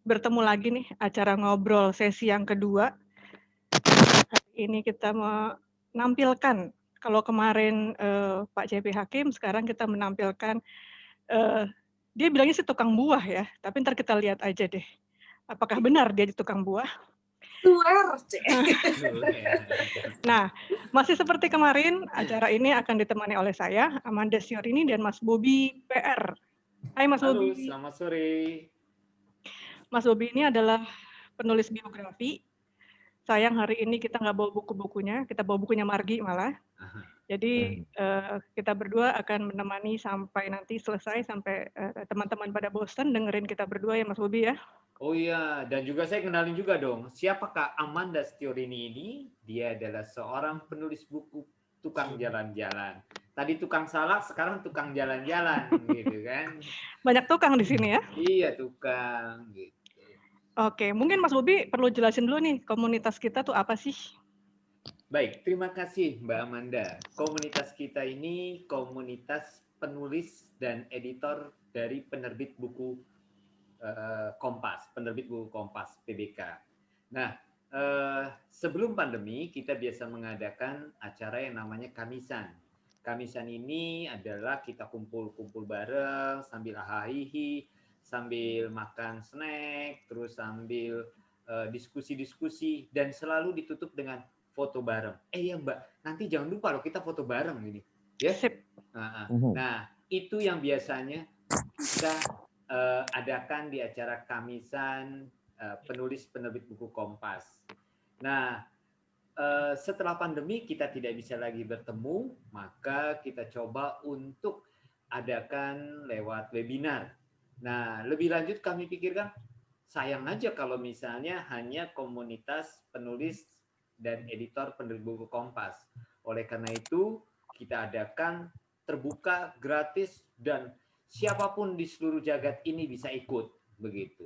bertemu lagi nih acara ngobrol sesi yang kedua. Hari ini kita menampilkan, kalau kemarin Pak CP Hakim, sekarang kita menampilkan, dia bilangnya sih tukang buah ya, tapi ntar kita lihat aja deh, apakah benar dia tukang buah. Nah, masih seperti kemarin, acara ini akan ditemani oleh saya, Amanda Siorini, dan Mas Bobi PR. Hai Mas Halo, Bobi. selamat sore. Mas Bobi ini adalah penulis biografi. Sayang hari ini kita nggak bawa buku-bukunya, kita bawa bukunya Margi malah. Jadi kita berdua akan menemani sampai nanti selesai, sampai teman-teman pada bosan dengerin kita berdua ya Mas Bobi ya. Oh iya, dan juga saya kenalin juga dong, siapakah Amanda Siorini ini? Dia adalah seorang penulis buku tukang jalan-jalan. Tadi tukang salak, sekarang tukang jalan-jalan gitu kan. Banyak tukang di sini ya. Iya, tukang gitu. Oke, mungkin Mas Bobi perlu jelasin dulu nih, komunitas kita tuh apa sih? Baik, terima kasih Mbak Amanda. Komunitas kita ini komunitas penulis dan editor dari penerbit buku Kompas, penerbit buku Kompas PBK. Nah, sebelum pandemi kita biasa mengadakan acara yang namanya Kamisan. Kamisan ini adalah kita kumpul-kumpul bareng sambil hahihi, sambil makan snack, terus sambil diskusi-diskusi dan selalu ditutup dengan foto bareng. Ya Mbak, nanti jangan lupa loh kita foto bareng gini, ya. Sip. Nah, itu yang biasanya kita adakan di acara Kamisan penulis penerbit buku Kompas. Nah, setelah pandemi kita tidak bisa lagi bertemu, maka kita coba untuk adakan lewat webinar. Nah, lebih lanjut kami pikirkan, sayang aja kalau misalnya hanya komunitas penulis dan editor penerbit buku Kompas. Oleh karena itu, kita adakan terbuka, gratis, dan siapapun di seluruh jagat ini bisa ikut, begitu.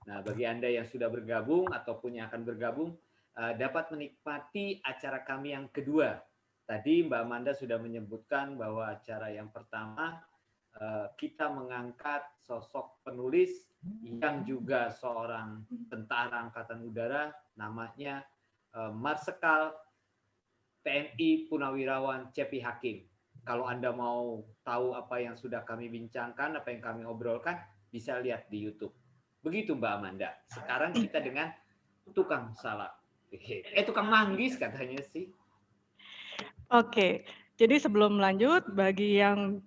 Nah, bagi Anda yang sudah bergabung ataupun yang akan bergabung, dapat menikmati acara kami yang kedua. Tadi Mbak Amanda sudah menyebutkan bahwa acara yang pertama kita mengangkat sosok penulis yang juga seorang tentara Angkatan Udara, namanya Marsikal TNI Purnawirawan CP Hakim. Kalau Anda mau tahu apa yang sudah kami bincangkan, apa yang kami obrolkan, bisa lihat di YouTube. Begitu Mbak Amanda. Sekarang kita dengan tukang salak. Tukang manggis katanya sih. Oke, jadi sebelum lanjut, bagi yang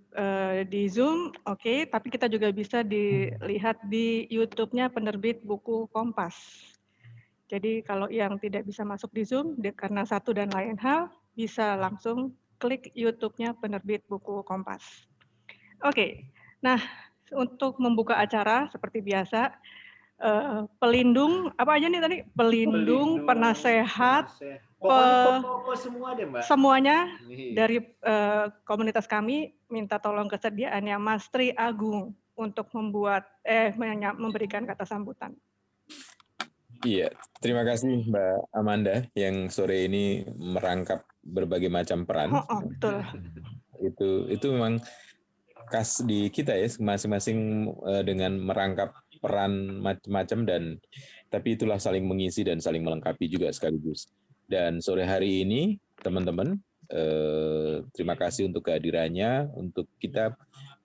di Zoom, oke, tapi kita juga bisa dilihat di YouTube-nya penerbit buku Kompas. Jadi kalau yang tidak bisa masuk di Zoom, karena satu dan lain hal, bisa langsung klik YouTube-nya penerbit buku Kompas. Oke, nah untuk membuka acara seperti biasa, pelindung, apa aja nih tadi? Pelindung, penasehat, pokoknya semua deh Mbak. Semuanya dari komunitas kami minta tolong kesediaannya Mas Tri Agung untuk memberikan kata sambutan. Iya, terima kasih Mbak Amanda yang sore ini merangkap berbagai macam peran. Betul. Itu memang khas di kita ya, masing-masing dengan merangkap peran macam-macam, dan tapi itulah saling mengisi dan saling melengkapi juga sekaligus. Dan sore hari ini teman-teman, terima kasih untuk kehadirannya, untuk kita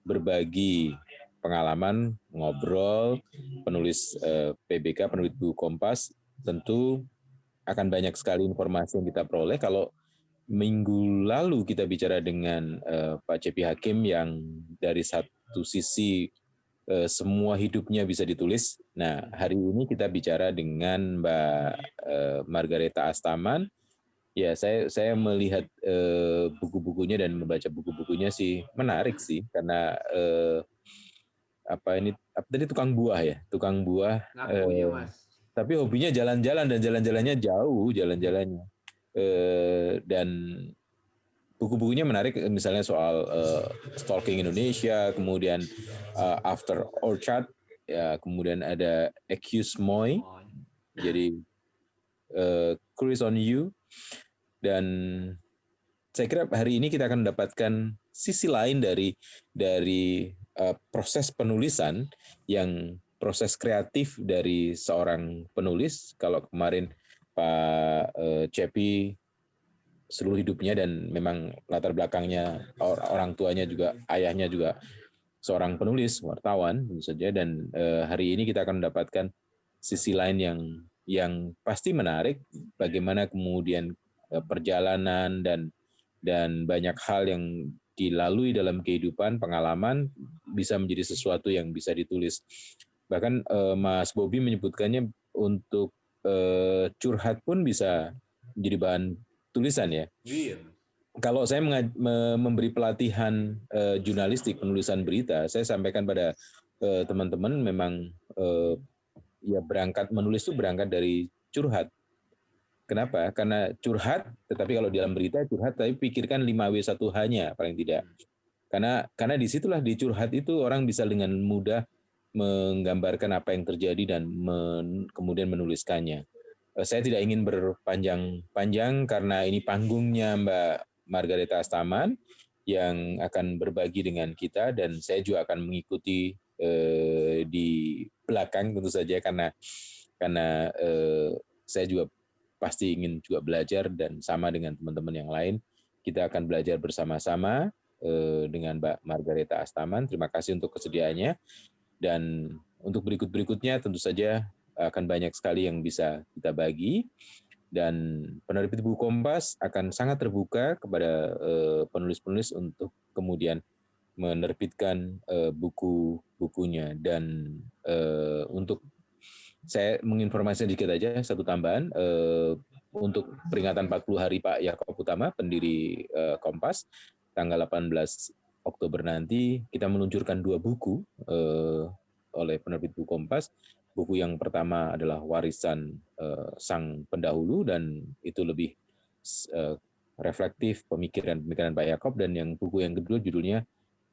berbagi pengalaman, ngobrol, penulis PBK, penulis buku Kompas. Tentu akan banyak sekali informasi yang kita peroleh. Kalau minggu lalu kita bicara dengan Pak Cepi Hakim yang dari satu sisi semua hidupnya bisa ditulis. Nah, hari ini kita bicara dengan Mbak Margareta Astaman. Ya, saya melihat buku-bukunya dan membaca buku-bukunya sih menarik sih, karena tadi tukang buah ya, tukang buah. Ngakunya Mas. Tapi hobinya jalan-jalan dan jalan-jalannya jauh, jalan-jalannya. Dan buku-bukunya menarik, misalnya soal Stalking Indonesia, kemudian After Orchard, ya, kemudian ada Accuse Moy, jadi Cruise on You, dan saya kira hari ini kita akan mendapatkan sisi lain dari proses penulisan yang proses kreatif dari seorang penulis. Kalau kemarin Pak Cepi seluruh hidupnya dan memang latar belakangnya orang tuanya juga, ayahnya juga seorang penulis, wartawan tentu saja, dan hari ini kita akan mendapatkan sisi lain yang pasti menarik, bagaimana kemudian perjalanan dan banyak hal yang dilalui dalam kehidupan, pengalaman bisa menjadi sesuatu yang bisa ditulis. Bahkan Mas Bobi menyebutkannya untuk curhat pun bisa menjadi bahan tulisan ya. Iya. Kalau saya memberi pelatihan jurnalistik, penulisan berita, saya sampaikan pada teman-teman memang ya berangkat menulis itu berangkat dari curhat. Kenapa? Karena curhat, tetapi kalau dalam berita curhat, tapi pikirkan 5W1H-nya paling tidak. Karena disitulah di curhat itu orang bisa dengan mudah menggambarkan apa yang terjadi dan kemudian menuliskannya. Saya tidak ingin berpanjang-panjang karena ini panggungnya Mbak Margareta Astaman yang akan berbagi dengan kita, dan saya juga akan mengikuti di belakang tentu saja karena saya juga pasti ingin juga belajar, dan sama dengan teman-teman yang lain kita akan belajar bersama-sama dengan Mbak Margareta Astaman. Terima kasih untuk kesediaannya, dan untuk berikut-berikutnya tentu saja akan banyak sekali yang bisa kita bagi, dan penerbit buku Kompas akan sangat terbuka kepada penulis-penulis untuk kemudian menerbitkan buku-bukunya. Dan untuk saya menginformasikan sedikit aja satu tambahan, untuk peringatan 40 hari Pak Yaakob Utama, pendiri Kompas, tanggal 18 Oktober nanti kita meluncurkan 2 buku oleh penerbit buku Kompas. Buku yang pertama adalah Warisan Sang Pendahulu, dan itu lebih reflektif pemikiran Pak Yaakob, dan yang buku yang kedua judulnya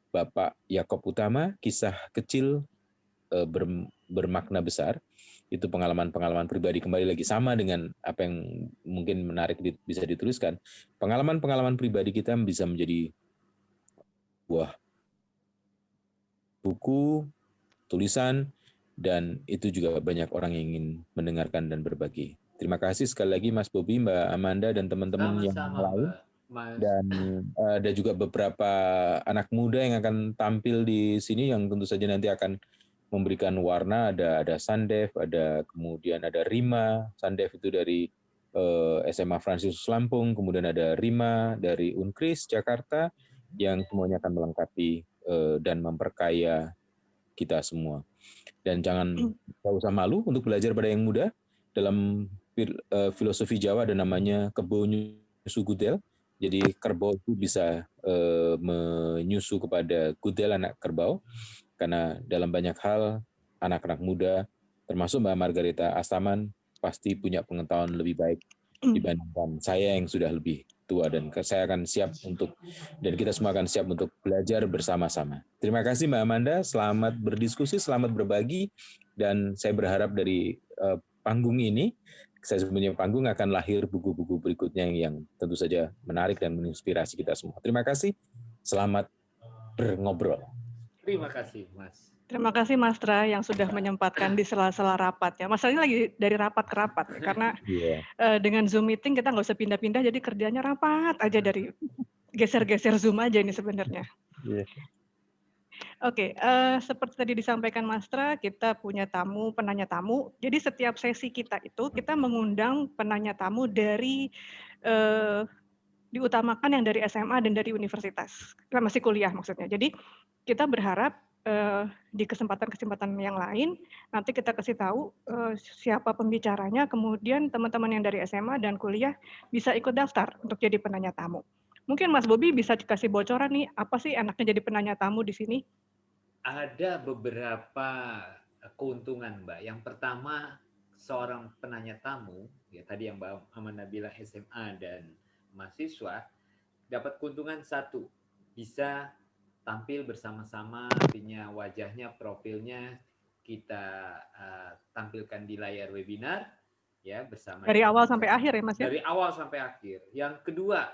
Bapak Yaakob Utama, Kisah Kecil Bermakna Besar. Itu pengalaman-pengalaman pribadi, kembali lagi sama dengan apa yang mungkin menarik bisa dituliskan. Pengalaman-pengalaman pribadi kita bisa menjadi buah buku, tulisan, dan itu juga banyak orang yang ingin mendengarkan dan berbagi. Terima kasih sekali lagi Mas Bobi, Mbak Amanda, dan teman-teman yang Sama-sama, lain. Mbak. Mas. Dan ada juga beberapa anak muda yang akan tampil di sini yang tentu saja nanti akan memberikan warna. Ada Sandev, kemudian ada Rima. Sandev itu dari SMA Fransiskus Lampung, kemudian ada Rima dari Unkris Jakarta, yang semuanya akan melengkapi dan memperkaya kita semua. Dan jangan usah malu untuk belajar pada yang muda. Dalam filosofi Jawa ada namanya kebo nyusu gudel. Jadi kerbau itu bisa menyusu kepada gudel, anak kerbau. Karena dalam banyak hal anak-anak muda, termasuk Mbak Margareta Astaman, pasti punya pengetahuan lebih baik dibandingkan saya yang sudah lebih tua, dan saya akan siap dan kita semua akan siap untuk belajar bersama-sama. Terima kasih Mbak Amanda, selamat berdiskusi, selamat berbagi, dan saya berharap dari panggung ini, saya sebenarnya panggung akan lahir buku-buku berikutnya yang tentu saja menarik dan menginspirasi kita semua. Terima kasih, selamat berngobrol. Terima kasih Mas. Terima kasih Mas Tra yang sudah menyempatkan di sela-sela rapatnya. Masalahnya lagi dari rapat ke rapat, karena dengan Zoom meeting kita nggak usah pindah-pindah, jadi kerjanya rapat aja, dari geser-geser Zoom aja ini sebenarnya. Oke, seperti tadi disampaikan Mas Tra, kita punya penanya tamu. Jadi setiap sesi kita itu kita mengundang penanya tamu dari diutamakan yang dari SMA dan dari universitas, masih kuliah maksudnya. Jadi kita berharap di kesempatan-kesempatan yang lain nanti kita kasih tahu siapa pembicaranya, kemudian teman-teman yang dari SMA dan kuliah bisa ikut daftar untuk jadi penanya tamu. Mungkin Mas Bobi bisa dikasih bocoran nih, apa sih enaknya jadi penanya tamu di sini? Ada beberapa keuntungan, Mbak. Yang pertama, seorang penanya tamu, ya tadi yang Mbak Amanda bilang SMA dan mahasiswa, dapat keuntungan satu, bisa tampil bersama-sama, artinya wajahnya, profilnya kita tampilkan di layar webinar, ya bersama. Dari awal sampai akhir ya Mas ya? Dari awal sampai akhir. Yang kedua,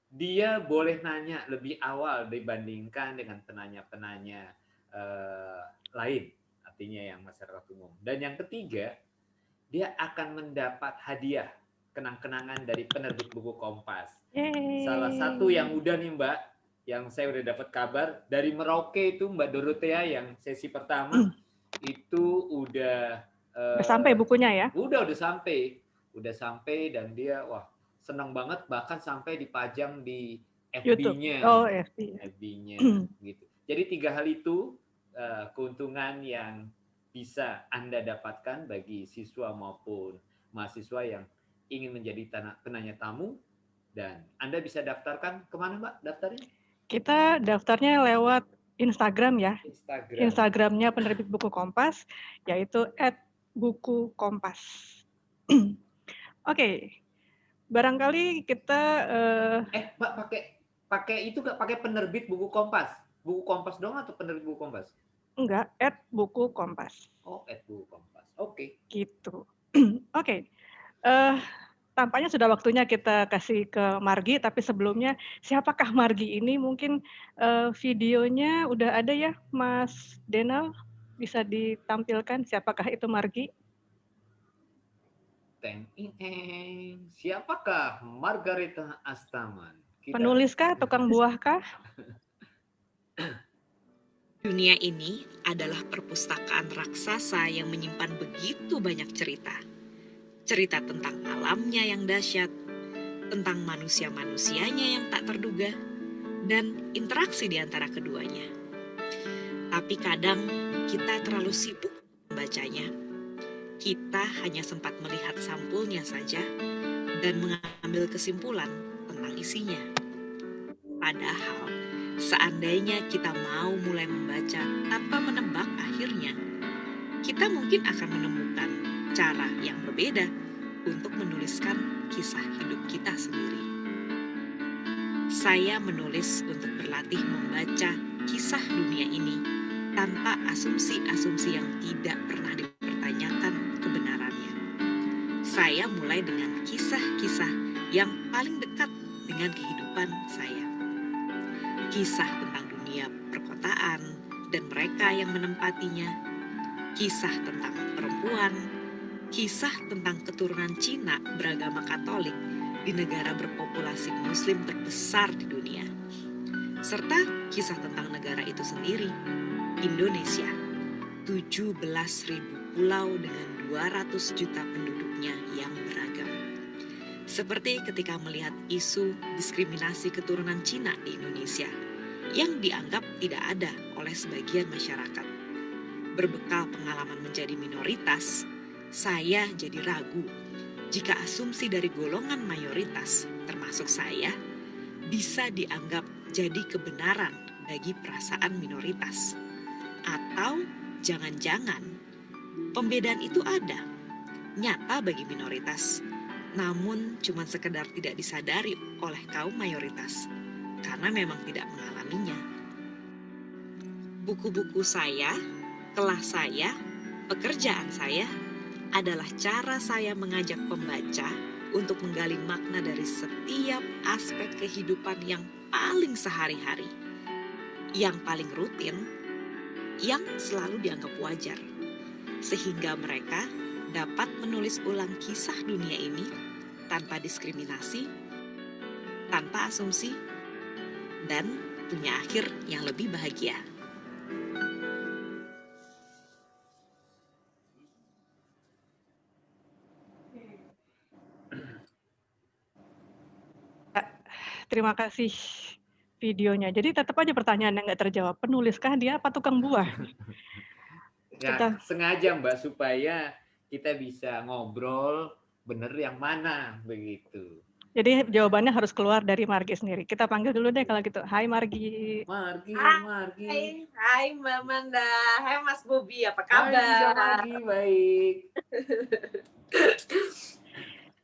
dia boleh nanya lebih awal dibandingkan dengan penanya-penanya lain artinya yang masyarakat umum. Dan yang ketiga, dia akan mendapat hadiah kenang-kenangan dari penerbit buku Kompas. Salah satu yang udah nih Mbak, yang saya udah dapat kabar dari Merauke itu Mbak Dorothea yang sesi pertama itu udah sampai bukunya ya? Udah sampai dan dia wah senang banget, bahkan sampai dipajang di FB-nya. Oh, FB. FB-nya gitu. Jadi 3 hal itu keuntungan yang bisa Anda dapatkan bagi siswa maupun mahasiswa yang ingin menjadi penanya tamu, dan Anda bisa daftarkan kemana Mbak daftarnya? Kita daftarnya lewat Instagram ya. Instagramnya penerbit buku Kompas, yaitu @bukukompas. Oke. Barangkali kita Mbak pakai itu nggak, pakai penerbit buku Kompas? Buku Kompas dong atau penerbit buku Kompas? Enggak, @bukukompas. Oh, buku Kompas. Oke. Gitu. Oke. Tampaknya sudah waktunya kita kasih ke Margi, tapi sebelumnya siapakah Margi ini? Mungkin videonya udah ada ya, Mas Denal, bisa ditampilkan siapakah itu Margi? Siapakah Margareta Astaman? Penuliskah, tukang buahkah? Dunia ini adalah perpustakaan raksasa yang menyimpan begitu banyak cerita. Cerita tentang alamnya yang dahsyat, tentang manusia-manusianya yang tak terduga, dan interaksi di antara keduanya. Tapi kadang kita terlalu sibuk membacanya. Kita hanya sempat melihat sampulnya saja dan mengambil kesimpulan tentang isinya. Padahal, seandainya kita mau mulai membaca tanpa menebak akhirnya, kita mungkin akan menemukan cara yang berbeda untuk menuliskan kisah hidup kita sendiri. Saya menulis untuk berlatih membaca kisah dunia ini tanpa asumsi-asumsi yang tidak pernah dipertanyakan kebenarannya. Saya mulai dengan kisah-kisah yang paling dekat dengan kehidupan saya. Kisah tentang dunia perkotaan dan mereka yang menempatinya, kisah tentang perempuan, kisah tentang keturunan Cina beragama Katolik di negara berpopulasi Muslim terbesar di dunia, serta kisah tentang negara itu sendiri, Indonesia, 17.000 pulau dengan 200 juta penduduknya yang beragam. Seperti ketika melihat isu diskriminasi keturunan Cina di Indonesia yang dianggap tidak ada oleh sebagian masyarakat. Berbekal pengalaman menjadi minoritas, saya jadi ragu jika asumsi dari golongan mayoritas, termasuk saya, bisa dianggap jadi kebenaran bagi perasaan minoritas. Atau jangan-jangan pembedaan itu ada, nyata bagi minoritas, namun cuma sekedar tidak disadari oleh kaum mayoritas karena memang tidak mengalaminya. Buku-buku saya, kelas saya, pekerjaan saya adalah cara saya mengajak pembaca untuk menggali makna dari setiap aspek kehidupan yang paling sehari-hari, yang paling rutin, yang selalu dianggap wajar, sehingga mereka dapat menulis ulang kisah dunia ini tanpa diskriminasi, tanpa asumsi, dan punya akhir yang lebih bahagia. Terima kasih videonya. Jadi tetap aja pertanyaan yang nggak terjawab. Penuliskah dia apa tukang buah? Ya, sengaja Mbak supaya kita bisa ngobrol bener yang mana begitu. Jadi jawabannya harus keluar dari Margi sendiri. Kita panggil dulu deh kalau gitu. Hai Margi. Margi. Hai Mbak Manda. Hai Mas Bobi, apa kabar? Margi, baik.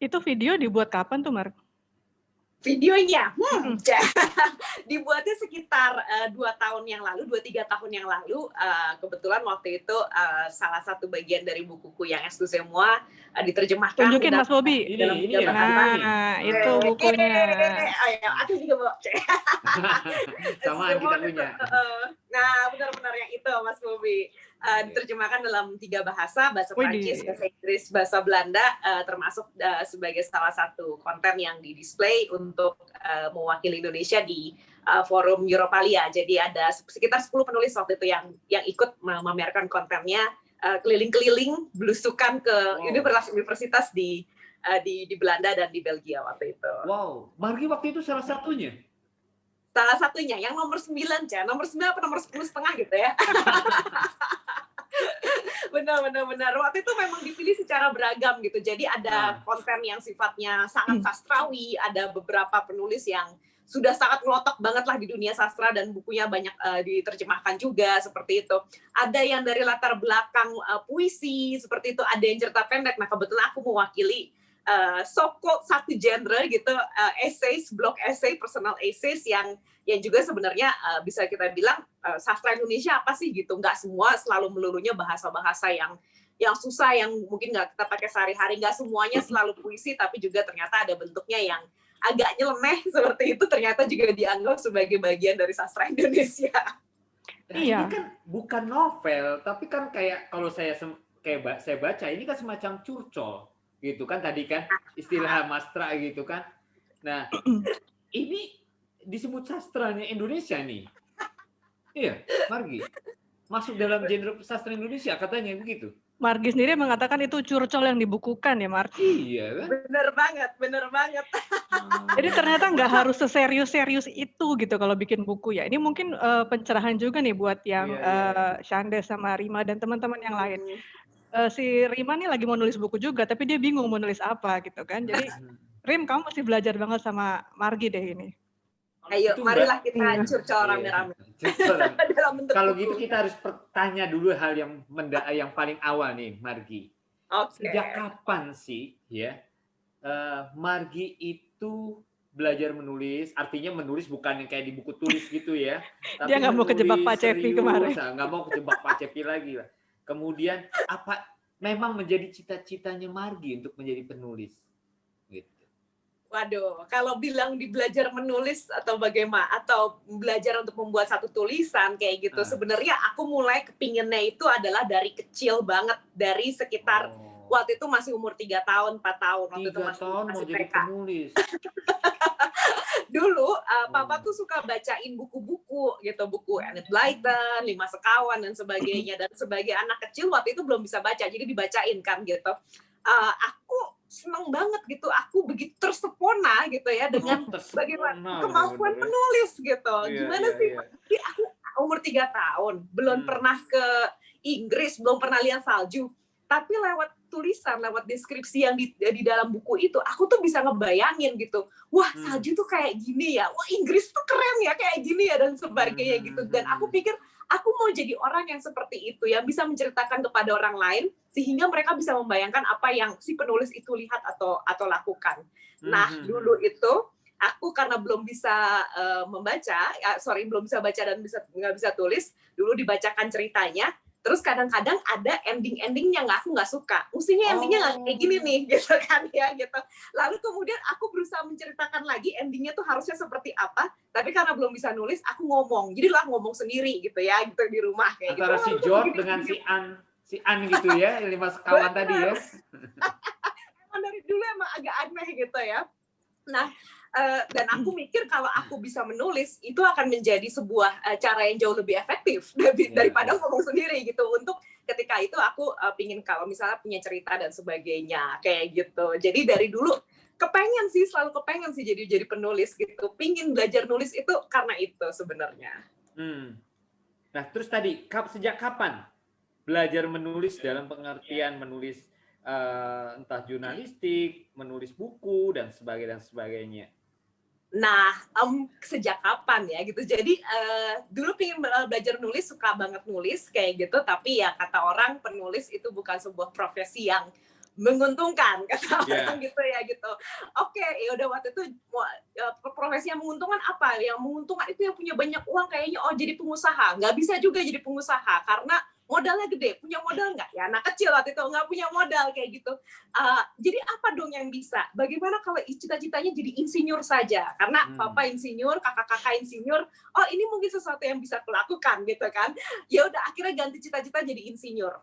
Itu video dibuat kapan tuh, Mar? Videonya dibuatnya sekitar 2-3 tahun yang lalu. Kebetulan waktu itu salah satu bagian dari bukuku yang Estu Semua diterjemahkan. Tunjukin Mas Bobi. Ini ya. Nah, itu bukunya. Aku juga bawa. Sama kita punya. Nah, benar-benar yang itu Mas Bobi. diterjemahkan dalam 3 bahasa Prancis, Widih. bahasa Inggris, bahasa Belanda, termasuk sebagai salah satu konten yang di-display untuk mewakili Indonesia di forum Europalia. Jadi ada sekitar 10 penulis waktu itu yang ikut memamerkan kontennya, keliling-keliling belusukan ke universitas di Belanda dan di Belgia waktu itu. Wow, Margi waktu itu salah satunya. Salah satunya yang nomor 9, nomor 9 apa nomor 10,5 gitu ya. Benar. Waktu itu memang dipilih secara beragam gitu. Jadi ada konten yang sifatnya sangat sastrawi, ada beberapa penulis yang sudah sangat melotok banget lah di dunia sastra dan bukunya banyak diterjemahkan juga seperti itu. Ada yang dari latar belakang puisi seperti itu, ada yang cerita pendek. Nah, kebetulan aku mewakili so-called satu genre gitu, essays, blog essay, personal essays yang juga sebenarnya bisa kita bilang sastra Indonesia apa sih gitu. Nggak semua selalu melulunya bahasa-bahasa yang susah, yang mungkin nggak kita pakai sehari-hari. Nggak semuanya selalu puisi, tapi juga ternyata ada bentuknya yang agak nyeleneh seperti itu, ternyata juga dianggap sebagai bagian dari sastra Indonesia. Nah, ini kan bukan novel, tapi kan kayak kalau saya baca, ini kan semacam curcol. Gitu kan tadi kan istilah Mastra gitu kan. Nah, ini disebut sastranya Indonesia nih. Iya, Margi. Masuk dalam genre sastra Indonesia katanya begitu. Margi sendiri mengatakan itu curcol yang dibukukan ya, Margi. Iya kan? Bener banget. Jadi ternyata nggak harus seserius-serius itu gitu kalau bikin buku ya. Ini mungkin pencerahan juga nih buat yang Shande sama Rima dan teman-teman yang lain. Si Rima nih lagi mau nulis buku juga, tapi dia bingung mau nulis apa gitu kan. Jadi Rim, kamu mesti belajar banget sama Margi deh ini. Ayo, marilah kita curcol rame-rame. Kalau gitu kita harus tanya dulu hal yang paling awal nih, Margi. Sejak kapan sih ya Margi itu belajar menulis? Artinya menulis bukan yang kayak di buku tulis gitu ya. Tapi dia nggak mau kejebak Pak Cepi kemarin. Nggak mau kejebak Pak Cepi lagi lah. Kemudian apa memang menjadi cita-citanya Margi untuk menjadi penulis? Gitu. Waduh, kalau bilang di belajar menulis atau bagaimana, atau belajar untuk membuat satu tulisan kayak gitu, sebenarnya aku mulai kepinginnya itu adalah dari kecil banget, dari sekitar waktu itu masih umur 3 tahun, 4 tahun. Waktu 3 itu tahun mau jadi penulis. Dulu papa tuh suka bacain buku-buku gitu, buku Enid Blyton, 5 Sekawan dan sebagainya. Dan sebagai anak kecil waktu itu belum bisa baca, jadi dibacain kan gitu. Aku seneng banget gitu, aku begitu tersepona gitu ya dengan bagaimana kemampuan penulis gitu. Gimana sih? Aku umur 3 tahun, belum pernah ke Inggris, belum pernah lihat salju. Tapi lewat tulisan, lewat deskripsi yang di dalam buku itu, aku tuh bisa ngebayangin gitu. Wah, salju tuh kayak gini ya. Wah, Inggris tuh keren ya kayak gini ya dan sebagainya gitu. Dan aku pikir aku mau jadi orang yang seperti itu, yang bisa menceritakan kepada orang lain sehingga mereka bisa membayangkan apa yang si penulis itu lihat atau lakukan. Nah, dulu itu aku karena belum bisa belum bisa baca dan nggak bisa tulis, dulu dibacakan ceritanya. Terus kadang-kadang ada ending-ending yang aku nggak suka. Mestinya endingnya nggak kayak gini nih, gitu kan ya, gitu. Lalu kemudian aku berusaha menceritakan lagi endingnya tuh harusnya seperti apa. Tapi karena belum bisa nulis, aku ngomong. Jadilah ngomong sendiri gitu ya, gitu di rumah kayak antara gitu. Si George dengan si An gitu ya, 5 Sekawan tadi ya. Emang dari dulu emang agak aneh gitu ya. Nah, dan aku mikir kalau aku bisa menulis itu akan menjadi sebuah cara yang jauh lebih efektif daripada ngomong sendiri gitu. Untuk ketika itu aku pingin kalau misalnya punya cerita dan sebagainya kayak gitu. Jadi dari dulu selalu kepengen sih jadi penulis gitu. Pingin belajar nulis itu karena itu sebenarnya. Nah terus tadi sejak kapan belajar menulis dalam pengertian menulis entah jurnalistik, menulis buku dan sebagainya. Nah, sejak kapan ya gitu. Jadi dulu pengen belajar nulis, suka banget nulis kayak gitu. Tapi ya kata orang penulis itu bukan sebuah profesi yang menguntungkan kata orang gitu ya gitu. Oke, ya udah waktu itu profesi yang menguntungkan apa? Yang menguntungkan itu yang punya banyak uang kayaknya jadi pengusaha. Nggak bisa juga jadi pengusaha karena modalnya gede, punya modal nggak? Ya anak kecil waktu itu nggak punya modal kayak gitu. Jadi apa dong yang bisa? Bagaimana kalau cita-citanya jadi insinyur saja? Karena papa insinyur, kakak-kakak insinyur, oh ini mungkin sesuatu yang bisa kulakukan gitu kan. Ya udah akhirnya ganti cita-cita jadi insinyur.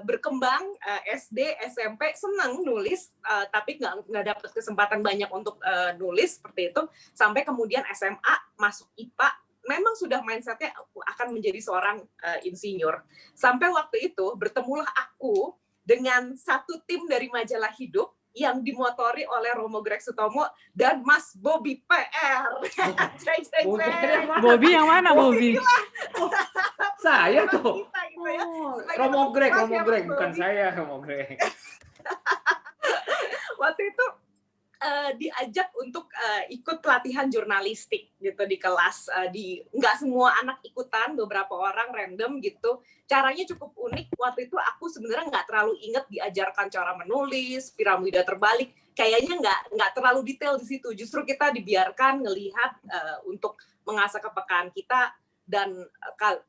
Berkembang SD, SMP senang nulis, tapi nggak dapat kesempatan banyak untuk nulis seperti itu. Sampai kemudian SMA masuk IPA, memang sudah mindsetnya akan menjadi seorang insinyur. Sampai waktu itu bertemulah aku dengan satu tim dari majalah Hidup yang dimotori oleh Romo Greg Sutomo dan Mas Bobby PR. Bobby yang mana Bobby? Saya tuh. Kita, gitu ya. Romo Greg, bukan saya, Romo Greg. Waktu itu diajak untuk ikut pelatihan jurnalistik gitu di kelas. Nggak semua anak ikutan, beberapa orang random gitu. Caranya cukup unik. Waktu itu aku sebenarnya nggak terlalu inget diajarkan cara menulis, piramida terbalik. Kayaknya nggak terlalu detail di situ. Justru kita dibiarkan ngelihat untuk mengasah kepekaan kita. Dan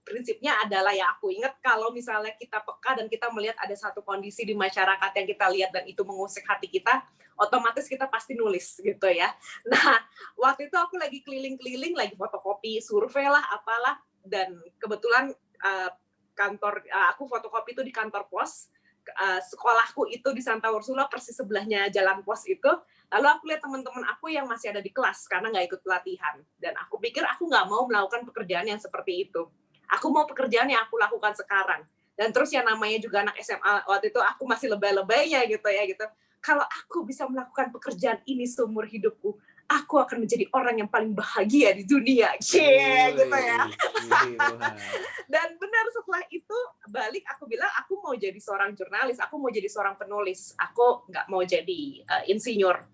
prinsipnya adalah yang aku ingat, kalau misalnya kita peka dan kita melihat ada satu kondisi di masyarakat yang kita lihat dan itu mengusik hati kita, otomatis kita pasti nulis gitu ya. Nah, waktu itu aku lagi keliling-keliling, lagi fotokopi, survei lah, apalah, dan kebetulan kantor aku fotokopi itu di kantor pos. Sekolahku itu di Santa Ursula, persis sebelahnya jalan pos itu. Lalu aku lihat teman-teman aku yang masih ada di kelas karena nggak ikut pelatihan. Dan aku pikir aku nggak mau melakukan pekerjaan yang seperti itu. Aku mau pekerjaan yang aku lakukan sekarang. Dan terus yang namanya juga anak SMA, waktu itu aku masih lebay-lebaynya gitu ya gitu. Kalau aku bisa melakukan pekerjaan ini seumur hidupku, aku akan menjadi orang yang paling bahagia di dunia. Gitu ya. Dan benar setelah itu balik aku bilang aku mau jadi seorang jurnalis, aku mau jadi seorang penulis, aku nggak mau jadi insinyur.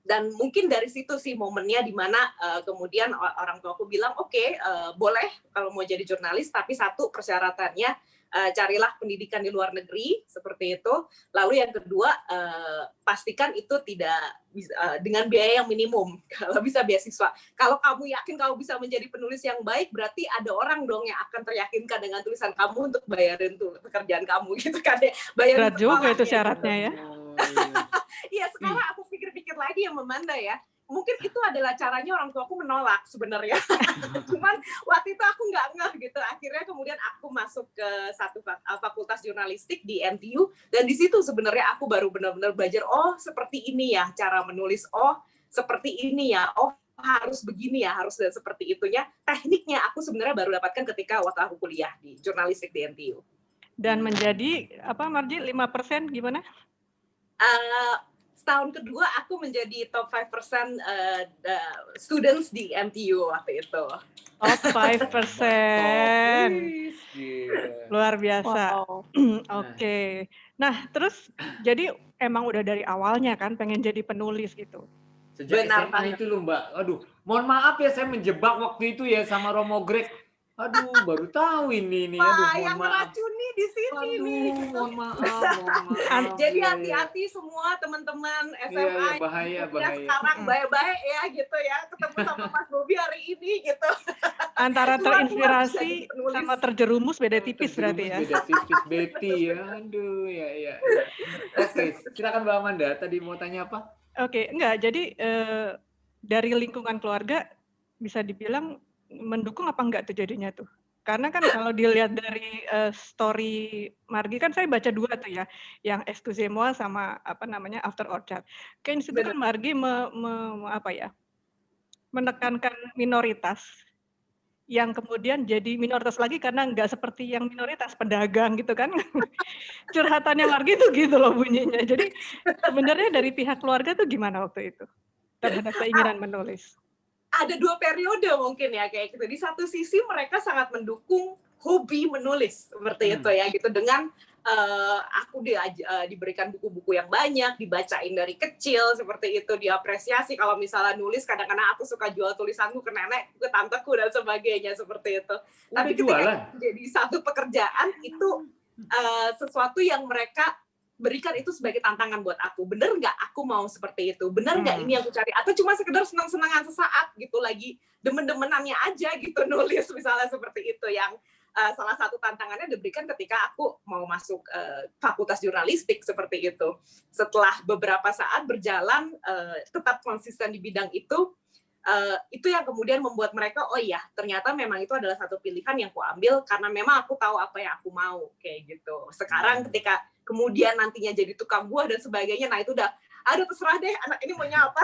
Dan mungkin dari situ sih momennya di mana kemudian orang tua aku bilang oke, boleh kalau mau jadi jurnalis, tapi satu persyaratannya carilah pendidikan di luar negeri seperti itu. Lalu yang kedua pastikan itu tidak dengan biaya yang minimum. Kalau bisa beasiswa. Kalau kamu yakin kamu bisa menjadi penulis yang baik, berarti ada orang dong yang akan teryakinkan dengan tulisan kamu untuk bayarin tuh pekerjaan kamu gitu kan ya. Berat juga itu syaratnya ya. Iya, sekarang aku pikir-pikir lagi yang memandai ya. Mungkin itu adalah caranya orang tua aku menolak sebenarnya. Cuman waktu itu aku nggak ngeh gitu. Akhirnya kemudian aku masuk ke satu fakultas jurnalistik di MTU. Dan di situ sebenarnya aku baru benar-benar belajar, oh seperti ini ya cara menulis, oh seperti ini ya, oh harus begini ya, harus seperti itunya. Tekniknya aku sebenarnya baru dapatkan ketika waktu aku kuliah di jurnalistik di MTU. Dan menjadi, apa Marji, 5% gimana? Setahun kedua aku menjadi top 5% students di MTU waktu itu. Top 5%. Luar biasa. Wow. Oke. Nah, terus jadi emang udah dari awalnya kan pengen jadi penulis gitu. Sejak Benar SMA banget. itu loh Mbak. Aduh, mohon maaf ya saya menjebak waktu itu ya sama Romo Greg. Aduh, baru tahu ini. Aduh, mohon yang maaf. meracuni di sini nih. Mohon maaf. Jadi Iya, hati-hati semua teman-teman SMA. Iya, bahaya. Sekarang baik-baik ya gitu ya. Ketemu sama Mas Bobby hari ini gitu. Antara terinspirasi penulis. sama terjerumus beda tipis berarti ya. Beda tipis Betty ya. Aduh, ya. Oke, silakan Mbak Amanda. Tadi mau tanya apa? Oke, enggak. Jadi dari lingkungan keluarga bisa dibilang mendukung apa enggak tuh jadinya tuh? Karena kan kalau dilihat dari story Margi kan saya baca dua tuh ya, yang Excusez Moi sama apa namanya After Orchard. Kayaknya situ kan Margi menekankan minoritas yang kemudian jadi minoritas lagi karena nggak seperti yang minoritas pedagang gitu kan. Curhatannya Margi tuh gitu loh bunyinya. Jadi sebenarnya dari pihak keluarga tuh gimana waktu itu terhadap keinginan menulis? Ada dua periode mungkin ya kayak gitu. Di satu sisi mereka sangat mendukung hobi menulis seperti itu ya gitu, dengan aku diberikan buku-buku yang banyak, dibacain dari kecil seperti itu, diapresiasi kalau misalnya nulis. Kadang-kadang aku suka jual tulisanku ke nenek, ke tanteku dan sebagainya seperti itu. Tapi ketika jadi satu pekerjaan itu sesuatu yang mereka berikan itu sebagai tantangan buat aku. Bener nggak aku mau seperti itu? Bener nggak ini yang aku cari? Atau cuma sekedar senang-senangan sesaat gitu, lagi demen-demenannya aja gitu nulis misalnya seperti itu, yang salah satu tantangannya diberikan ketika aku mau masuk fakultas jurnalistik seperti itu. Setelah beberapa saat berjalan tetap konsisten di bidang itu yang kemudian membuat mereka, oh iya, ternyata memang itu adalah satu pilihan yang aku ambil karena memang aku tahu apa yang aku mau, kayak gitu. Sekarang ketika kemudian nantinya jadi tukang buah dan sebagainya, nah itu udah, aduh terserah deh anak ini maunya apa.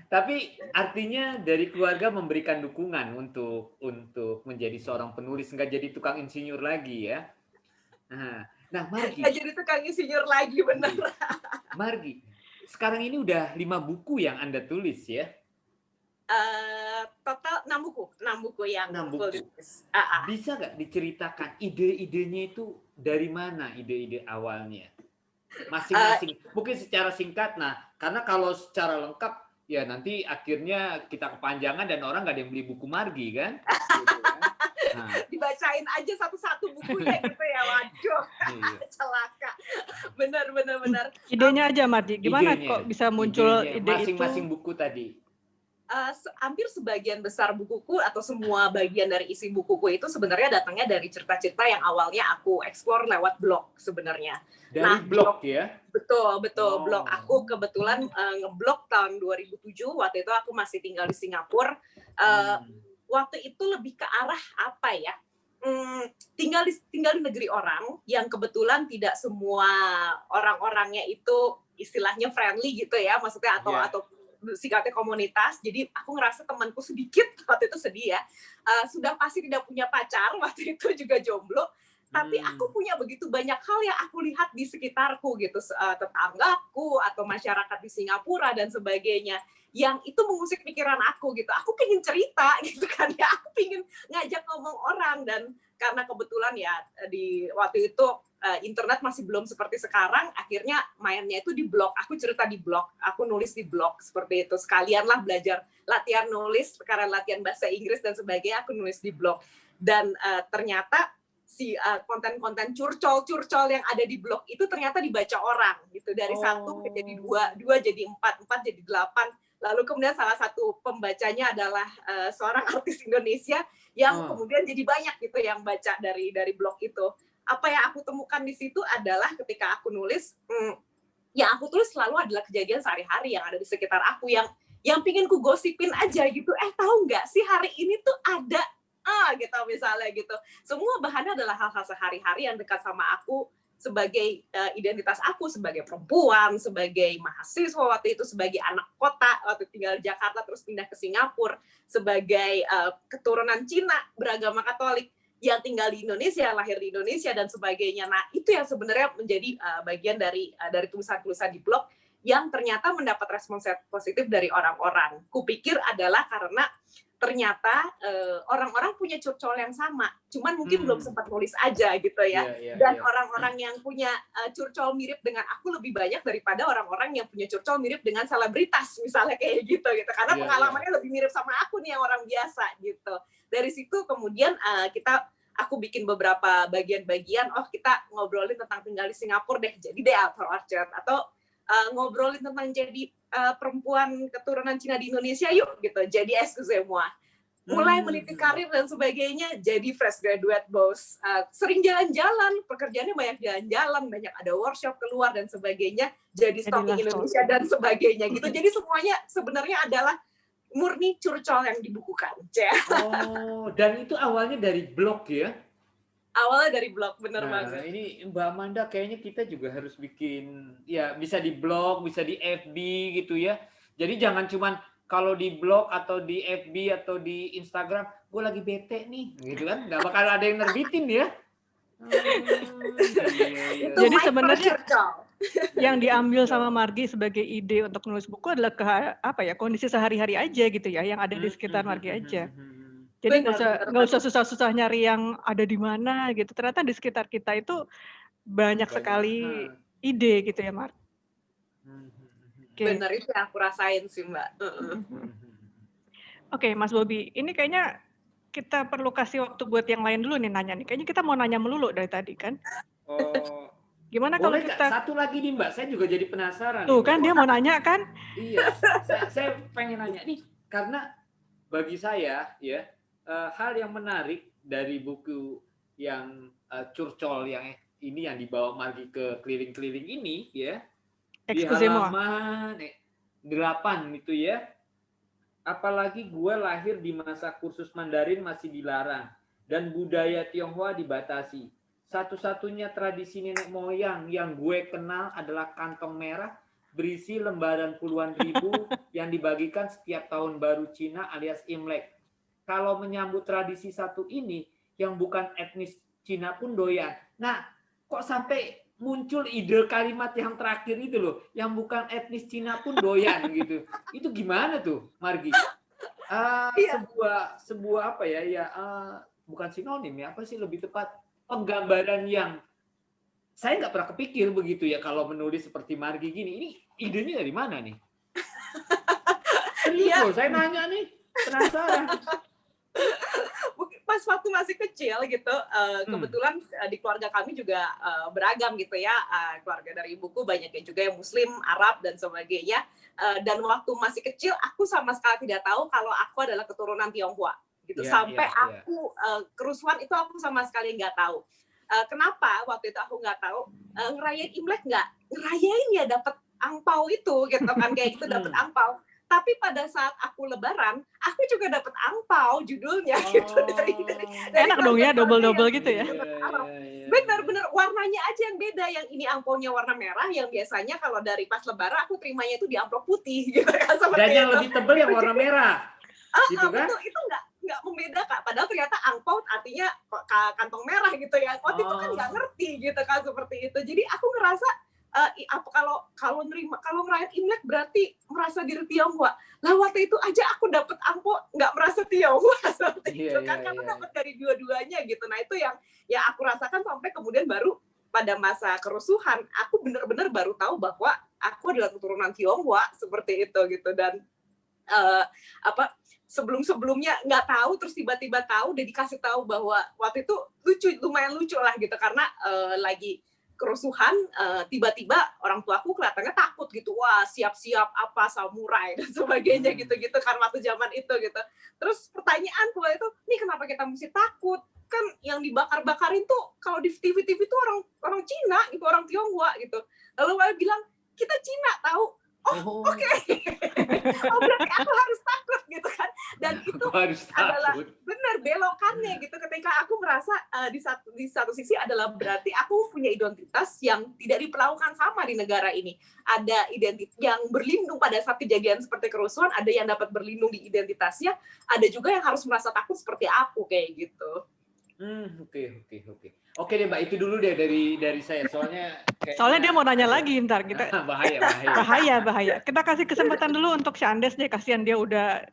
Tapi artinya dari keluarga memberikan dukungan untuk menjadi seorang penulis, nggak jadi tukang insinyur lagi ya. Nah, Margi. Nggak jadi tukang insinyur lagi, benar. Margi, sekarang ini udah 5 buku yang Anda tulis ya? Total 6 buku yang 6 buku. tulis. Bisa nggak diceritakan ide-idenya itu dari mana, ide-ide awalnya? Masing-masing, mungkin secara singkat. Nah, karena kalau secara lengkap, ya nanti akhirnya kita kepanjangan dan orang nggak ada yang beli buku Margi kan? Gitu, kan? Nah. Dibacain aja satu-satu bukunya gitu ya, waduh, celaka. Benar. Idenya aja, Margi. Gimana kok bisa muncul ide masing-masing itu? buku tadi? Hampir sebagian besar bukuku atau semua bagian dari isi bukuku itu sebenarnya datangnya dari cerita-cerita yang awalnya aku explore lewat blog sebenarnya. Dari blog ya? Betul, blog. Aku kebetulan ngeblog tahun 2007, waktu itu aku masih tinggal di Singapura. Waktu itu lebih ke arah apa ya? Tinggal di negeri orang yang kebetulan tidak semua orang-orangnya itu istilahnya friendly gitu ya, maksudnya atau sikapnya komunitas. Jadi aku ngerasa temanku sedikit, waktu itu sedih ya. Sudah pasti tidak punya pacar, waktu itu juga jomblo. Tapi aku punya begitu banyak hal yang aku lihat di sekitarku gitu, tetanggaku atau masyarakat di Singapura dan sebagainya, yang itu mengusik pikiran aku gitu. Aku pengen cerita gitu kan ya, aku pengen ngajak ngomong orang. Dan karena kebetulan ya di waktu itu internet masih belum seperti sekarang, akhirnya mainnya itu di blog. Aku cerita di blog, aku nulis di blog seperti itu. Sekalianlah belajar latihan nulis, sekarang latihan bahasa Inggris dan sebagainya, aku nulis di blog. Dan ternyata si konten-konten curcol yang ada di blog itu ternyata dibaca orang gitu. Dari 1 jadi 2 jadi 4 jadi 8. Lalu kemudian salah satu pembacanya adalah seorang artis Indonesia yang kemudian jadi banyak gitu yang baca dari blog itu. Apa yang aku temukan di situ adalah ketika aku nulis, yang aku tulis selalu adalah kejadian sehari-hari yang ada di sekitar aku, yang pingin ku gosipin aja gitu. Tahu nggak sih hari ini tuh ada gitu misalnya gitu. Semua bahannya adalah hal-hal sehari-hari yang dekat sama aku sebagai identitas aku sebagai perempuan, sebagai mahasiswa waktu itu, sebagai anak kota waktu tinggal di Jakarta terus pindah ke Singapura, sebagai keturunan Cina beragama Katolik yang tinggal di Indonesia, lahir di Indonesia dan sebagainya. Nah, itu yang sebenarnya menjadi bagian dari tulisan-tulisan di blog yang ternyata mendapat respon positif dari orang-orang. Kupikir adalah karena ternyata orang-orang punya curcol yang sama, cuman mungkin belum sempat nulis aja gitu ya. Dan orang-orang yang punya curcol mirip dengan aku lebih banyak daripada orang-orang yang punya curcol mirip dengan selebritas misalnya kayak gitu. Karena pengalamannya lebih mirip sama aku nih yang orang biasa gitu. Dari situ kemudian aku bikin beberapa bagian-bagian, kita ngobrolin tentang tinggal di Singapura deh, jadi deh Outer Orchard, atau ngobrolin tentang jadi perempuan keturunan Cina di Indonesia yuk gitu, jadi excusez-moi. Mulai meniti karir dan sebagainya, jadi fresh graduate boss. Sering jalan-jalan, pekerjaannya banyak jalan-jalan, banyak ada workshop keluar dan sebagainya, jadi stalking Indonesia dan sebagainya gitu. Jadi semuanya sebenarnya adalah murni curcol yang dibukukan. Dan itu awalnya dari blog ya? Awalnya dari blog, bener banget. Ini Mbak Amanda kayaknya kita juga harus bikin, ya bisa di blog, bisa di FB gitu ya. Jadi jangan cuman kalau di blog atau di FB atau di Instagram, gue lagi bete nih, gitu kan? Nggak bakal ada yang nerbitin ya. Jadi sebenarnya yang diambil sama Margi sebagai ide untuk nulis buku adalah kondisi sehari-hari aja gitu ya, yang ada di sekitar Margi aja. Jadi nggak usah susah-susah nyari yang ada di mana gitu. Ternyata di sekitar kita itu banyak sekali ide gitu ya, Mar. Benar, itu yang aku rasain sih, Mbak. Oke, Mas Bobi, ini kayaknya kita perlu kasih waktu buat yang lain dulu nih nanya nih. Kayaknya kita mau nanya melulu dari tadi kan. Gimana kalau kita satu lagi nih Mbak, saya juga jadi penasaran. Tuh kan dia mau nanya kan? Iya, saya pengen nanya nih karena bagi saya ya hal yang menarik dari buku yang curcol yang ini yang dibawa Margi ke keliling-keliling ini ya, di Excusez-moi. halaman 8 itu ya. Apalagi gue lahir di masa kursus Mandarin masih dilarang dan budaya Tionghoa dibatasi. Satu-satunya tradisi nenek moyang yang gue kenal adalah kantong merah berisi lembaran puluhan ribu yang dibagikan setiap tahun baru Cina alias Imlek. Kalau menyambut tradisi satu ini yang bukan etnis Cina pun doyan. Nah, kok sampai muncul ide kalimat yang terakhir itu loh, yang bukan etnis Cina pun doyan gitu. Itu gimana tuh, Margi? Sebuah apa ya? Bukan sinonim ya, apa sih lebih tepat? Penggambaran yang saya nggak pernah kepikir begitu ya kalau menulis seperti Margi gini. Ini idenya dari mana nih? Serius loh, saya nanya nih, penasaran. Pas waktu masih kecil gitu, kebetulan di keluarga kami juga beragam gitu ya, keluarga dari ibuku banyak yang juga yang Muslim, Arab dan sebagainya. Dan waktu masih kecil aku sama sekali tidak tahu kalau aku adalah keturunan Tionghoa gitu. Sampai aku kerusuhan itu aku sama sekali nggak tahu. Kenapa waktu itu aku nggak tahu, ngerayain Imlek nggak? Ngerayain ya dapat angpau itu gitu kan, kayak gitu dapat angpau. Tapi pada saat aku lebaran, aku juga dapat angpau judulnya gitu dari enak dong ya, double gitu ya. Benar-benar warnanya aja yang beda. Yang ini angpaunya warna merah, yang biasanya kalau dari pas lebaran aku terimanya itu di amplop putih gitu kan. Dan yang lebih tebal yang warna merah. Gitu kan? Betul, itu nggak membeda Kak. Padahal ternyata angpau artinya kantong merah gitu ya. Waktu itu kan nggak ngerti gitu kan seperti itu. Jadi aku ngerasa kalau ngerayain Imlek berarti merasa diri Tionghoa. Lah waktu itu aja aku dapat angpau nggak merasa Tionghoa seperti itu kan, karena dapat dari dua-duanya gitu. Nah itu yang aku rasakan sampai kemudian baru pada masa kerusuhan aku benar-benar baru tahu bahwa aku adalah keturunan Tionghoa seperti itu gitu. Dan sebelum-sebelumnya nggak tahu, terus tiba-tiba tahu dan dikasih tahu bahwa waktu itu lumayan lucu lah gitu, karena lagi kerusuhan, tiba-tiba orang tuaku kelihatannya takut gitu, wah siap-siap apa samurai dan sebagainya gitu-gitu kan waktu zaman itu gitu. Terus pertanyaan gue itu, nih kenapa kita mesti takut? Kan yang dibakar-bakarin tuh kalau di TV-TV tuh orang Cina gitu, orang Tionghoa gitu. Lalu gue bilang, kita Cina tahu. Oke. Berarti aku harus takut gitu kan. Dan itu adalah benar belokannya gitu, ketika aku merasa di satu sisi adalah berarti aku punya identitas yang tidak diperlakukan sama di negara ini. Ada identitas yang berlindung pada saat kejadian seperti kerusuhan, ada yang dapat berlindung di identitasnya, ada juga yang harus merasa takut seperti aku kayak gitu. Oke deh Mbak, itu dulu deh dari saya. Soalnya dia mau nanya lagi ntar kita. Bahaya. Kita kasih kesempatan dulu untuk si Andes deh, kasihan dia udah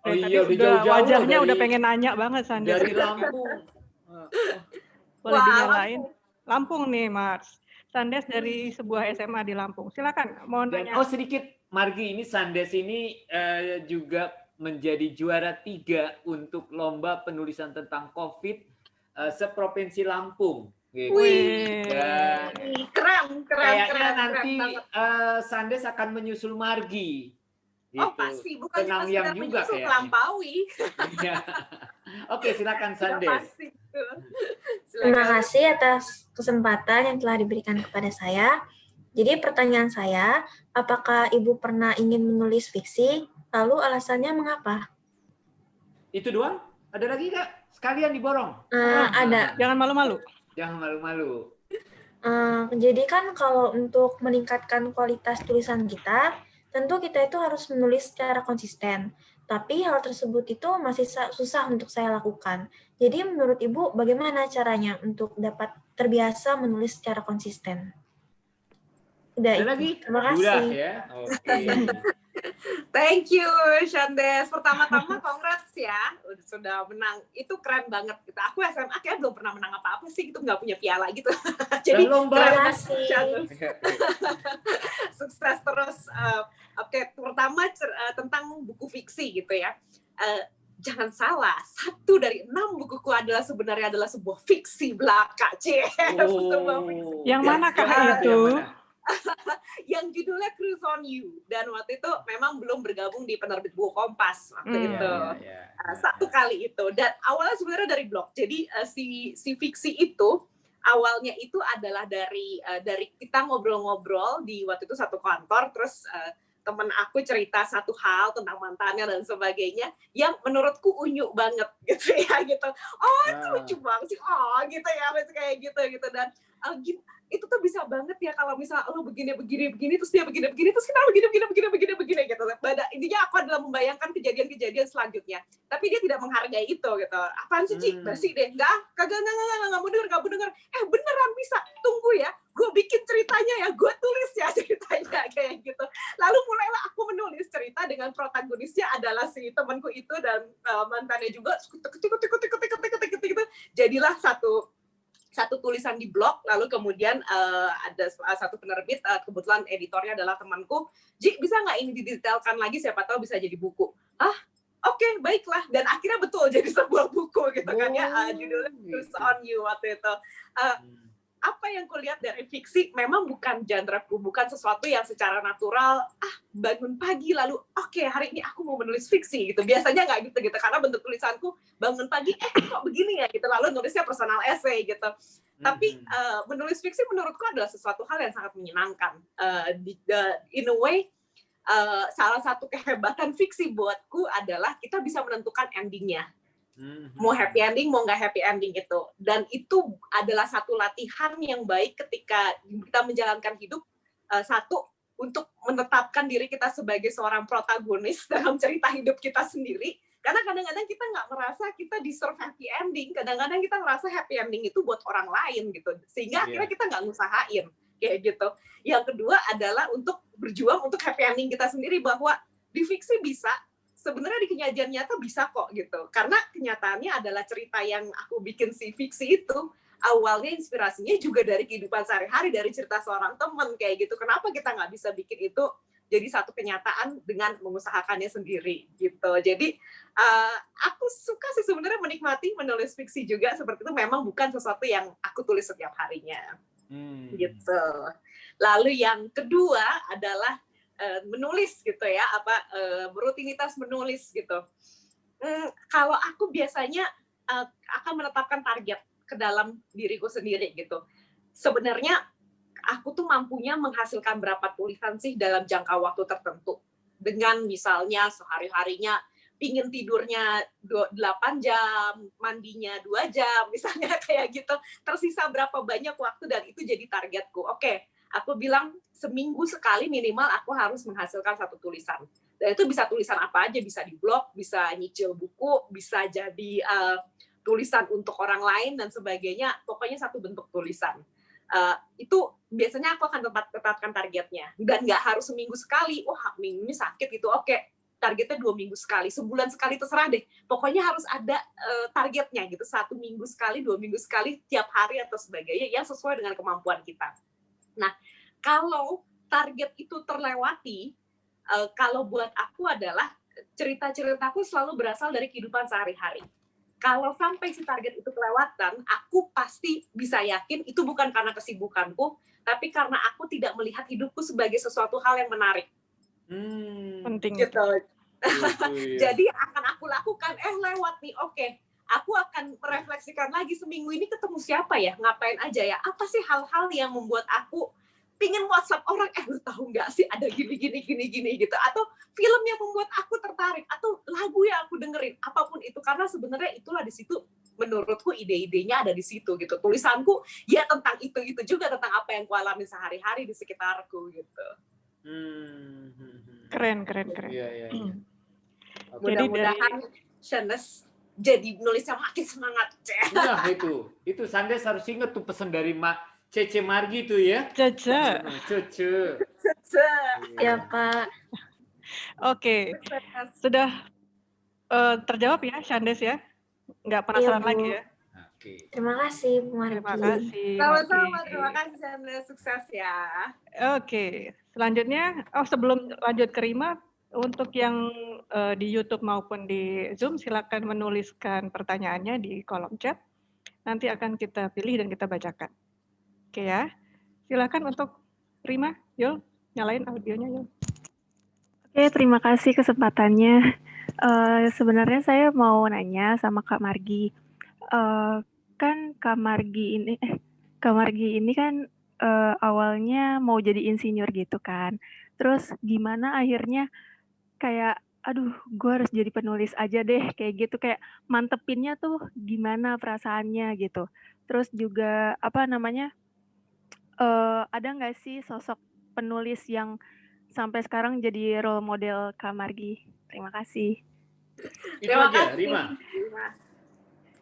wajahnya udah pengen nanya banget si Andes. Dari Lampung. Boleh dinyalain. Lampung nih Mas. Sandes dari sebuah SMA di Lampung. Silakan mau nanya. Sedikit Margi, ini Sandes ini juga menjadi juara 3 untuk lomba penulisan tentang COVID seprovinsi Lampung. Gitu. Keren. Kayaknya nanti Sandes akan menyusul Margi. Gitu. Pasti, bukan cuma yang juga menyusul, melampaui. Oke, silakan Sandes. Terima kasih atas kesempatan yang telah diberikan kepada saya. Jadi pertanyaan saya, apakah Ibu pernah ingin menulis fiksi? Lalu alasannya mengapa? Itu doang? Ada lagi Kak? Sekalian diborong. Ada. Jangan malu-malu. Jadi kan kalau untuk meningkatkan kualitas tulisan kita, tentu kita itu harus menulis secara konsisten. Tapi hal tersebut itu masih susah untuk saya lakukan. Jadi menurut Ibu bagaimana caranya untuk dapat terbiasa menulis secara konsisten? Ada lagi? Terima kasih. Udah ya. Oke. Thank you, Sandes. Pertama-tama congrats ya, sudah menang. Itu keren banget. Gitu. Aku SMA kayak belum pernah menang apa-apa sih, itu nggak punya piala gitu. Jadi terima kasih. Sukses terus. Oke, pertama tentang buku fiksi gitu ya. Jangan salah, 1 dari 6 bukuku sebenarnya adalah sebuah fiksi belaka. Sebuah fiksi. Yang mana Kak itu? yang judulnya Cruise on You, dan waktu itu memang belum bergabung di penerbit buku Kompas waktu itu. Satu kali itu, dan awalnya sebenarnya dari blog. Jadi si fiksi itu awalnya itu adalah dari kita ngobrol-ngobrol di waktu itu satu kantor, terus temen aku cerita satu hal tentang mantannya dan sebagainya yang menurutku unyu banget gitu ya gitu. Oh itu lucu banget sih, oh gitu ya, kayak gitu dan itu tuh bisa banget ya kalau misalnya lo begini terus dia begini terus kita begini gitu. Pada intinya aku adalah membayangkan kejadian-kejadian selanjutnya, tapi dia tidak menghargai itu gitu. Apaan sih Ci? Basi deh. Kagak mau denger. Beneran bisa. Tunggu ya, gue bikin ceritanya ya, gue tulis ya ceritanya kayak gitu. Lalu mulailah aku menulis cerita dengan protagonisnya adalah si temanku itu dan mantannya juga. Gitu. Jadilah satu tulisan di blog, lalu kemudian ada satu penerbit, kebetulan editornya adalah temanku, Ji, bisa nggak ini didetailkan lagi, siapa tahu bisa jadi buku. Oke, baiklah. Dan akhirnya betul jadi sebuah buku gitu kan ya, judulnya Cruise on You waktu itu. Apa yang kulihat dari fiksi memang bukan genreku, bukan sesuatu yang secara natural bangun pagi lalu oke, hari ini aku mau menulis fiksi gitu. Biasanya nggak gitu karena bentuk tulisanku bangun pagi kok begini ya gitu, lalu nulisnya personal essay gitu. Tapi menulis fiksi menurutku adalah sesuatu hal yang sangat menyenangkan. In a way, salah satu kehebatan fiksi buatku adalah kita bisa menentukan endingnya. Mau happy ending, mau nggak happy ending itu. Dan itu adalah satu latihan yang baik ketika kita menjalankan hidup. Satu, untuk menetapkan diri kita sebagai seorang protagonis dalam cerita hidup kita sendiri. Karena kadang-kadang kita nggak merasa kita deserve happy ending. Kadang-kadang kita merasa happy ending itu buat orang lain gitu. Sehingga akhirnya kita nggak ngusahain kayak gitu. Yang kedua adalah untuk berjuang untuk happy ending kita sendiri, bahwa di fiksi bisa, sebenarnya di kenyataan nyata bisa kok gitu. Karena kenyataannya adalah cerita yang aku bikin si fiksi itu awalnya inspirasinya juga dari kehidupan sehari-hari, dari cerita seorang teman kayak gitu. Kenapa kita nggak bisa bikin itu jadi satu kenyataan dengan mengusahakannya sendiri gitu. Jadi aku suka sih sebenarnya menikmati menulis fiksi juga seperti itu. Memang bukan sesuatu yang aku tulis setiap harinya gitu. Lalu yang kedua adalah menulis gitu ya, berutinitas menulis gitu. Kalau aku biasanya akan menetapkan target ke dalam diriku sendiri gitu. Sebenarnya aku tuh mampunya menghasilkan berapa tulisan sih dalam jangka waktu tertentu. Dengan misalnya sehari-harinya pingin tidurnya 8 jam, mandinya 2 jam, misalnya kayak gitu. Tersisa berapa banyak waktu dan itu jadi targetku. Oke, aku bilang seminggu sekali minimal aku harus menghasilkan satu tulisan. Dan itu bisa tulisan apa aja, bisa di blog, bisa nyicil buku, bisa jadi tulisan untuk orang lain dan sebagainya. Pokoknya satu bentuk tulisan. Itu biasanya aku akan tetapkan targetnya. Dan nggak harus seminggu sekali. Wah, minggu ini sakit gitu. Oke, targetnya 2 minggu sekali, sebulan sekali, terserah deh. Pokoknya harus ada targetnya gitu. 1 minggu sekali, 2 minggu sekali, tiap hari atau sebagainya yang sesuai dengan kemampuan kita. Nah, kalau target itu terlewati, kalau buat aku adalah cerita-ceritaku selalu berasal dari kehidupan sehari-hari. Kalau sampai si target itu kelewatan, aku pasti bisa yakin itu bukan karena kesibukanku, tapi karena aku tidak melihat hidupku sebagai sesuatu hal yang menarik. Penting gitu. Iya. Jadi akan aku lakukan, lewat nih, oke. Aku akan merefleksikan lagi seminggu ini ketemu siapa ya, ngapain aja ya, apa sih hal-hal yang membuat aku pingin WhatsApp orang, lu tahu nggak sih ada gini gitu, atau film yang membuat aku tertarik, atau lagu yang aku dengerin, apapun itu, karena sebenarnya itulah di situ menurutku ide-idenya ada di situ gitu. Tulisanku ya tentang itu juga, tentang apa yang ku alami sehari-hari di sekitarku gitu. Keren. Iya. Mudah-mudahan Shanes jadi nulisnya makin semangat. Nah itu Sandes harus ingat tuh pesan dari Cece Margi tuh ya. Cece. Ya Pak. Oke, sudah terjawab ya Shandes ya? Nggak penasaran Iya, Bu. lagi ya? Oke. Terima kasih, Bu Margi. Terima kasih. Sama-sama, Margi. terima kasih Shanes, sukses ya. Oke, selanjutnya, sebelum lanjut ke Rima, untuk yang di YouTube maupun di Zoom, silakan menuliskan pertanyaannya di kolom chat. Nanti akan kita pilih dan kita bacakan. Oke ya, silakan untuk Rima, Yul. Nyalain audionya ya. Oke, terima kasih kesempatannya. Sebenarnya saya mau nanya sama Kak Margi. Kan Kak Margi ini kan awalnya mau jadi insinyur gitu kan. Terus gimana akhirnya kayak, aduh, gue harus jadi penulis aja deh, kayak gitu, kayak mantepinnya tuh gimana perasaannya gitu. Terus juga apa namanya? Ada nggak sih sosok penulis yang sampai sekarang jadi role model Kak Margi? Terima kasih. Itu Terima aja, kasih. Rima.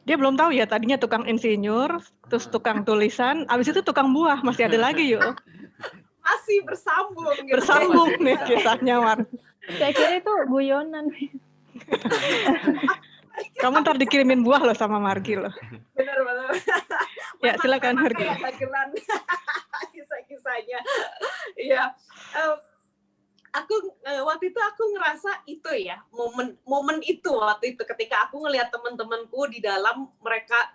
Dia belum tahu ya, tadinya tukang insinyur, terus tukang tulisan, abis itu tukang buah, masih ada lagi yuk. Masih bersambung gitu. Bersambung Masih nih bersambung. kisahnya, Mar. Saya kira itu guyonan. Kamu ntar dikirimin buah loh sama Margi loh. Benar-benar. Ya, silakan, Memang Margi. kayak dagelan kisah-kisahnya. Iya. Aku waktu itu aku ngerasa itu ya, momen itu waktu itu ketika aku ngelihat teman-temanku di dalam mereka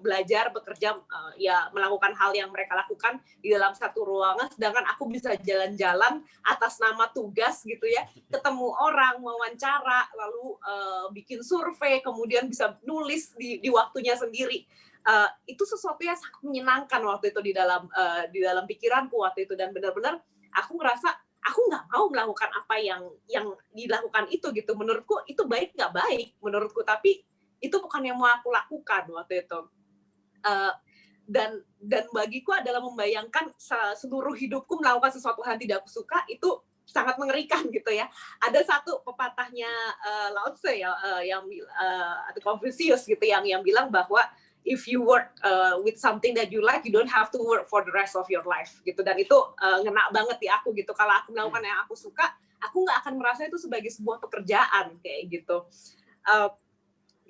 belajar, bekerja, ya melakukan hal yang mereka lakukan di dalam satu ruangan, sedangkan aku bisa jalan-jalan atas nama tugas gitu ya, ketemu orang, wawancara, lalu bikin survei, kemudian bisa nulis di waktunya sendiri. Itu sesuatu yang sangat menyenangkan waktu itu di dalam pikiranku waktu itu, dan benar-benar aku ngerasa aku nggak mau melakukan apa yang dilakukan itu gitu. Menurutku itu baik nggak baik menurutku, tapi itu bukan yang mau aku lakukan waktu itu. Dan bagiku adalah membayangkan seluruh hidupku melakukan sesuatu yang tidak aku suka, itu sangat mengerikan gitu ya. Ada satu pepatahnya Lao Tse ya, yang Confucius gitu yang bilang bahwa if you work with something that you like, you don't have to work for the rest of your life gitu. Dan itu ngena banget di aku gitu. Kalau aku melakukan yang aku suka, aku nggak akan merasa itu sebagai sebuah pekerjaan kayak gitu.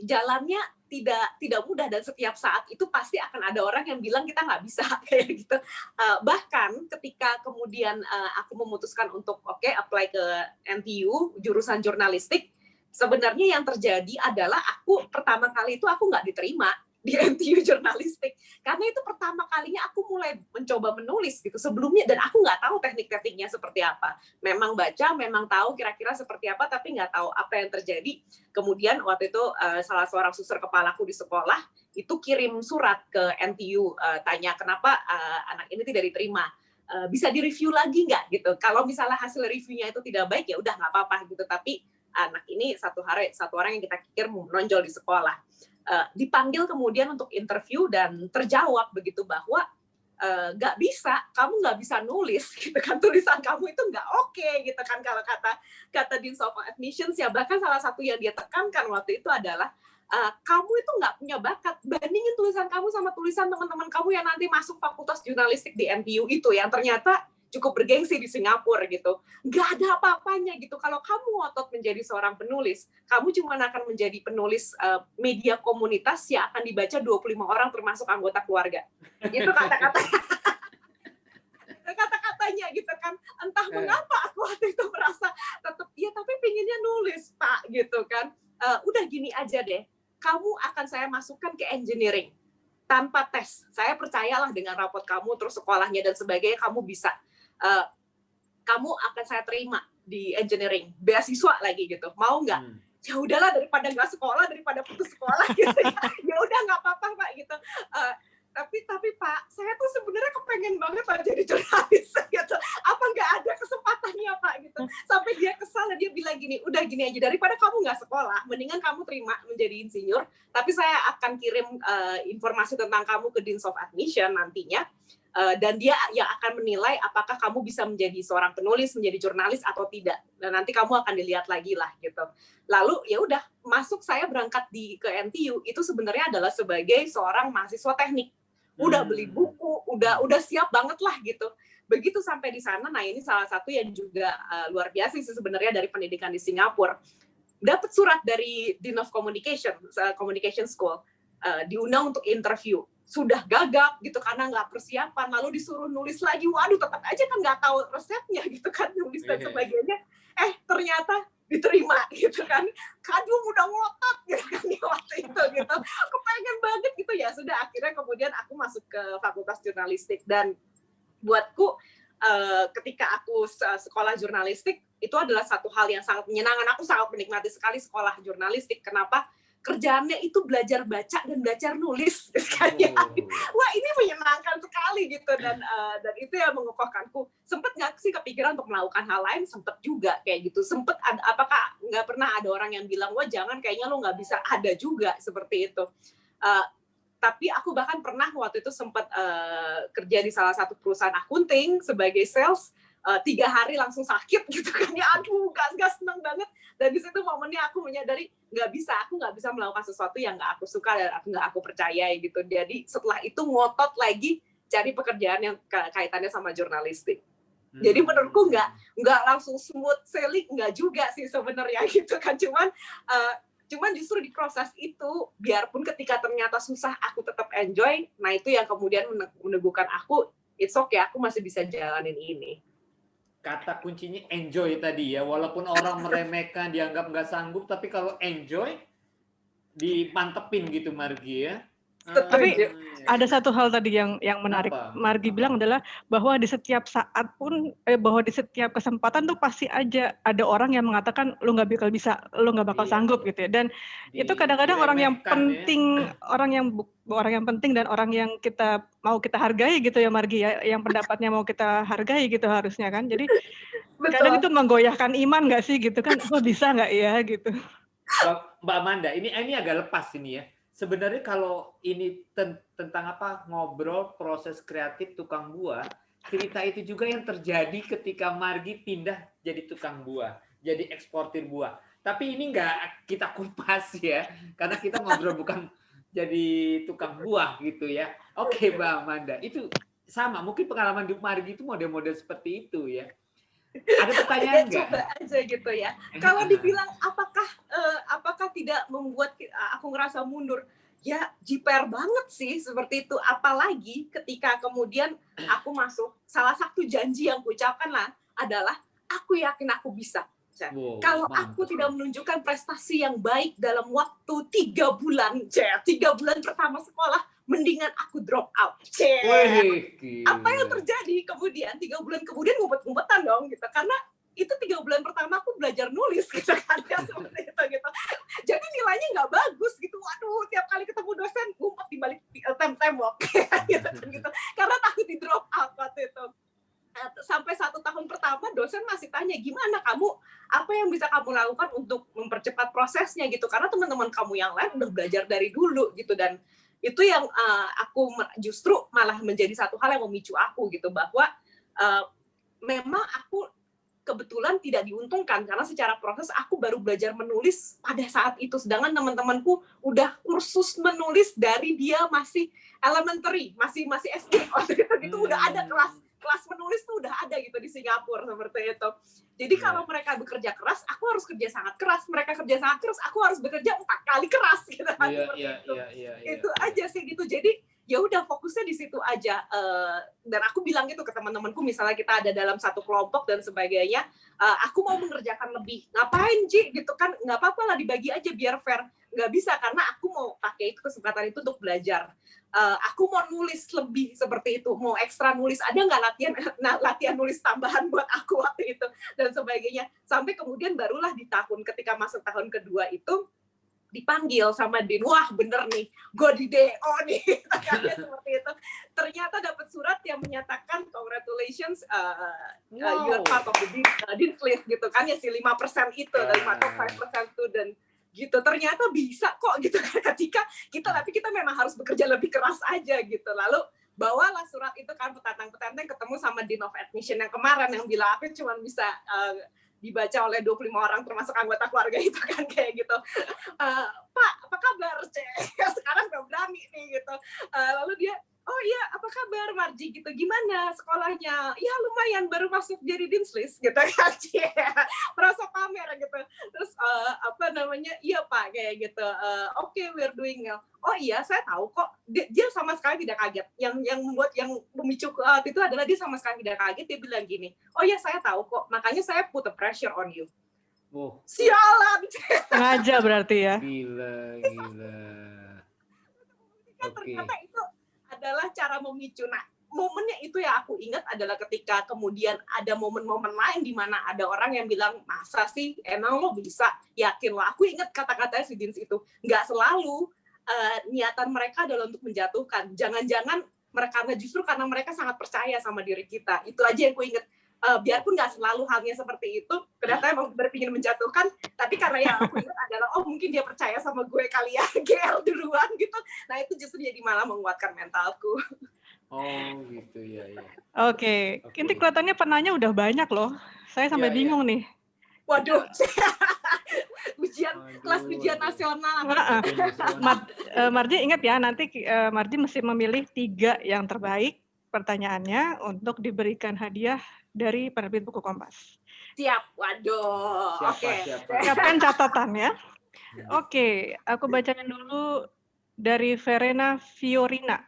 Jalannya tidak mudah, dan setiap saat itu pasti akan ada orang yang bilang kita nggak bisa kayak gitu. Bahkan ketika kemudian aku memutuskan untuk apply ke NTU jurusan jurnalistik, sebenarnya yang terjadi adalah aku pertama kali itu aku nggak diterima di NTU jurnalistik, karena itu pertama kalinya aku mulai mencoba menulis gitu sebelumnya, dan aku nggak tahu teknik-tekniknya seperti apa. Memang baca, memang tahu kira-kira seperti apa, tapi nggak tahu apa yang terjadi. Kemudian waktu itu salah seorang suster kepalaku di sekolah itu kirim surat ke NTU, tanya kenapa anak ini tidak diterima, bisa direview lagi nggak gitu. Kalau misalnya hasil reviewnya itu tidak baik, ya udah nggak apa-apa gitu, tapi anak ini satu orang yang kita pikir menonjol di sekolah. Dipanggil kemudian untuk interview, dan terjawab begitu bahwa nggak bisa, kamu nggak bisa nulis gitu kan, tulisan kamu itu nggak oke gitu kan, kalau kata Dean of Admissions ya. Bahkan salah satu yang dia tekankan waktu itu adalah kamu itu nggak punya bakat, bandingin tulisan kamu sama tulisan teman-teman kamu yang nanti masuk fakultas jurnalistik di NTU itu, yang ternyata cukup bergengsi di Singapura gitu. Nggak ada apa-apanya gitu. Kalau kamu ngotot menjadi seorang penulis, kamu cuma akan menjadi penulis media komunitas yang akan dibaca 25 orang termasuk anggota keluarga. Itu kata-katanya gitu kan. Entah mengapa aku waktu itu merasa tetap, ya tapi pinginnya nulis Pak gitu kan. Udah gini aja deh, kamu akan saya masukkan ke engineering tanpa tes. Saya percayalah dengan rapot kamu, terus sekolahnya dan sebagainya, kamu bisa. Kamu akan saya terima di engineering, beasiswa lagi gitu, mau nggak? Ya udahlah, daripada nggak sekolah, daripada putus sekolah gitu ya udah nggak apa-apa Pak gitu. Tapi Pak, saya tuh sebenarnya kepengen banget Pak jadi jurnalis gitu. Apa nggak ada kesempatannya Pak gitu? Sampai dia kesal dan dia bilang gini, udah gini aja, daripada kamu nggak sekolah, mendingan kamu terima menjadi insinyur. Tapi saya akan kirim informasi tentang kamu ke Dean of Admission nantinya. Dan dia yang akan menilai apakah kamu bisa menjadi seorang penulis, menjadi jurnalis atau tidak. Dan nanti kamu akan dilihat lagi lah gitu. Lalu ya udah, masuk, saya berangkat ke NTU itu sebenarnya adalah sebagai seorang mahasiswa teknik. Udah beli buku, udah siap banget lah gitu. Begitu sampai di sana, nah ini salah satu yang juga luar biasa sih sebenarnya dari pendidikan di Singapura. Dapat surat dari Dean of Communication School, diundang untuk interview. Sudah gagap gitu karena nggak persiapan, lalu disuruh nulis lagi, waduh tetap aja kan nggak tahu resepnya gitu kan, nulis dan sebagainya, ternyata diterima gitu kan. Kadung udah ngotot gitu kan di waktu itu gitu, kepengen banget gitu ya. Sudah, akhirnya kemudian aku masuk ke fakultas jurnalistik, dan buatku ketika aku sekolah jurnalistik, itu adalah satu hal yang sangat menyenangkan. Aku sangat menikmati sekali sekolah jurnalistik. Kenapa? Kerjaannya itu belajar baca dan belajar nulis. Wah, ini menyenangkan sekali gitu, dan itu yang mengokohkanku. Sempet nggak sih kepikiran untuk melakukan hal lain? Sempet juga kayak gitu. Sempet apakah nggak pernah ada orang yang bilang, wah jangan, kayaknya lo nggak bisa. Ada juga seperti itu. Tapi aku bahkan pernah waktu itu sempat kerja di salah satu perusahaan akunting sebagai sales, 3 hari langsung sakit gitu kan ya, aduh gak seneng banget. Dan di situ momennya aku menyadari aku nggak bisa melakukan sesuatu yang nggak aku suka dan nggak aku percayai gitu. Jadi setelah itu ngotot lagi cari pekerjaan yang kaitannya sama jurnalistik. Jadi menurutku nggak langsung smooth sailing, nggak juga sih sebenarnya gitu kan, cuman justru di proses itu, biarpun ketika ternyata susah, aku tetap enjoy. Nah itu yang kemudian meneguhkan aku, it's okay, aku masih bisa jalanin ini. Kata kuncinya enjoy tadi ya, walaupun orang meremehkan, dianggap nggak sanggup, tapi kalau enjoy, dimantepin gitu Margi ya. Tapi ada satu hal tadi yang menarik. Margi bilang adalah bahwa di setiap saat pun, bahwa di setiap kesempatan tuh pasti aja ada orang yang mengatakan lu nggak bakal bisa, lu nggak bakal sanggup gitu ya. Dan itu kadang-kadang orang yang penting, orang yang penting dan orang yang mau kita hargai gitu ya Margi ya, yang pendapatnya mau kita hargai gitu harusnya kan. Jadi kadang itu menggoyahkan iman nggak sih gitu kan, gue bisa nggak ya gitu. Mbak Amanda, ini agak lepas ini ya. Sebenarnya kalau ini tentang ngobrol proses kreatif tukang buah, cerita itu juga yang terjadi ketika Margi pindah jadi tukang buah, jadi eksportir buah. Tapi ini nggak kita kupas ya, karena kita ngobrol bukan jadi tukang buah gitu ya. Oke, Mbak Amanda, itu sama. Mungkin pengalaman hidup Margi itu model-model seperti itu ya. Ada pertanyaan nggak? Coba aja gitu ya. Kalau dibilang apakah tidak membuat aku ngerasa mundur? Ya, jiper banget sih seperti itu. Apalagi ketika kemudian aku masuk, salah satu janji yang kuucapkan adalah aku yakin aku bisa. Kalau aku tidak menunjukkan prestasi yang baik dalam waktu 3 bulan, 3 bulan pertama sekolah, mendingan aku drop out. Apa yang terjadi kemudian? 3 bulan kemudian ngumpet-ngumpetan dong gitu, karena itu 3 bulan pertama aku belajar nulis gitu kan ya, seperti itu gitu. Jadi nilainya nggak bagus gitu. Waduh, tiap kali ketemu dosen ngumpet di balik tembok gitu. Karena takut di drop out waktu itu. Sampai 1 tahun pertama dosen masih tanya, gimana kamu, apa yang bisa kamu lakukan untuk mempercepat prosesnya gitu, karena teman-teman kamu yang lain udah belajar dari dulu gitu. Dan itu yang aku justru malah menjadi satu hal yang memicu aku gitu, bahwa memang aku kebetulan tidak diuntungkan karena secara proses aku baru belajar menulis pada saat itu, sedangkan teman-temanku udah kursus menulis dari dia masih elementary, masih SD waktu itu udah ada kelas menulis tuh udah ada gitu di Singapura seperti itu. Jadi kalau mereka bekerja keras, aku harus kerja sangat keras. Mereka kerja sangat keras, aku harus bekerja 4 kali keras gitu kan. Itu aja sih gitu. Jadi ya udah fokusnya di situ aja. Dan aku bilang gitu ke teman-temanku, misalnya kita ada dalam satu kelompok dan sebagainya, aku mau mengerjakan lebih. Ngapain Ji gitu kan? Nggak apa-apa lah, dibagi aja biar fair. Nggak bisa karena aku mau pakai itu kesempatan itu untuk belajar. Aku mau nulis lebih seperti itu, mau ekstra nulis, ada nggak latihan nulis tambahan buat aku waktu itu dan sebagainya. Sampai kemudian barulah di ketika masuk tahun kedua itu dipanggil sama Din, wah bener nih, gue di DO nih, seperti itu. Ternyata dapat surat yang menyatakan congratulations, you are part of the Dean's List gitu kan ya, si 5% itu dari 5% student. Gitu, ternyata bisa kok gitu ketika tapi kita memang harus bekerja lebih keras aja gitu. Lalu bawalah surat itu kan, petantang-petantang ketemu sama Dean of Admission yang kemarin yang bilang aku cuma bisa dibaca oleh 25 orang termasuk anggota keluarga itu kan kayak gitu. Pak, apa kabar? Sekarang udah berani nih gitu. Lalu dia, oh iya, apa kabar Margi gitu, gimana sekolahnya? Ya lumayan, baru masuk jadi Dean's List gitu kan. Merasa pamer gitu. Terus iya Pak kayak gitu. Oke, we're doing well. Oh iya, saya tahu kok. Dia sama sekali tidak kaget. Yang memicu itu adalah dia sama sekali tidak kaget. Dia bilang gini, oh iya saya tahu kok, makanya saya put the pressure on you. Sialan. Sengaja berarti ya. Gila. Ternyata itu adalah cara memicu. Nah, momennya itu yang aku ingat adalah ketika kemudian ada momen-momen lain di mana ada orang yang bilang, masa sih emang lo bisa, yakin lo. Aku ingat kata-katanya si Dins itu, nggak selalu niatan mereka adalah untuk menjatuhkan. Jangan-jangan justru karena mereka sangat percaya sama diri kita. Itu aja yang aku ingat. Biarpun nggak selalu halnya seperti itu, ternyata emang berpikir menjatuhkan, tapi karena yang aku ingat adalah, oh mungkin dia percaya sama gue kali ya, GL duluan gitu. Nah itu justru jadi malah menguatkan mentalku. Oh gitu ya. Oke. Ini kelihatannya penanya udah banyak loh. Saya sampai bingung nih. Waduh, kelas ujian nasional. Marji ingat ya, nanti Marji mesti memilih 3 yang terbaik pertanyaannya untuk diberikan hadiah dari penerbit buku Kompas. Siap, waduh. Oke. Siapkan catatannya. Oke, aku bacain dulu dari Verena Fiorina.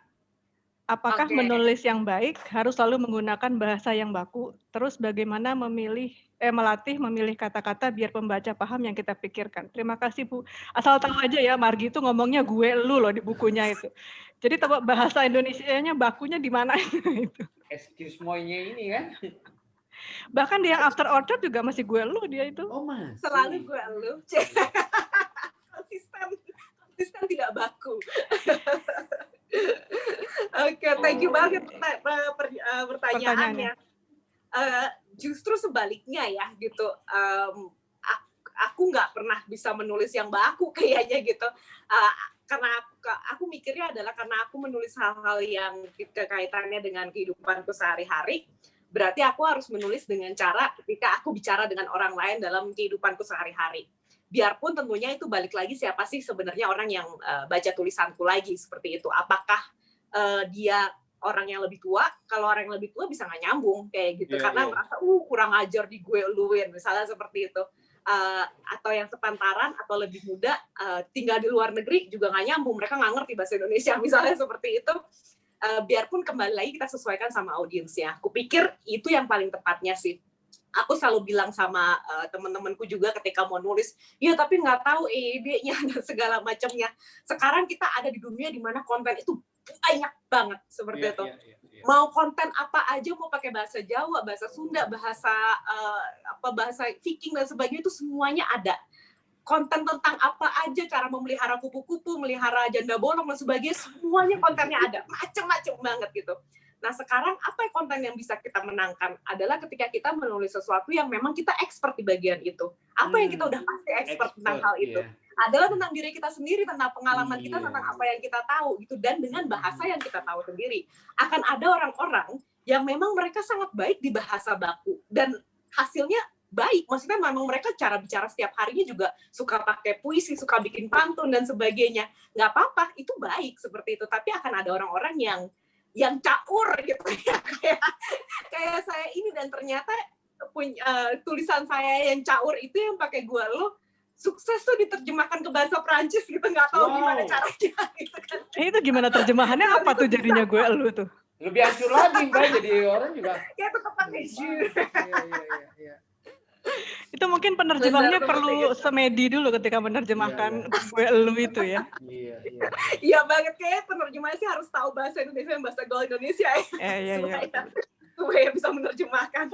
Apakah menulis yang baik harus selalu menggunakan bahasa yang baku? Terus bagaimana melatih memilih kata-kata biar pembaca paham yang kita pikirkan? Terima kasih Bu. Asal tahu aja ya, Margi itu ngomongnya gue lu loh di bukunya itu. Jadi bahasa Indonesianya bakunya di mana itu? Excuse me-nya ini kan. Bahkan di yang After Orchard juga masih gue lu dia itu. Oh mas. Selalu gue lu. Konsisten tidak baku. Oke, thank you banget pertanyaannya. Justru sebaliknya ya gitu. Aku nggak pernah bisa menulis yang baku kayaknya gitu. Karena aku mikirnya adalah karena aku menulis hal-hal yang kaitannya dengan kehidupanku sehari-hari, berarti aku harus menulis dengan cara ketika aku bicara dengan orang lain dalam kehidupanku sehari-hari. Biarpun tentunya itu balik lagi siapa sih sebenarnya orang yang baca tulisanku lagi seperti itu. Apakah dia orang yang lebih tua? Kalau orang yang lebih tua bisa nggak nyambung kayak gitu, karena merasa kurang ajar di gue eluin misalnya seperti itu. Atau yang sepantaran atau lebih muda tinggal di luar negeri juga nggak nyambung, mereka nggak ngerti bahasa Indonesia misalnya seperti itu. Biarpun kembali lagi kita sesuaikan sama audiensnya. Aku pikir itu yang paling tepatnya sih. Aku selalu bilang sama teman-temanku juga ketika mau nulis, ya tapi nggak tahu ide-nya dan segala macamnya. Sekarang kita ada di dunia di mana konten itu banyak banget seperti itu. Mau konten apa aja, mau pakai bahasa Jawa, bahasa Sunda, bahasa Viking dan sebagainya, itu semuanya ada. Konten tentang apa aja, cara memelihara kupu-kupu, melihara janda bolong dan sebagainya, semuanya kontennya ada, macam-macam banget gitu. Nah sekarang apa konten yang bisa kita menangkan adalah ketika kita menulis sesuatu yang memang kita expert di bagian itu. Apa yang kita udah pasti expert tentang hal itu. Adalah tentang diri kita sendiri, tentang pengalaman kita, tentang apa yang kita tahu gitu, dan dengan bahasa yang kita tahu sendiri. Akan ada orang-orang yang memang mereka sangat baik di bahasa baku dan hasilnya baik. Maksudnya memang mereka cara bicara setiap harinya juga suka pakai puisi, suka bikin pantun dan sebagainya. Nggak apa-apa, itu baik seperti itu. Tapi akan ada orang-orang yang caur gitu ya, kayak saya ini, dan ternyata tulisan saya yang caur itu yang pakai gua lo sukses tuh diterjemahkan ke bahasa Prancis gitu, nggak tahu gimana caranya gitu kan. Itu gimana terjemahannya apa tuh jadinya gue lo tuh? Lebih hancur lagi Mbak, jadi orang juga. Ya tetap pakai jus. Iya. Itu mungkin penerjemahnya perlu semedi dulu ketika menerjemahkan gue elu itu ya. Iya banget, kayak penerjemahnya sih harus tahu bahasa Indonesia dan bahasa gaul Indonesia ya. Supaya bisa menerjemahkan.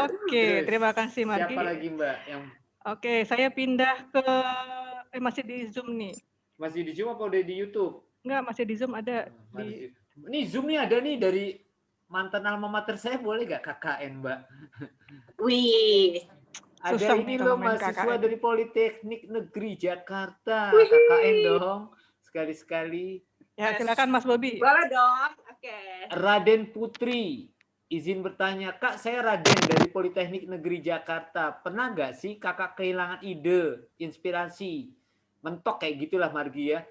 Oke, terima kasih Margi. Siapa lagi Mbak yang? Oke, saya pindah ke masih di Zoom nih. Masih di Zoom apa udah di YouTube? Enggak, masih di Zoom ada. Ini Zoom nih ada nih dari mantan alma mater saya, boleh nggak KKN Mbak? Wih. Ada susah ini loh mahasiswa KKN. dari Politeknik Negeri Jakarta. KKN dong, sekali-sekali. Ya silakan Mas Bobi. Boleh dong, oke. Raden Putri, izin bertanya, Kak saya Raden dari Politeknik Negeri Jakarta. Pernah nggak sih kakak kehilangan ide, inspirasi? Mentok kayak gitulah Margi ya.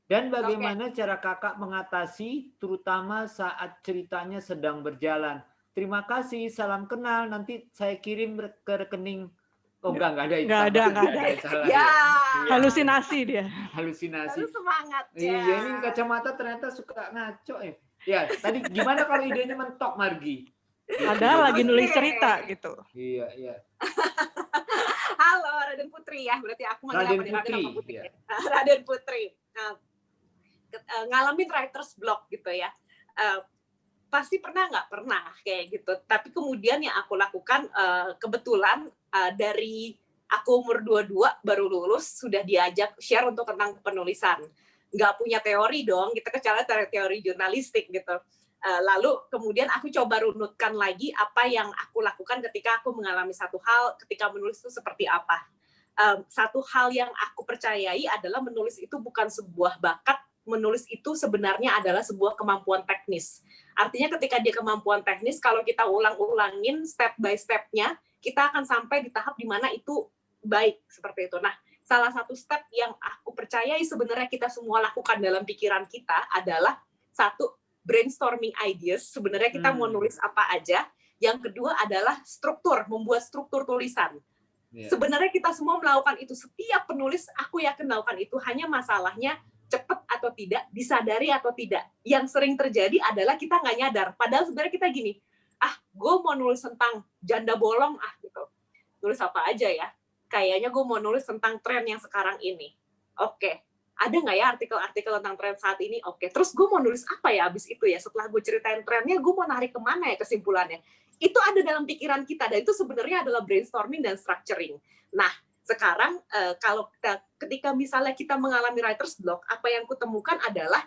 Dan bagaimana cara kakak mengatasi, terutama saat ceritanya sedang berjalan? Terima kasih, salam kenal. Nanti saya kirim ke rekening. Oh enggak ada itu. Enggak ada. Ya. Halusinasi dia. Halusinasi. Lalu semangat ya. Iya, ini kacamata ternyata suka ngaco ya. Ya, tadi gimana kalau idenya mentok Margi? Padahal lagi nulis cerita gitu. Iya. Halo Raden Putri ya, berarti aku Raden manggil Putri. Raden Putri. Ngalamin writer's block gitu ya. pasti pernah nggak? Pernah kayak gitu. Tapi kemudian yang aku lakukan kebetulan dari aku umur 22 baru lulus sudah diajak share untuk tentang penulisan. Nggak punya teori dong, kita kecuali teori jurnalistik gitu. Lalu kemudian aku coba runutkan lagi apa yang aku lakukan ketika aku mengalami satu hal, ketika menulis itu seperti apa. Satu hal yang aku percayai adalah menulis itu bukan sebuah bakat, menulis itu sebenarnya adalah sebuah kemampuan teknis. Artinya ketika dia kemampuan teknis, kalau kita ulang-ulangin step by step-nya, kita akan sampai di tahap di mana itu baik, seperti itu. Nah, salah satu step yang aku percayai sebenarnya kita semua lakukan dalam pikiran kita adalah satu, brainstorming ideas, sebenarnya kita mau nulis apa aja. Yang kedua adalah struktur, membuat struktur tulisan. Sebenarnya kita semua melakukan itu, setiap penulis aku yakin melakukan itu, hanya masalahnya cepat atau tidak, disadari atau tidak. Yang sering terjadi adalah kita nggak nyadar. Padahal sebenarnya kita gini, gue mau nulis tentang janda bolong, gitu. Nulis apa aja ya? Kayaknya gue mau nulis tentang tren yang sekarang ini. Oke. Ada nggak ya artikel-artikel tentang tren saat ini? Oke. Terus gue mau nulis apa ya abis itu ya? Setelah gue ceritain trennya, gue mau narik kemana ya kesimpulannya? Itu ada dalam pikiran kita, dan itu sebenarnya adalah brainstorming dan structuring. Nah, sekarang kalau ketika misalnya kita mengalami writer's block, apa yang kutemukan adalah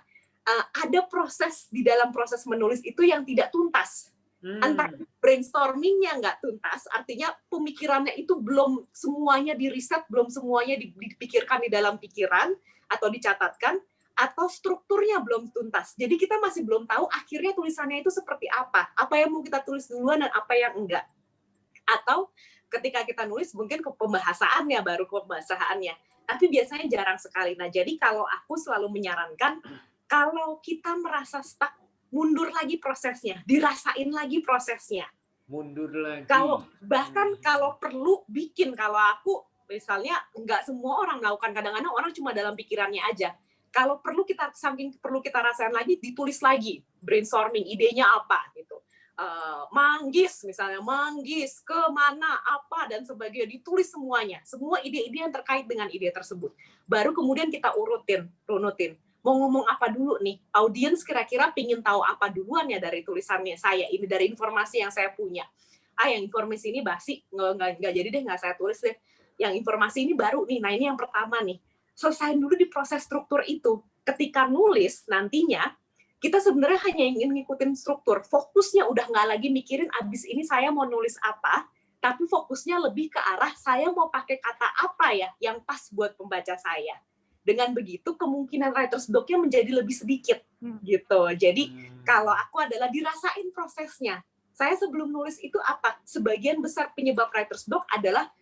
ada proses di dalam proses menulis itu yang tidak tuntas. Entah brainstormingnya nggak tuntas, artinya pemikirannya itu belum semuanya diriset, belum semuanya dipikirkan di dalam pikiran atau dicatatkan, atau strukturnya belum tuntas. Jadi kita masih belum tahu akhirnya tulisannya itu seperti apa yang mau kita tulis duluan dan apa yang enggak. Atau ketika kita nulis mungkin ke pembahasaannya, baru ke pembahasaannya. Tapi biasanya jarang sekali. Nah, jadi kalau aku selalu menyarankan, kalau kita merasa stuck, mundur lagi prosesnya, dirasain lagi prosesnya. Mundur lagi. Bahkan kalau perlu bikin, kalau aku misalnya nggak semua orang melakukan, kadang-kadang orang cuma dalam pikirannya aja. Kalau perlu saking perlu kita rasain lagi, ditulis lagi, brainstorming, idenya apa gitu. Manggis ke mana, apa, dan sebagainya, ditulis semuanya, semua ide-ide yang terkait dengan ide tersebut. Baru kemudian kita runutin, mau ngomong apa dulu nih, audiens kira-kira pingin tahu apa duluan ya dari tulisannya saya, ini dari informasi yang saya punya. Yang informasi ini basi, nggak jadi deh, nggak saya tulis deh. Yang informasi ini baru nih, nah ini yang pertama nih. Selesain dulu di proses struktur itu. Ketika nulis nantinya, kita sebenarnya hanya ingin ngikutin struktur. Fokusnya udah nggak lagi mikirin abis ini saya mau nulis apa, tapi fokusnya lebih ke arah saya mau pakai kata apa ya yang pas buat pembaca saya. Dengan begitu kemungkinan writer's block-nya menjadi lebih sedikit gitu. Jadi kalau aku adalah dirasain prosesnya. Saya sebelum nulis itu apa? Sebagian besar penyebab writer's block adalah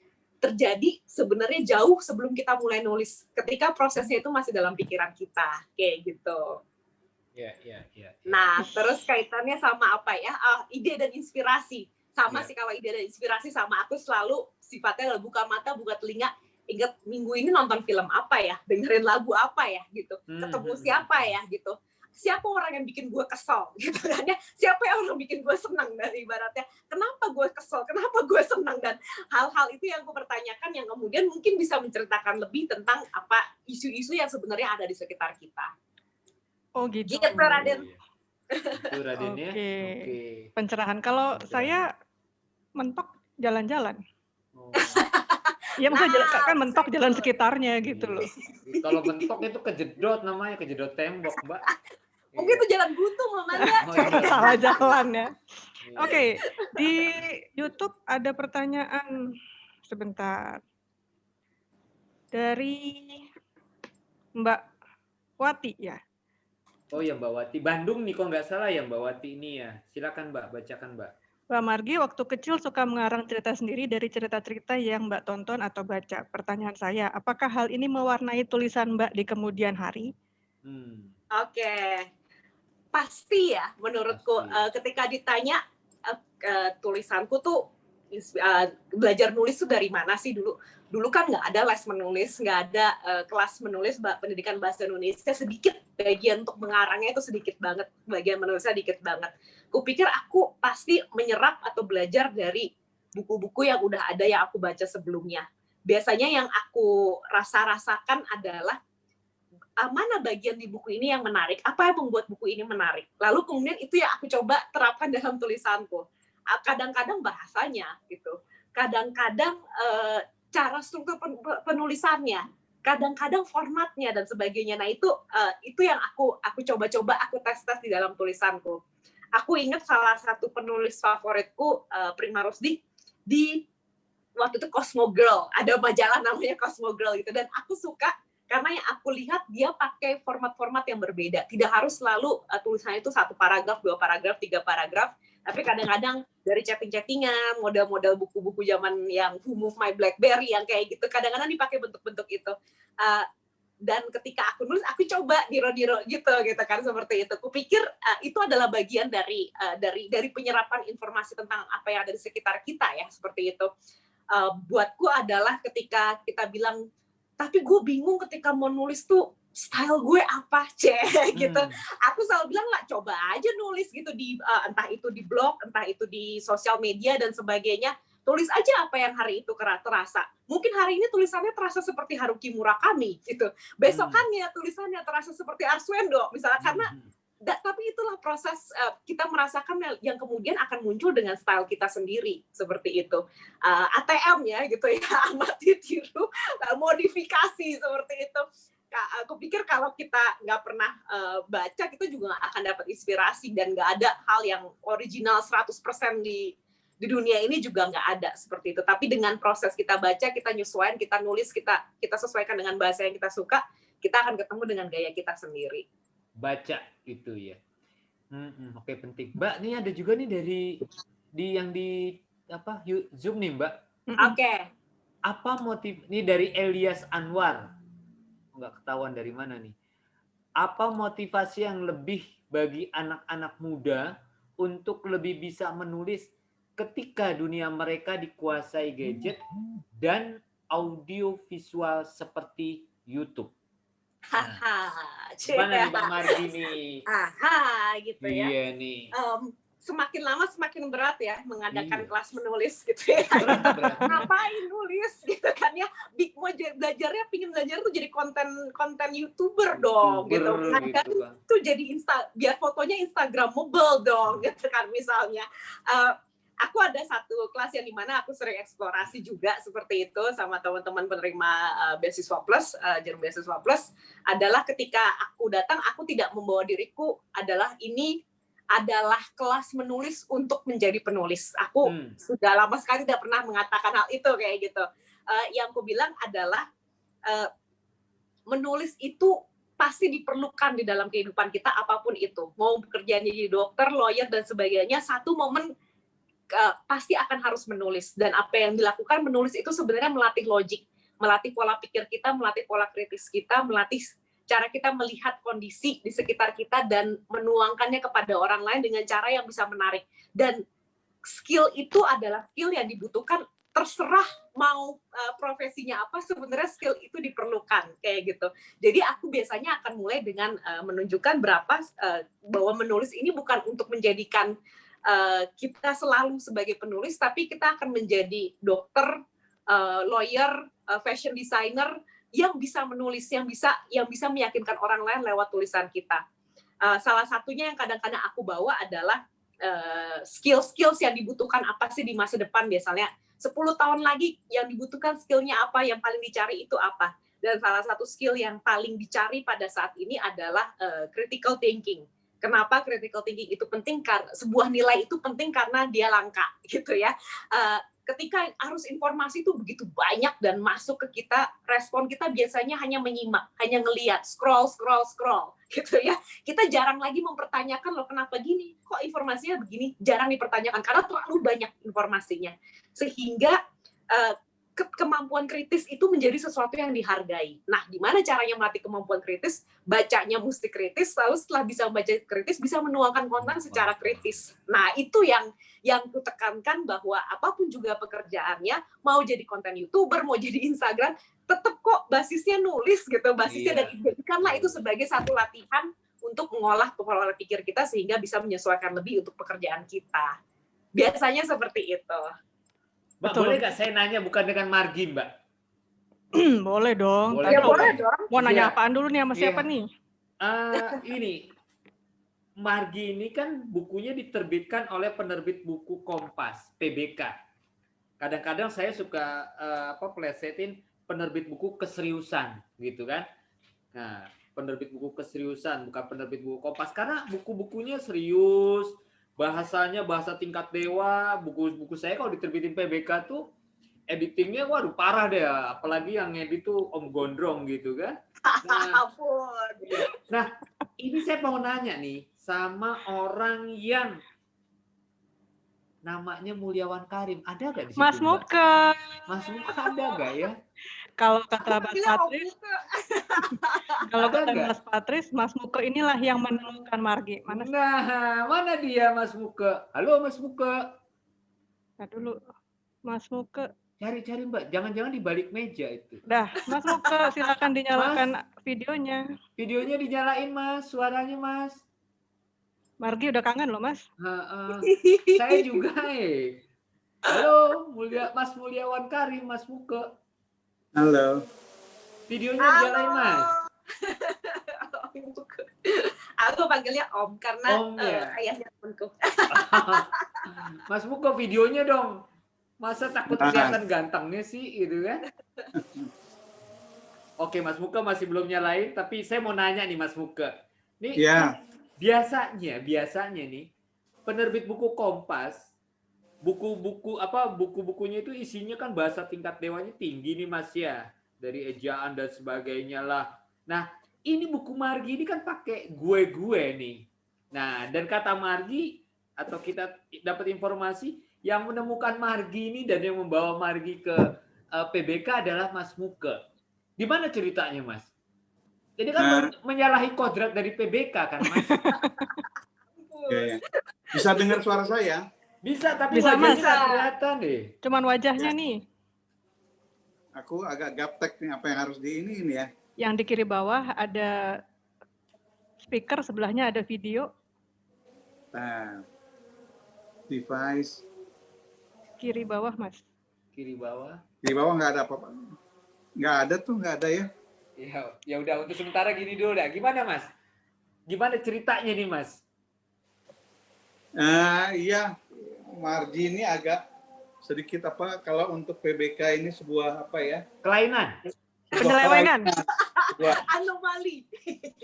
terjadi sebenarnya jauh sebelum kita mulai nulis. Ketika prosesnya itu masih dalam pikiran kita, kayak gitu. Ya. Nah, terus kaitannya sama apa ya? Ide dan inspirasi. Sama sih, kalau ide dan inspirasi sama aku selalu sifatnya buka mata, buka telinga. Ingat minggu ini nonton film apa ya? Dengerin lagu apa ya? Gitu. Ketemu siapa ya? Gitu. Siapa orang yang bikin gue kesel? Gitu kan ya. Siapa yang orang bikin gue senang, dan ibaratnya kenapa gue kesel? Kenapa gue senang? Dan hal-hal itu yang aku pertanyakan, yang kemudian mungkin bisa menceritakan lebih tentang apa isu-isu yang sebenarnya ada di sekitar kita. Oh gitu. Gitu, Raden. Itu Raden ya. Oke. Pencerahan. Kalau saya mentok jalan-jalan. Ya maksudnya kan mentok jalan sekitarnya gitu loh. Kalau mentok itu kejedot namanya, kejedot tembok, Mbak. Mungkin itu jalan buntu, Mamanda. Salah jalan ya. Oke, di YouTube ada pertanyaan sebentar. Dari Mbak Wati ya. Oh ya, Mbak Wati. Bandung nih, kok nggak salah ya Mbak Wati ini ya. Silakan Mbak, bacakan Mbak. Mbak Margi waktu kecil suka mengarang cerita sendiri dari cerita-cerita yang Mbak tonton atau baca. Pertanyaan saya, apakah hal ini mewarnai tulisan Mbak di kemudian hari? Oke. Pasti ya, menurutku. Ketika ditanya tulisanku tuh belajar nulis tuh dari mana sih dulu? Dulu kan nggak ada les menulis, nggak ada kelas menulis pendidikan bahasa Indonesia, sedikit bagian untuk mengarangnya itu sedikit banget, bagian menulisnya sedikit banget. Kupikir aku pasti menyerap atau belajar dari buku-buku yang udah ada yang aku baca sebelumnya. Biasanya yang aku rasakan adalah mana bagian di buku ini yang menarik, apa yang membuat buku ini menarik. Lalu kemudian itu yang aku coba terapkan dalam tulisanku. Kadang-kadang bahasanya gitu, kadang-kadang cara struktur penulisannya, kadang-kadang formatnya dan sebagainya. Nah itu yang aku coba-coba, aku tes di dalam tulisanku. Aku ingat salah satu penulis favoritku, Prima Rusdi, di waktu itu Cosmo Girl, ada majalah namanya Cosmo Girl gitu, dan aku suka karena yang aku lihat dia pakai format-format yang berbeda. Tidak harus selalu tulisannya itu 1 paragraf, 2 paragraf, 3 paragraf, tapi kadang-kadang dari chatting-chattingan, model-model buku-buku zaman yang Who Moved My Blackberry yang kayak gitu, kadang-kadang dipakai bentuk-bentuk itu. Dan ketika aku nulis, aku coba diro-diro gitu kan, seperti itu. Kupikir itu adalah bagian dari penyerapan informasi tentang apa yang ada di sekitar kita ya, seperti itu. Buatku adalah ketika kita bilang, tapi gue bingung ketika mau nulis tuh style gue apa, gitu. Aku selalu bilang lah, coba aja nulis gitu di entah itu di blog, entah itu di sosial media dan sebagainya. Tulis aja apa yang hari itu terasa. Mungkin hari ini tulisannya terasa seperti Haruki Murakami gitu. Besokannya tulisannya terasa seperti Arswendo misalnya, karena tapi itulah proses kita merasakan yang kemudian akan muncul dengan style kita sendiri, seperti itu. ATM ya gitu ya, amati, tiru, modifikasi seperti itu. Aku pikir kalau kita nggak pernah baca, kita juga nggak akan dapat inspirasi, dan nggak ada hal yang original 100% di dunia ini juga nggak ada seperti itu. Tapi dengan proses kita baca, kita nyesuaikan, kita nulis, kita sesuaikan dengan bahasa yang kita suka, kita akan ketemu dengan gaya kita sendiri. Baca itu ya. Oke, penting. Mbak, ini ada juga nih yang di Zoom nih, Mbak. Oke. Apa motif ini dari Elias Anwar? Nggak ketahuan dari mana nih. Apa motivasi yang lebih bagi anak-anak muda untuk lebih bisa menulis ketika dunia mereka dikuasai gadget dan audio visual seperti YouTube? Gimana nih Mbak Margi nih? Gitu ya. Iya nih. Semakin lama semakin berat ya mengadakan kelas menulis gitu ya. Ngapain nulis gitu kan ya? Mau belajarnya, pingin belajar tuh jadi konten YouTuber dong gitu. Itu jadi biar fotonya Instagramable dong gitu kan misalnya. Aku ada satu kelas yang dimana aku sering eksplorasi juga seperti itu sama teman-teman penerima beasiswa plus, Jarum Beasiswa Plus, adalah ketika aku datang, aku tidak membawa diriku ini adalah kelas menulis untuk menjadi penulis. Aku sudah lama sekali tidak pernah mengatakan hal itu kayak gitu. Yang aku bilang adalah menulis itu pasti diperlukan di dalam kehidupan kita apapun itu. Mau pekerjaannya jadi dokter, lawyer dan sebagainya, satu momen pasti akan harus menulis. Dan apa yang dilakukan menulis itu sebenarnya melatih logik, melatih pola pikir kita, melatih pola kritis kita, melatih cara kita melihat kondisi di sekitar kita dan menuangkannya kepada orang lain dengan cara yang bisa menarik. Dan skill itu adalah skill yang dibutuhkan, terserah mau profesinya apa, sebenarnya skill itu diperlukan kayak gitu. Jadi aku biasanya akan mulai dengan menunjukkan bahwa menulis ini bukan untuk menjadikan kita selalu sebagai penulis, tapi kita akan menjadi dokter, lawyer, fashion designer yang bisa menulis, yang bisa meyakinkan orang lain lewat tulisan kita. Salah satunya yang kadang-kadang aku bawa adalah skill-skills yang dibutuhkan apa sih di masa depan, biasanya 10 tahun lagi yang dibutuhkan skillnya apa, yang paling dicari itu apa. Dan salah satu skill yang paling dicari pada saat ini adalah critical thinking. Kenapa critical thinking itu penting? Karena sebuah nilai itu penting karena dia langka, gitu ya. Ketika arus informasi itu begitu banyak dan masuk ke kita, respon kita biasanya hanya menyimak, hanya ngelihat, scroll, gitu ya. Kita jarang lagi mempertanyakan, loh kenapa gini? Kok informasinya begini? Jarang dipertanyakan karena terlalu banyak informasinya. Sehingga kemampuan kritis itu menjadi sesuatu yang dihargai. Nah, gimana caranya melatih kemampuan kritis? Bacanya mesti kritis, lalu setelah bisa membaca kritis, bisa menuangkan konten secara kritis. Nah, itu yang kutekankan, bahwa apapun juga pekerjaannya, mau jadi konten YouTuber, mau jadi Instagram, tetap kok basisnya nulis gitu, basisnya, dan jadikanlah itu sebagai satu latihan untuk mengolah pola pikir kita sehingga bisa menyesuaikan lebih untuk pekerjaan kita. Biasanya seperti itu. Mbak, boleh nggak saya nanya bukan dengan Margi, Mbak? Boleh dong. Boleh Tapi Ya dong. boleh dong. mau nanya Iya. apaan dulu nih sama Iya. siapa nih? Ini Margi ini kan bukunya diterbitkan oleh penerbit buku Kompas, PBK. Kadang-kadang saya suka plesetin penerbit buku keseriusan, gitu kan. Nah, penerbit buku keseriusan, bukan penerbit buku Kompas. Karena buku-bukunya serius, bahasanya bahasa tingkat dewa. Buku-buku saya kalau diterbitin PBK tuh, editingnya waduh parah deh. Apalagi yang edit tuh Om Gondrong gitu kan. Ampun. Nah, ini saya mau nanya nih sama orang yang namanya Mulyawan Karim. Ada nggak di situ, Mas Mbak? Muke. Mas Muke ada nggak ya? Kalau kata Mas Panggilnya Om Patris, Muke. kalau Ada kata nggak? Mas Patris, Mas Muke inilah yang menemukan Margi. Mana sih? Nah, mana dia Mas Muke? Halo Mas Muke. Nah, dulu. Mas Muke. Cari-cari Mbak, jangan-jangan di balik meja itu. Dah, Mas Muke silakan dinyalakan videonya. Videonya dinyalain Mas, suaranya Mas. Margi udah kangen loh, Mas. Saya juga Halo, Mas Mulyawan Karim, Mas Muke. Halo. Videonya dinyalain Mas. Aku panggilnya Om karena Om, ya. ayahnya temanku. Mas Muke videonya dong. Masa takut kelihatan gantengnya sih gitu kan? Oke, Mas Muke masih belum nyalain, tapi saya mau nanya nih Mas Muke. Nih Ya. biasanya nih penerbit buku Kompas, buku-bukunya itu isinya kan bahasa tingkat dewanya tinggi nih Mas ya, dari ejaan dan sebagainya lah. Nah, ini buku Margi ini kan pakai gue nih. Nah, dan kata Margi atau kita dapat informasi yang menemukan Margi ini dan yang membawa Margi ke PBK adalah Mas Muke. Di mana ceritanya, Mas? Jadi kan menyalahi kodrat dari PBK kan, Mas? Ya. Bisa dengar suara saya? Bisa, tapi Bisa, wajahnya Mas. nggak kelihatan deh. Cuman wajahnya nih. Aku agak gaptek nih apa yang harus ini ya. Yang di kiri bawah ada speaker, sebelahnya ada video. Nah, device. Kiri bawah, Mas. Kiri bawah. Di bawah nggak ada apa-apa. Nggak ada ya. Ya udah untuk sementara gini dulu dah. Gimana, Mas? Gimana ceritanya nih, Mas? Iya, Margi ini agak sedikit kalau untuk PBK ini sebuah apa ya? Kelainan. Penyelewengan. Anomali.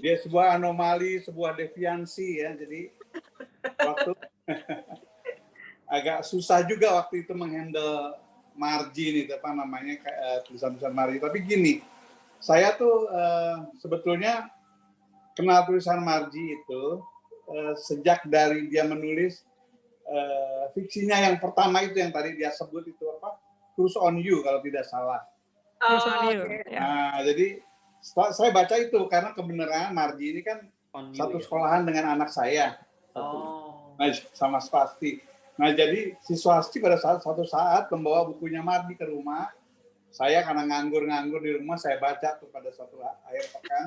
Dia sebuah anomali, sebuah deviansi ya. Jadi waktu agak susah juga waktu itu menghandle Margi ini apa namanya tulisan-tulisan Margi. Tapi gini, saya tuh sebetulnya kenal tulisan Margi itu sejak dari dia menulis fiksinya yang pertama itu yang tadi dia sebut itu apa? Cruise on You kalau tidak salah. Okay. Nah, jadi saya baca itu karena kebenaran Margi ini kan satu sekolahan dengan anak saya. Nah, sama Swasti. Nah, jadi si Swasti pada suatu saat membawa bukunya Margi ke rumah. Saya karena nganggur di rumah, saya baca tuh pada suatu akhir pekan.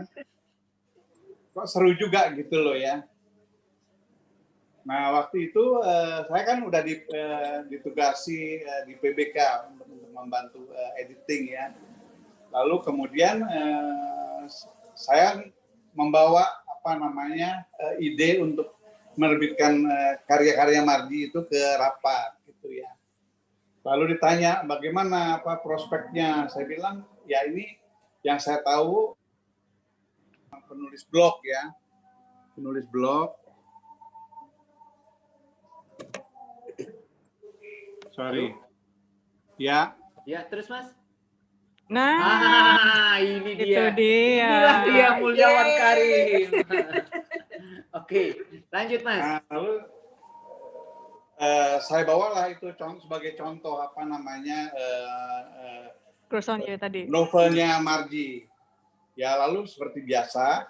Kok seru juga gitu loh ya. Nah, waktu itu saya kan udah ditugasi di PBK untuk membantu editing ya. Lalu kemudian saya membawa ide untuk menerbitkan karya-karya Margi itu ke rapat gitu ya. Lalu ditanya bagaimana prospeknya, saya bilang ya ini yang saya tahu penulis blog. Sorry. Ya. Ya, terus Mas? Nah, ini itu dia. dia. Inilah dia Mulyawan Karim. Oke, lanjut Mas. Nah, lalu saya bawalah itu sebagai contoh Cruise on You tadi. novelnya Margi. Ya lalu seperti biasa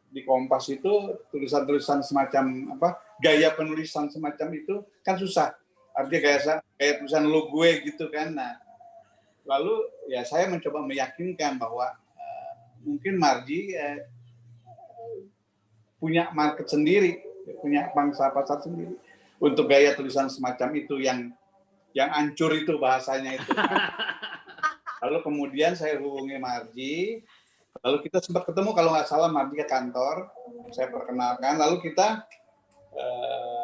di Kompas itu tulisan-tulisan semacam gaya penulisan semacam itu kan susah. Artinya kayak tulisan lo gue gitu kan. Nah, lalu ya saya mencoba meyakinkan bahwa mungkin Margi punya market sendiri, punya pangsa pasar sendiri untuk gaya tulisan semacam itu yang ancur itu bahasanya itu. Lalu kemudian saya hubungi Marji, lalu kita sempat ketemu kalau nggak salah Marji ke kantor, saya perkenalkan, lalu kita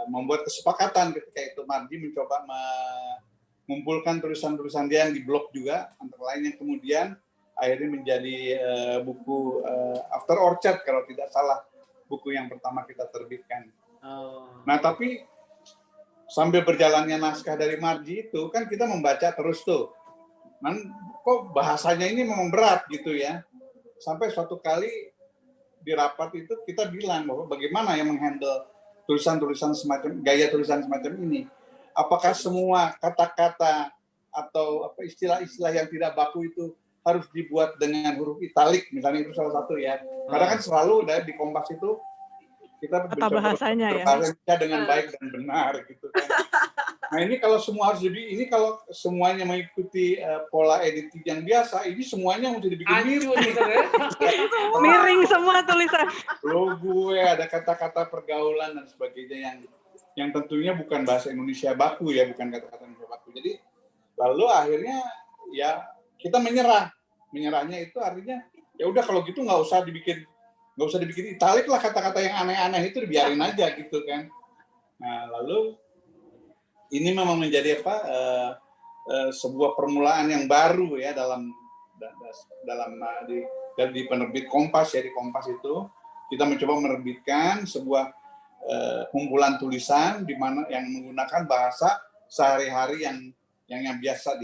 membuat kesepakatan ketika itu Marji mencoba mengumpulkan tulisan-tulisan dia yang di blog juga, antara lain yang kemudian akhirnya menjadi buku After Orchard kalau tidak salah, buku yang pertama kita terbitkan. Nah tapi sambil berjalannya naskah dari Marji itu kan kita membaca terus tuh. Kok bahasanya ini memang berat gitu ya. Sampai suatu kali di rapat itu kita bilang bahwa bagaimana yang menghandle tulisan-tulisan semacam, gaya tulisan semacam ini. Apakah semua kata-kata atau istilah-istilah yang tidak baku itu harus dibuat dengan huruf italik, misalnya itu salah satu ya. Karena kan selalu di Kompas itu kita bahasanya ya dengan baik dan benar gitu kan. Nah ini kalau semua harus ini kalau semuanya mengikuti pola editing yang biasa, ini semuanya mesti dibikin miring semua tulisan. Logo ada kata-kata pergaulan dan sebagainya yang tentunya bukan bahasa Indonesia baku ya, bukan kata-kata Indonesia baku. Jadi lalu akhirnya ya kita menyerahnya itu artinya ya udah kalau gitu nggak usah dibikin italik lah, kata-kata yang aneh-aneh itu dibiarin aja gitu kan. Nah lalu ini memang menjadi sebuah permulaan yang baru ya di penerbit Kompas ya. Di Kompas itu kita mencoba menerbitkan sebuah kumpulan tulisan di mana yang menggunakan bahasa sehari-hari yang biasa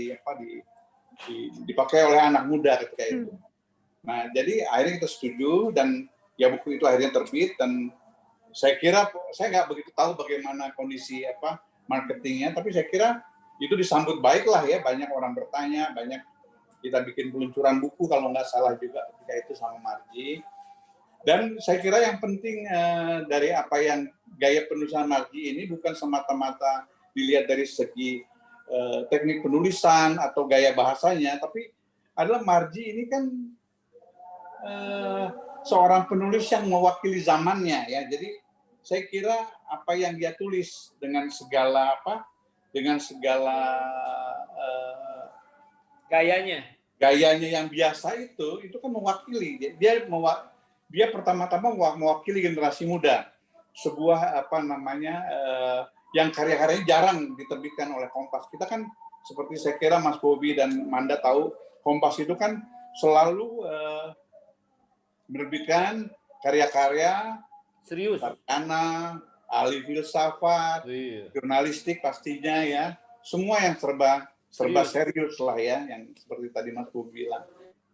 dipakai oleh anak muda ketika itu. Nah jadi akhirnya kita setuju dan ya buku itu akhirnya terbit, dan saya kira saya nggak begitu tahu bagaimana kondisi marketingnya, tapi saya kira itu disambut baik lah ya, banyak orang bertanya, banyak kita bikin peluncuran buku kalau nggak salah juga ketika itu sama Marji. Dan saya kira yang penting dari apa yang gaya penulisan Marji ini bukan semata-mata dilihat dari segi teknik penulisan atau gaya bahasanya, tapi adalah Marji ini kan seorang penulis yang mewakili zamannya ya. Jadi saya kira apa yang dia tulis dengan segala gayanya yang biasa itu kan mewakili. Dia pertama-tama mewakili generasi muda. Sebuah yang karya-karyanya jarang diterbitkan oleh Kompas. Kita kan seperti saya kira Mas Bobi dan Manda tahu, Kompas itu kan selalu menerbitkan karya-karya serius, sarjana, ahli filsafat, jurnalistik pastinya ya, semua yang serba serius lah ya, yang seperti tadi Mas Bobi bilang.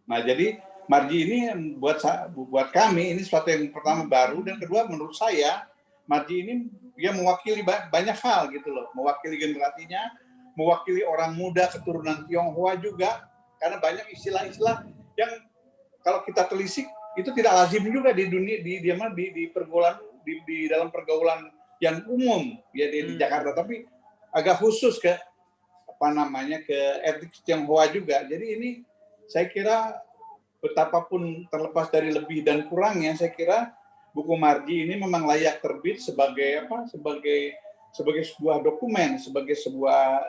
Nah jadi Marji ini buat kami ini sesuatu yang pertama baru, dan kedua menurut saya Marji ini dia mewakili banyak hal gitu loh, mewakili generasinya, mewakili orang muda keturunan Tionghoa juga, karena banyak istilah-istilah yang kalau kita telisik itu tidak lazim juga di dunia di pergaulan di dalam pergaulan yang umum ya di Jakarta, tapi agak khusus ke etnik Tionghoa juga. Jadi ini saya kira betapapun terlepas dari lebih dan kurangnya, saya kira buku Marji ini memang layak terbit sebagai sebuah dokumen, sebagai sebuah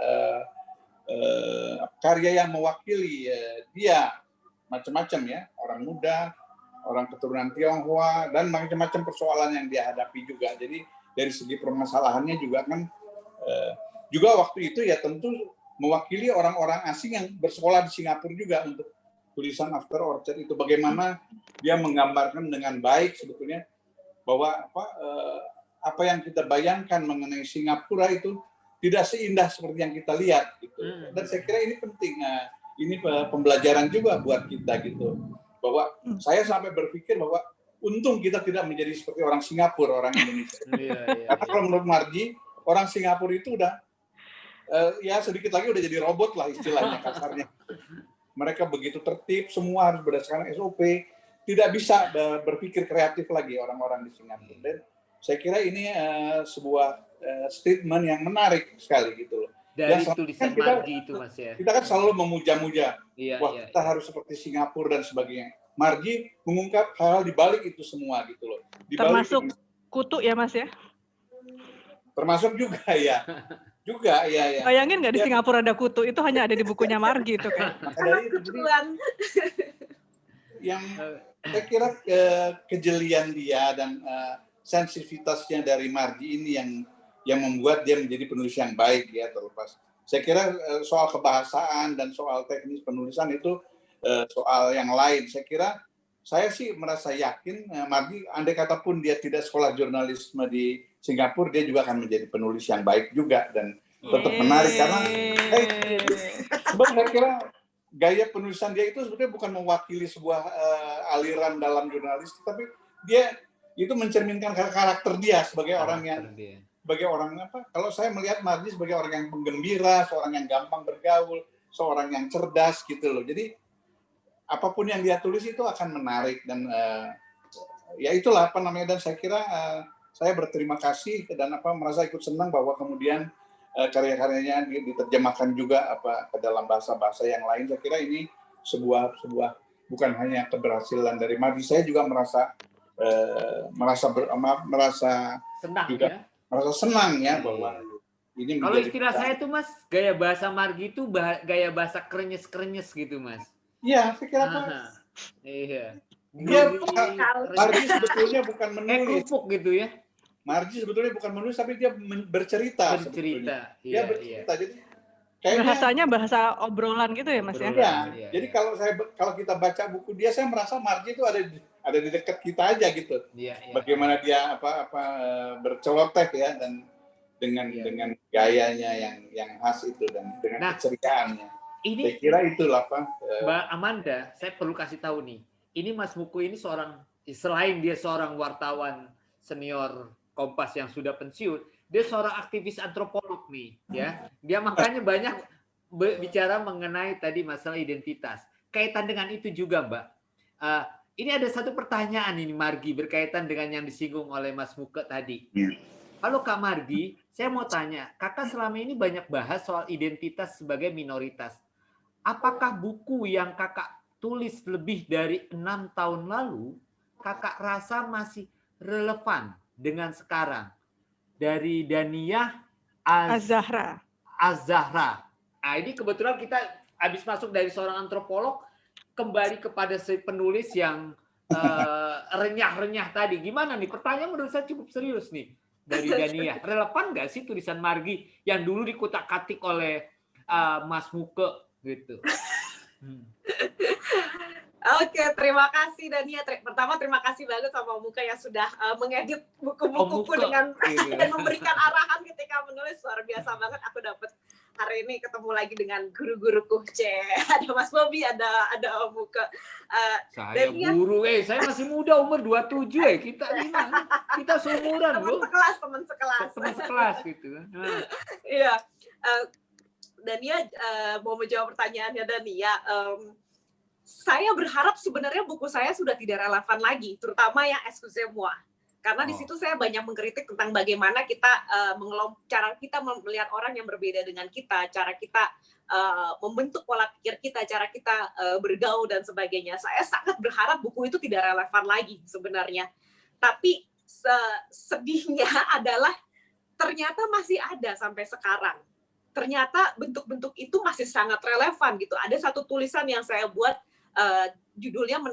karya yang mewakili dia macam-macam ya, orang muda, orang keturunan Tionghoa, dan macam-macam persoalan yang dia hadapi juga. Jadi dari segi permasalahannya juga kan juga waktu itu ya tentu mewakili orang-orang asing yang bersekolah di Singapura juga untuk tulisan After Orchard itu, bagaimana dia menggambarkan dengan baik sebetulnya bahwa apa yang kita bayangkan mengenai Singapura itu tidak seindah seperti yang kita lihat gitu. Dan saya kira ini penting, ini pembelajaran juga buat kita gitu. Bahwa saya sampai berpikir bahwa untung kita tidak menjadi seperti orang Singapura, orang Indonesia. Karena kalau menurut Marji, orang Singapura itu udah ya sedikit lagi udah jadi robot lah istilahnya, kasarnya. Mereka begitu tertib, semua harus berdasarkan SOP, tidak bisa berpikir kreatif lagi orang-orang di Singapura. Dan saya kira ini sebuah statement yang menarik sekali gitu loh. Dari tulisan Marji itu Mas ya. Kita kan selalu memuja-muja. Kita harus seperti Singapura dan sebagainya. Marji mengungkap hal-hal di balik itu semua gitu loh. Termasuk kutu ya Mas ya? Termasuk juga ya. juga, ya. Bayangin nggak di Singapura ada kutu, itu hanya ada di bukunya Margi itu kan. Maka dari itu, yang saya kira kejelian dia dan sensitivitasnya dari Margi ini yang membuat dia menjadi penulis yang baik ya, terlepas. Saya kira soal kebahasaan dan soal teknis penulisan itu soal yang lain. Saya sih merasa yakin Margi, andai kata pun dia tidak sekolah jurnalisme di Singapura, dia juga akan menjadi penulis yang baik juga dan tetap menarik karena sebab saya kira gaya penulisan dia itu sebetulnya bukan mewakili sebuah aliran dalam jurnalistik, tapi dia itu mencerminkan karakter dia sebagai orang yang kalau saya melihat Margi sebagai orang yang penggembira, seorang yang gampang bergaul, seorang yang cerdas gitu loh. Jadi apapun yang dia tulis itu akan menarik dan ya itulah dan saya kira saya berterima kasih dan merasa ikut senang bahwa kemudian karya-karyanya diterjemahkan juga ke dalam bahasa-bahasa yang lain. Saya kira ini sebuah bukan hanya keberhasilan dari Margi, saya juga merasa senang juga, ya. Merasa senang ya bahwa ini kalau istilah saya tuh Mas, gaya bahasa Margi itu gaya bahasa krenyes-krenyes gitu Mas. Iya, saya kira iya. Dia Margi sebetulnya bukan menulis. Kerupuk gitu ya. Margi sebetulnya bukan menulis, tapi dia bercerita. Dia bercerita. Jadi bahasanya bahasa obrolan gitu ya Mas ya. Iya. Jadi kalau kita baca buku dia, saya merasa Margi itu ada di dekat kita aja gitu. Bagaimana dia berceloteh ya dan dengan gayanya yang khas itu dan dengan keceriaannya. Saya kira itulah Mbak Amanda, saya perlu kasih tahu nih. Ini Mas Muku ini selain dia seorang wartawan senior Kompas yang sudah pensiun, dia seorang aktivis antropolog nih, ya. Dia makanya banyak bicara mengenai tadi masalah identitas. Kaitan dengan itu juga, Mbak. Ini ada satu pertanyaan ini Margi berkaitan dengan yang disinggung oleh Mas Muke tadi. Halo Kak Margi, saya mau tanya, Kakak selama ini banyak bahas soal identitas sebagai minoritas. Apakah buku yang Kakak tulis lebih dari 6 tahun lalu, Kakak rasa masih relevan dengan sekarang? Dari Daniyah Az-Zahra. Nah, ini kebetulan kita habis masuk dari seorang antropolog kembali kepada si penulis yang renyah-renyah tadi. Gimana nih? Pertanyaan menurut saya cukup serius nih dari Daniyah. Relevan nggak sih tulisan Margi yang dulu dikutak-katik oleh Mas Muke gitu? Oke, terima kasih Dania. Pertama terima kasih banget sama Muka yang sudah mengedit buku-bukuku dan memberikan arahan ketika menulis. Luar biasa banget. Aku dapat hari ini ketemu lagi dengan guru-guruku. Ada Mas Bobi, ada Om Muka. Saya Dania, guru, saya masih muda, umur 27 kita gimana? Kita seumuran loh. Teman sekelas. Teman sekelas gitu. Iya. Dania mau menjawab pertanyaannya Dania. Saya berharap sebenarnya buku saya sudah tidak relevan lagi, terutama yang Excusez-moi. Karena di situ saya banyak mengkritik tentang bagaimana kita cara kita melihat orang yang berbeda dengan kita, cara kita membentuk pola pikir kita, cara kita bergaul dan sebagainya. Saya sangat berharap buku itu tidak relevan lagi sebenarnya. Tapi sedihnya adalah ternyata masih ada sampai sekarang. Ternyata bentuk-bentuk itu masih sangat relevan gitu. Ada satu tulisan yang saya buat judulnya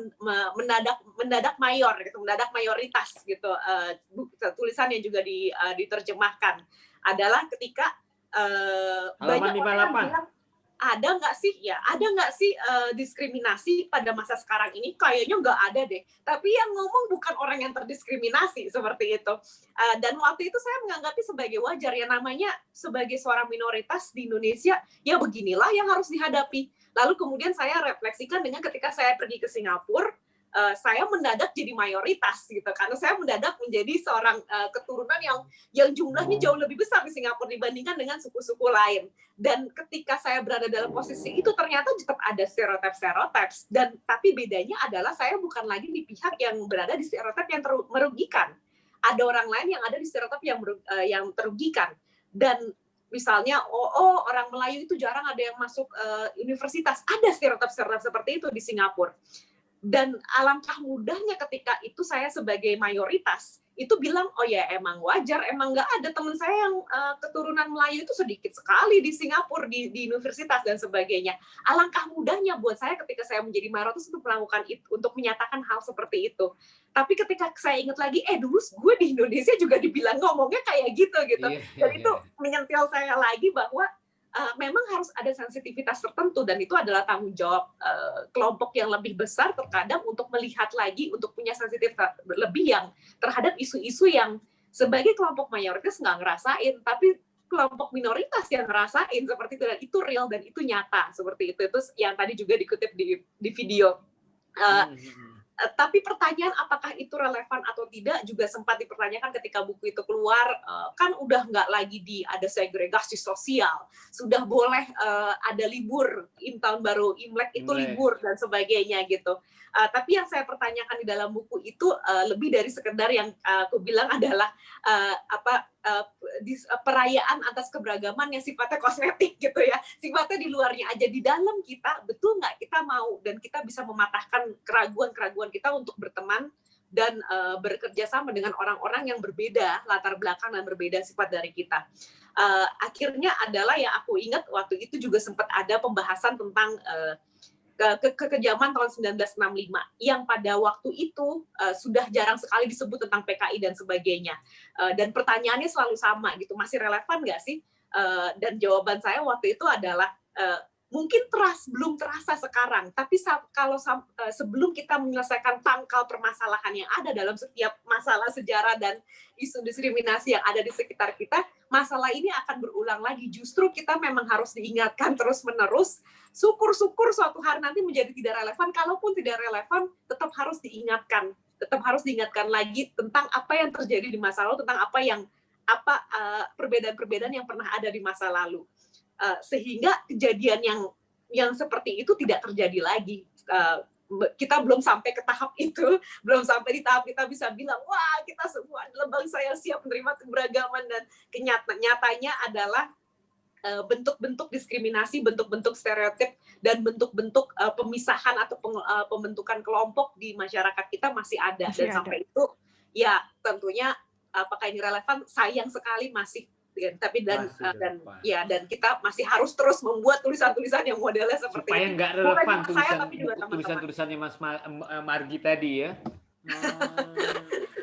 mendadak mayor gitu, mendadak mayoritas gitu. Tulisan yang juga diterjemahkan adalah ketika banyak orang yang bilang ada nggak sih diskriminasi pada masa sekarang ini? Kayaknya nggak ada deh. Tapi yang ngomong bukan orang yang terdiskriminasi seperti itu. Dan waktu itu saya menganggapnya sebagai wajar ya, namanya sebagai seorang minoritas di Indonesia ya beginilah yang harus dihadapi. Lalu kemudian saya refleksikan dengan ketika saya pergi ke Singapura, saya mendadak jadi mayoritas gitu karena saya mendadak menjadi seorang keturunan yang jumlahnya jauh lebih besar di Singapura dibandingkan dengan suku-suku lain. Dan ketika saya berada dalam posisi itu ternyata tetap ada stereotip dan tapi bedanya adalah saya bukan lagi di pihak yang berada di stereotip yang merugikan. Ada orang lain yang ada di stereotip yang terugikan. Dan misalnya orang Melayu itu jarang ada yang masuk universitas. Ada stereotip seperti itu di Singapura. Dan alangkah mudahnya ketika itu saya sebagai mayoritas itu bilang, oh ya emang wajar, emang nggak ada teman saya yang keturunan Melayu itu sedikit sekali di Singapura, di universitas dan sebagainya. Alangkah mudahnya buat saya ketika saya menjadi mayoritas untuk melakukan itu, untuk menyatakan hal seperti itu. Tapi ketika saya ingat lagi, dulu gue di Indonesia juga dibilang ngomongnya kayak gitu. Dan itu menyentil saya lagi bahwa memang harus ada sensitivitas tertentu, dan itu adalah tanggung jawab kelompok yang lebih besar terkadang untuk melihat lagi, untuk punya sensitivitas lebih yang terhadap isu-isu yang sebagai kelompok mayoritas nggak ngerasain, tapi kelompok minoritas yang ngerasain seperti itu, dan itu real dan itu nyata seperti itu. Itu yang tadi juga dikutip di video. Tapi pertanyaan apakah itu relevan atau tidak juga sempat dipertanyakan ketika buku itu keluar. Kan udah nggak lagi ada segregasi sosial, sudah boleh ada libur, tahun baru Imlek itu libur dan sebagainya gitu. Tapi yang saya pertanyakan di dalam buku itu lebih dari sekedar yang aku bilang adalah perayaan atas keberagaman yang sifatnya kosmetik gitu ya, sifatnya di luarnya aja. Di dalam kita betul nggak kita mau dan kita bisa mematahkan keraguan-keraguan kita untuk berteman dan bekerja sama dengan orang-orang yang berbeda latar belakang dan berbeda sifat dari kita. Akhirnya adalah yang aku ingat waktu itu juga sempat ada pembahasan tentang kekejaman tahun 1965 yang pada waktu itu sudah jarang sekali disebut tentang PKI dan sebagainya. Dan pertanyaannya selalu sama gitu, masih relevan nggak sih? Dan jawaban saya waktu itu adalah mungkin belum terasa sekarang, tapi kalau sebelum kita menyelesaikan pangkal permasalahan yang ada dalam setiap masalah sejarah dan isu diskriminasi yang ada di sekitar kita, masalah ini akan berulang lagi. Justru kita memang harus diingatkan terus-menerus. Syukur-syukur suatu hari nanti menjadi tidak relevan. Kalaupun tidak relevan, tetap harus diingatkan lagi tentang apa yang terjadi di masa lalu, tentang perbedaan-perbedaan yang pernah ada di masa lalu. Sehingga kejadian yang seperti itu tidak terjadi lagi. Kita belum sampai ke tahap itu, belum sampai di tahap kita bisa bilang, wah kita semua adalah bangsa yang siap menerima keberagaman, dan nyatanya adalah bentuk-bentuk diskriminasi, bentuk-bentuk stereotip, dan bentuk-bentuk pemisahan atau pembentukan kelompok di masyarakat kita masih ada. Sampai itu, ya tentunya apakah ini relevan? Sayang sekali masih. Tapi dan kita masih harus terus membuat tulisan-tulisan yang modelnya seperti supaya ini. nggak relevan tulisan-tulisannya Mas Margi tadi ya.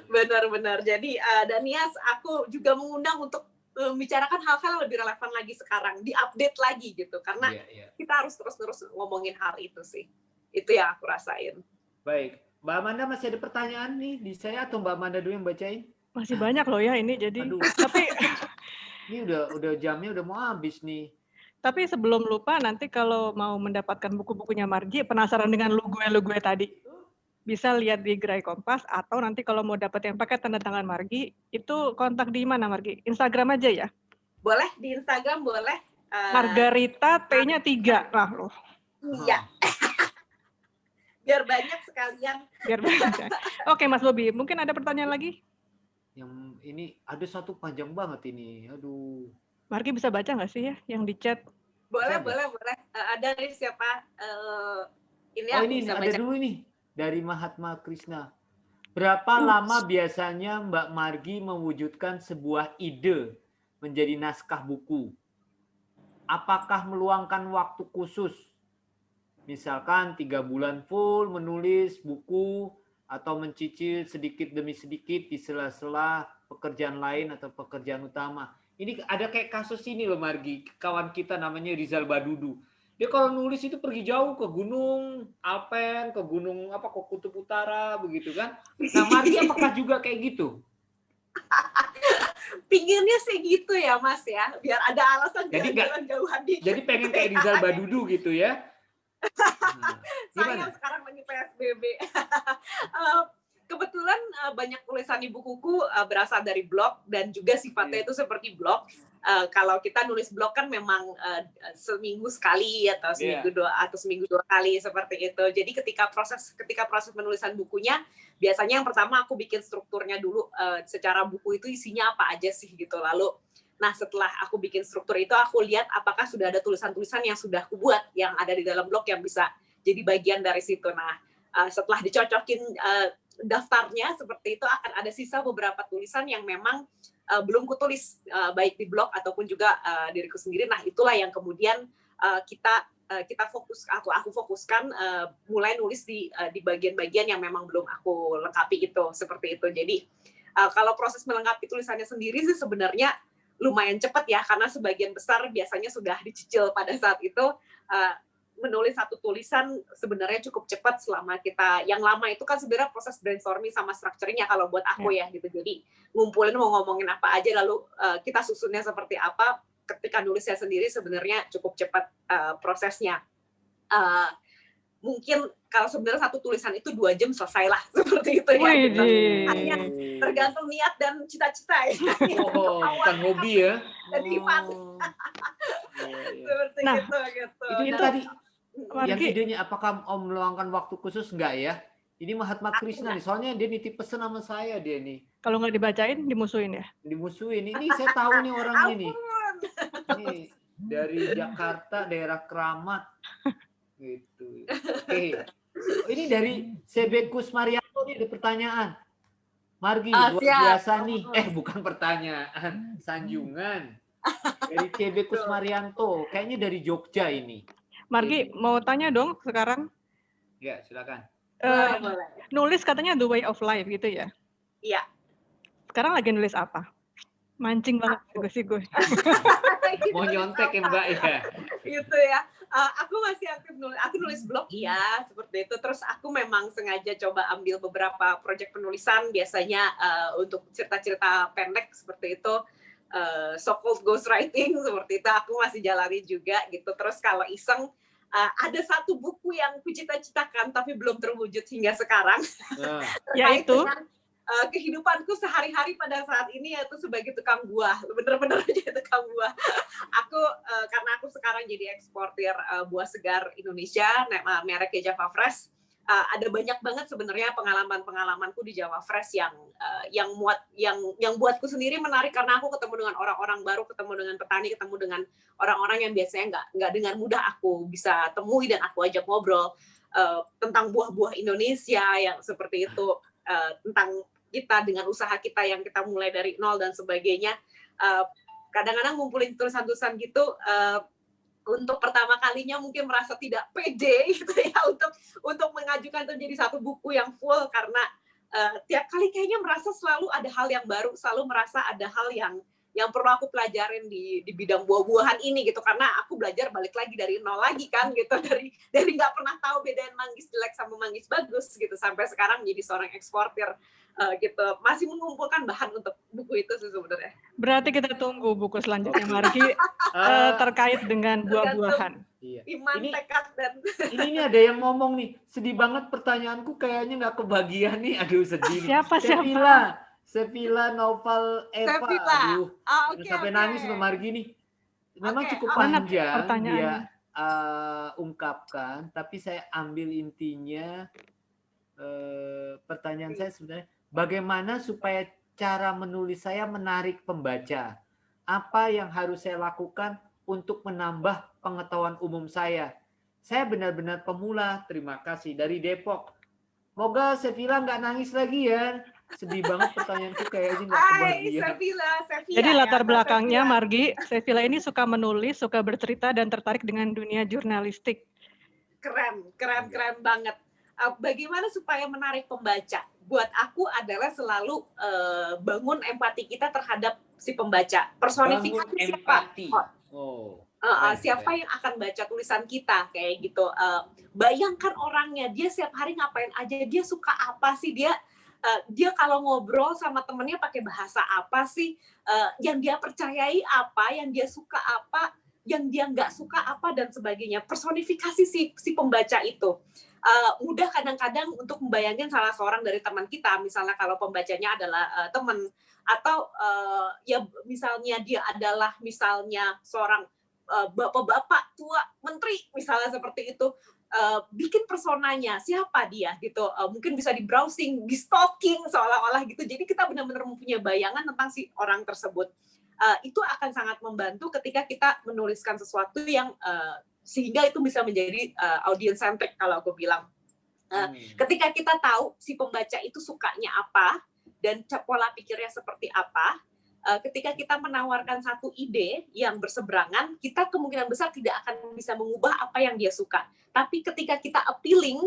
Benar-benar. Jadi Danias, aku juga mengundang untuk membicarakan hal-hal yang lebih relevan lagi sekarang, diupdate lagi gitu, karena kita harus terus-terus ngomongin hal itu sih. Itu yang aku rasain. Baik, Mbak Amanda masih ada pertanyaan nih di saya atau Mbak Amanda dulu yang bacain? Masih banyak loh ya ini, jadi. Aduh. Tapi ini udah jamnya udah mau habis nih. Tapi sebelum lupa, nanti kalau mau mendapatkan buku-bukunya Margi, penasaran dengan lu gue tadi, bisa lihat di Gerai Kompas, atau nanti kalau mau dapat yang pakai tanda tangan Margi, itu kontak di mana Margi? Instagram aja ya? Boleh, di Instagram boleh. Margarita T-nya 3. Nah loh. Iya. Biar banyak sekalian. Biar banyak. Oke Mas Bobi, mungkin ada pertanyaan lagi? Yang ini ada satu panjang banget ini. Aduh. Margi bisa baca nggak sih ya yang di chat? Boleh. Ada dari siapa? Ini aku ini bisa ada baca. dulu nih dari Mahatma Krishna. Berapa lama biasanya Mbak Margi mewujudkan sebuah ide menjadi naskah buku? Apakah meluangkan waktu khusus? Misalkan 3 bulan full menulis buku, atau mencicil sedikit demi sedikit di sela-sela pekerjaan lain atau pekerjaan utama. Ini ada kayak kasus ini loh Margi, kawan kita namanya Rizal Badudu. Dia kalau nulis itu pergi jauh ke gunung Alpen, ke gunung ke Kutub Utara begitu kan. Nah Margi apakah juga kayak gitu? Pinginnya sih gitu ya Mas ya, biar ada alasan jadi jalan-jauhan dikit. Jadi pengen kayak Rizal Badudu gitu ya. Saya sekarang lagi PSBB. Kebetulan banyak tulisan di bukuku berasal dari blog dan juga sifatnya itu seperti blog. Kalau kita nulis blog kan memang seminggu sekali atau seminggu dua kali seperti itu. Jadi ketika proses penulisan bukunya, biasanya yang pertama aku bikin strukturnya dulu, secara buku itu isinya apa aja sih gitu. Lalu setelah aku bikin struktur itu, aku lihat apakah sudah ada tulisan-tulisan yang sudah aku buat yang ada di dalam blog yang bisa jadi bagian dari situ. Nah, setelah dicocokin daftarnya seperti itu, akan ada sisa beberapa tulisan yang memang belum kutulis, baik di blog ataupun juga diriku sendiri. Nah, itulah yang kemudian kita aku fokuskan, mulai nulis di bagian-bagian yang memang belum aku lengkapi itu, seperti itu. Jadi kalau proses melengkapi tulisannya sendiri sih sebenarnya lumayan cepat ya, karena sebagian besar biasanya sudah dicicil pada saat itu. Menulis satu tulisan sebenarnya cukup cepat selama kita, yang lama itu kan sebenarnya proses brainstorming sama structuring-nya kalau buat aku ya gitu. Jadi ngumpulin mau ngomongin apa aja, lalu kita susunnya seperti apa. Ketika nulisnya sendiri sebenarnya cukup cepat prosesnya. Mungkin kalau sebenarnya satu tulisan itu 2 jam selesai lah, seperti itu ya. Gitu. Hanya tergantung niat dan cita-cita ya. Bukan hobi ya. Jadi seperti gitu. Itu tadi yang idenya, apakah Om meluangkan waktu khusus enggak ya? Ini Mahatma Krishna nih, soalnya dia nitip pesan sama saya dia nih. Kalau nggak dibacain, dimusuhin ya? Dimusuhin. Ini saya tahu nih orangnya nih. Ini dari Jakarta, daerah Keramat. Gitu. Oke. Ini dari CB Kusmarianto nih ada pertanyaan. Margi, luar biasa nih. Bukan pertanyaan, sanjungan. Dari CB Kusmarianto, kayaknya dari Jogja ini. Margi, mau tanya dong sekarang? Ya, silakan. Boleh. Nulis katanya the way of life gitu ya? Iya. Sekarang lagi nulis apa? Mancing banget sih gue. Mau nyontek ya Mbak ya? Gitu ya. Aku masih aktif nulis. Aku nulis blog iya, seperti itu. Terus aku memang sengaja coba ambil beberapa proyek penulisan, biasanya untuk cerita-cerita pendek seperti itu. So-called ghostwriting seperti itu aku masih jalani juga gitu. Terus kalau iseng ada satu buku yang kucita-citakan tapi belum terwujud hingga sekarang. Yaitu dengan kehidupanku sehari-hari pada saat ini, yaitu sebagai tukang buah, bener-bener aja tukang buah. Aku karena aku sekarang jadi eksportir buah segar Indonesia, mereknya Java Fresh. Ada banyak banget sebenarnya pengalamanku di Java Fresh yang buatku sendiri menarik, karena aku ketemu dengan orang-orang baru, ketemu dengan petani, ketemu dengan orang-orang yang biasanya nggak dengan mudah aku bisa temui dan aku ajak ngobrol tentang buah-buah Indonesia yang seperti itu, tentang kita dengan usaha kita yang kita mulai dari nol dan sebagainya. Kadang-kadang ngumpulin tulisan-tulisan gitu. Untuk pertama kalinya mungkin merasa tidak pede gitu ya untuk mengajukan itu jadi satu buku yang full, karena tiap kali kayaknya merasa selalu ada hal yang baru, selalu merasa ada hal yang perlu aku pelajarin di bidang buah-buahan ini gitu, karena aku belajar balik lagi dari nol lagi kan gitu, dari nggak pernah tahu bedain manggis jelek sama manggis bagus gitu, sampai sekarang menjadi seorang eksportir gitu, masih mengumpulkan bahan untuk buku itu sih sebenarnya. Berarti kita tunggu buku selanjutnya Margi terkait dengan buah-buahan. Iya. Iman, tekad, dan ini ada yang ngomong nih, sedih banget pertanyaanku kayaknya nggak kebagian nih, aduh sedih. Siapa? Sevilla Novel Eva, aduh, sampai nangis loh Margi nih. Memang cukup panjang dia ungkapkan, tapi saya ambil intinya. Pertanyaan saya sebenarnya, bagaimana supaya cara menulis saya menarik pembaca? Apa yang harus saya lakukan untuk menambah pengetahuan umum saya? Saya benar-benar pemula. Terima kasih dari Depok. Moga Sevilla nggak nangis lagi ya. Sedih banget pertanyaanku, kayaknya nggak kebagian. Sevilla. Jadi latar belakangnya Margi, Sevilla ini suka menulis, suka bercerita dan tertarik dengan dunia jurnalistik. Keren banget. Bagaimana supaya menarik pembaca? Buat aku adalah selalu bangun empati kita terhadap si pembaca. Personifikasi siapa? Siapa yang akan baca tulisan kita kayak gitu. Bayangkan orangnya, dia setiap hari ngapain aja, dia suka apa sih, dia kalau ngobrol sama temennya pakai bahasa apa sih, yang dia percayai apa, yang dia suka apa, yang dia nggak suka apa, dan sebagainya. Personifikasi si pembaca itu. Mudah kadang-kadang untuk membayangkan salah seorang dari teman kita, misalnya kalau pembacanya adalah teman, atau ya misalnya dia adalah misalnya seorang bapak-bapak tua menteri misalnya seperti itu, bikin personanya siapa dia gitu, mungkin bisa di browsing, di stalking seolah-olah gitu, jadi kita benar-benar mempunyai bayangan tentang si orang tersebut. Itu akan sangat membantu ketika kita menuliskan sesuatu yang sehingga itu bisa menjadi audience centric kalau aku bilang. Ketika kita tahu si pembaca itu sukanya apa dan pola pikirnya seperti apa, ketika kita menawarkan satu ide yang berseberangan, kita kemungkinan besar tidak akan bisa mengubah apa yang dia suka. Tapi ketika kita appealing,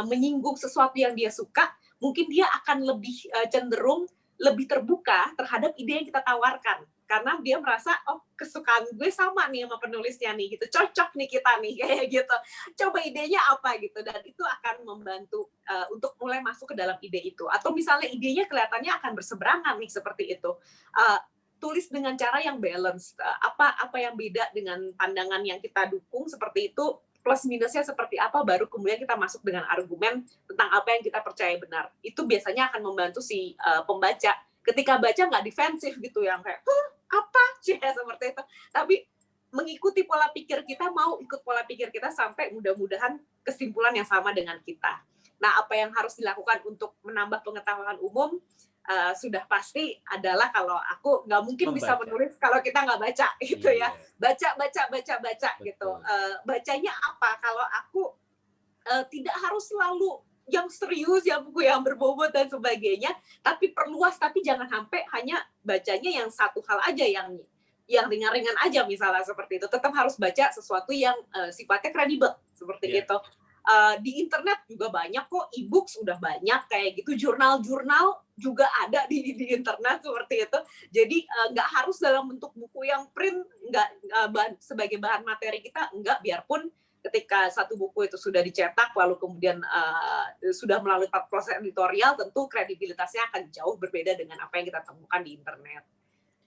menyinggung sesuatu yang dia suka, mungkin dia akan lebih cenderung lebih terbuka terhadap ide yang kita tawarkan. Karena dia merasa, oh kesukaan gue sama nih sama penulisnya nih, gitu. Cocok nih kita nih, kayak gitu. Coba idenya apa gitu. Dan itu akan membantu untuk mulai masuk ke dalam ide itu. Atau misalnya idenya kelihatannya akan berseberangan nih, seperti itu. Tulis dengan cara yang balance. Apa yang beda dengan pandangan yang kita dukung, seperti itu. Plus minusnya seperti apa, baru kemudian kita masuk dengan argumen tentang apa yang kita percaya benar. Itu biasanya akan membantu si pembaca. Ketika baca nggak defensif gitu, yang kayak, apa? Seperti itu. Tapi mengikuti pola pikir kita, mau ikut pola pikir kita sampai mudah-mudahan kesimpulan yang sama dengan kita. Nah, apa yang harus dilakukan untuk menambah pengetahuan umum, sudah pasti adalah kalau aku nggak mungkin bisa menulis kalau kita nggak baca gitu ya. Baca gitu. Bacanya apa? Kalau aku tidak harus selalu yang serius, yang buku yang berbobot dan sebagainya, tapi perluas, tapi jangan sampai hanya bacanya yang satu hal aja, yang ringan-ringan aja misalnya seperti itu. Tetap harus baca sesuatu yang sifatnya kredibel seperti itu. Di internet juga banyak kok, e-book sudah banyak kayak gitu, jurnal-jurnal juga ada di internet seperti itu. Jadi nggak harus dalam bentuk buku yang print, nggak sebagai bahan materi kita, enggak, biarpun ketika satu buku itu sudah dicetak lalu kemudian sudah melalui proses editorial, tentu kredibilitasnya akan jauh berbeda dengan apa yang kita temukan di internet.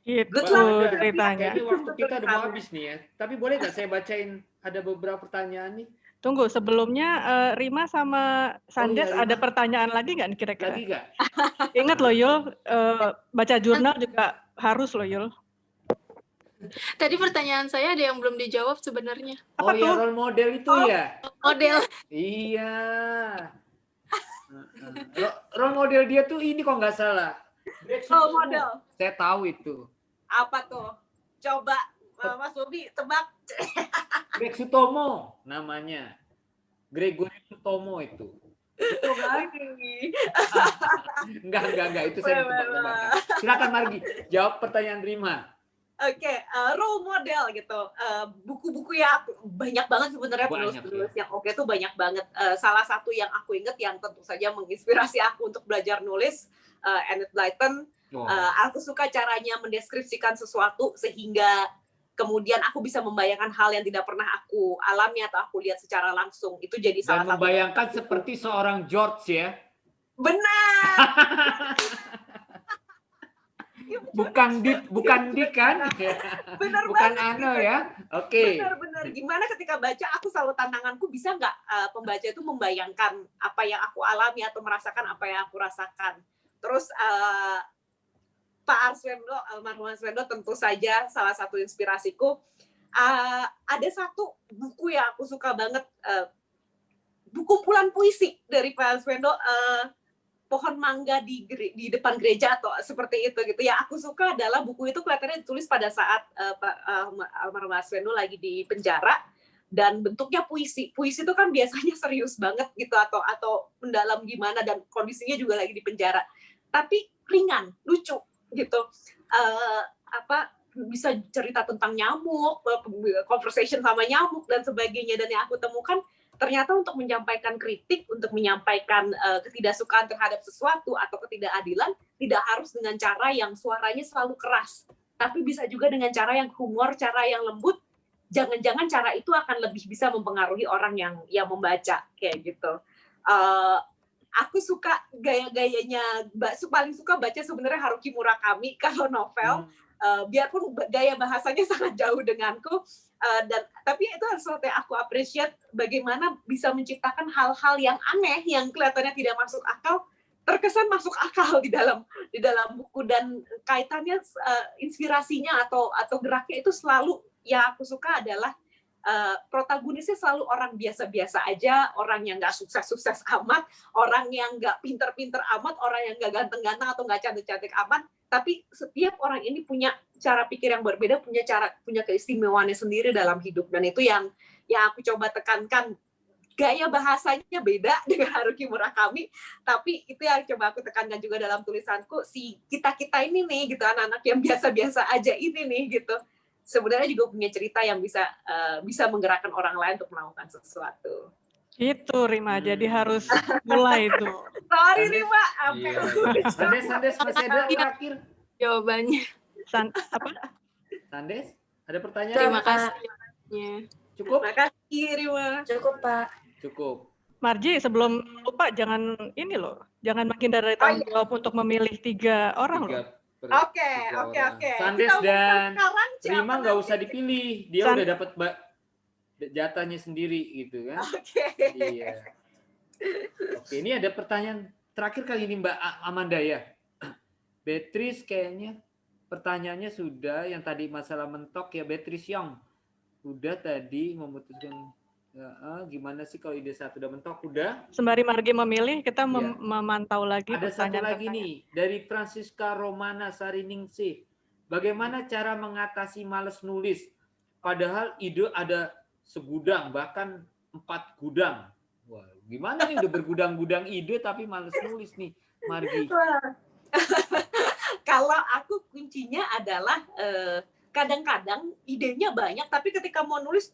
Gitu ceritanya. Kayaknya waktu kita udah mau habis nih ya. Tapi boleh nggak saya bacain, ada beberapa pertanyaan nih? Tunggu, sebelumnya Rima sama Sandes ada pertanyaan lagi nggak kira-kira? Lagi nggak? Ingat loh Yul, baca jurnal juga harus loh Yul. Tadi pertanyaan saya ada yang belum dijawab sebenarnya. Oh ya, role model itu ya? Model. Iya. Role model dia tuh ini kok nggak salah. Role model. Saya tahu itu. Apa tuh? Coba Mas Bobi tebak. Greg Sutomo namanya. Gregory Sutomo itu. Itu kan? Enggak, itu saya tebak-tebakan. Silakan Margi, jawab pertanyaan Rima. Oke, role model gitu. Buku-buku ya banyak banget sebenarnya, penulis yang oke tuh banyak banget. Salah satu yang aku ingat yang tentu saja menginspirasi aku untuk belajar nulis, Enid Blyton. Aku suka caranya mendeskripsikan sesuatu sehingga kemudian aku bisa membayangkan hal yang tidak pernah aku alami atau aku lihat secara langsung. Itu jadi salah satu. Dan membayangkan seperti seorang George ya. Benar. Bukan Dik kan? Benar bukan banget, Ano ya. Oke. Benar. Gimana ketika baca, aku selalu tantanganku, bisa nggak pembaca itu membayangkan apa yang aku alami atau merasakan apa yang aku rasakan. Terus Pak Arswendo, almarhum Arswendo tentu saja salah satu inspirasiku. Ada satu buku yang aku suka banget, buku kumpulan puisi dari Pak Arswendo, Pohon Mangga di depan gereja atau seperti itu gitu. Yang aku suka adalah buku itu kelihatannya ditulis pada saat almarhum Arswendo lagi di penjara, dan bentuknya puisi. Puisi itu kan biasanya serius banget gitu, atau mendalam gimana, dan kondisinya juga lagi di penjara. Tapi ringan, lucu gitu. Bisa cerita tentang nyamuk, conversation sama nyamuk dan sebagainya. Dan yang aku temukan, ternyata untuk menyampaikan kritik, untuk menyampaikan ketidaksukaan terhadap sesuatu atau ketidakadilan, tidak harus dengan cara yang suaranya selalu keras, tapi bisa juga dengan cara yang humor, cara yang lembut. Jangan-jangan cara itu akan lebih bisa mempengaruhi orang yang membaca kayak gitu. Aku suka gaya-gayanya, paling suka baca sebenarnya Haruki Murakami kalau novel. Biarpun gaya bahasanya sangat jauh denganku, tapi itu sesuatu yang aku appreciate, bagaimana bisa menciptakan hal-hal yang aneh yang kelihatannya tidak masuk akal, terkesan masuk akal di dalam buku, dan kaitannya inspirasinya atau geraknya itu selalu yang aku suka adalah protagonisnya selalu orang biasa-biasa aja, orang yang nggak sukses-sukses amat, orang yang nggak pinter-pinter amat, orang yang nggak ganteng-ganteng atau nggak cantik-cantik amat. Tapi setiap orang ini punya cara pikir yang berbeda, punya keistimewaannya sendiri dalam hidup, dan itu yang aku coba tekankan gaya bahasanya beda dengan Haruki Murakami, tapi itu yang coba aku tekankan juga dalam tulisanku, si kita-kita ini nih gitu, anak-anak yang biasa-biasa aja ini nih gitu, sebenarnya juga punya cerita yang bisa menggerakkan orang lain untuk melakukan sesuatu. Itu Rima, jadi harus mulai itu. Sorry Rima, sampai Sandes masih ada terakhir Jawabannya. Apa? Sandes, ada pertanyaan? Terima kasih. Cukup? Terima kasih Rima. Cukup, Pak. Cukup. Marji, sebelum lupa jangan ini loh, jangan makin dari tanggung jawab untuk memilih 3 orang loh. Oke. Sandes dan Rima nggak usah dipilih, dia udah dapat jatahnya sendiri gitu kan. Oke. Iya. Oke, ini ada pertanyaan terakhir kali ini Mbak Amanda ya. Beatrice kayaknya pertanyaannya sudah, yang tadi masalah mentok ya Beatrice Young. Udah tadi memutuskan gimana sih kalau ide 1 udah mentok, udah. Sembari Margi memilih, kita memantau lagi ada satu pertanyaan. lagi nih dari Francisca Romana Sariningsih. Bagaimana cara mengatasi malas nulis padahal ide ada segudang bahkan 4 gudang. Wah, gimana nih udah bergudang-gudang ide tapi malas nulis nih Margi. Kalau aku kuncinya adalah kadang-kadang idenya banyak tapi ketika mau nulis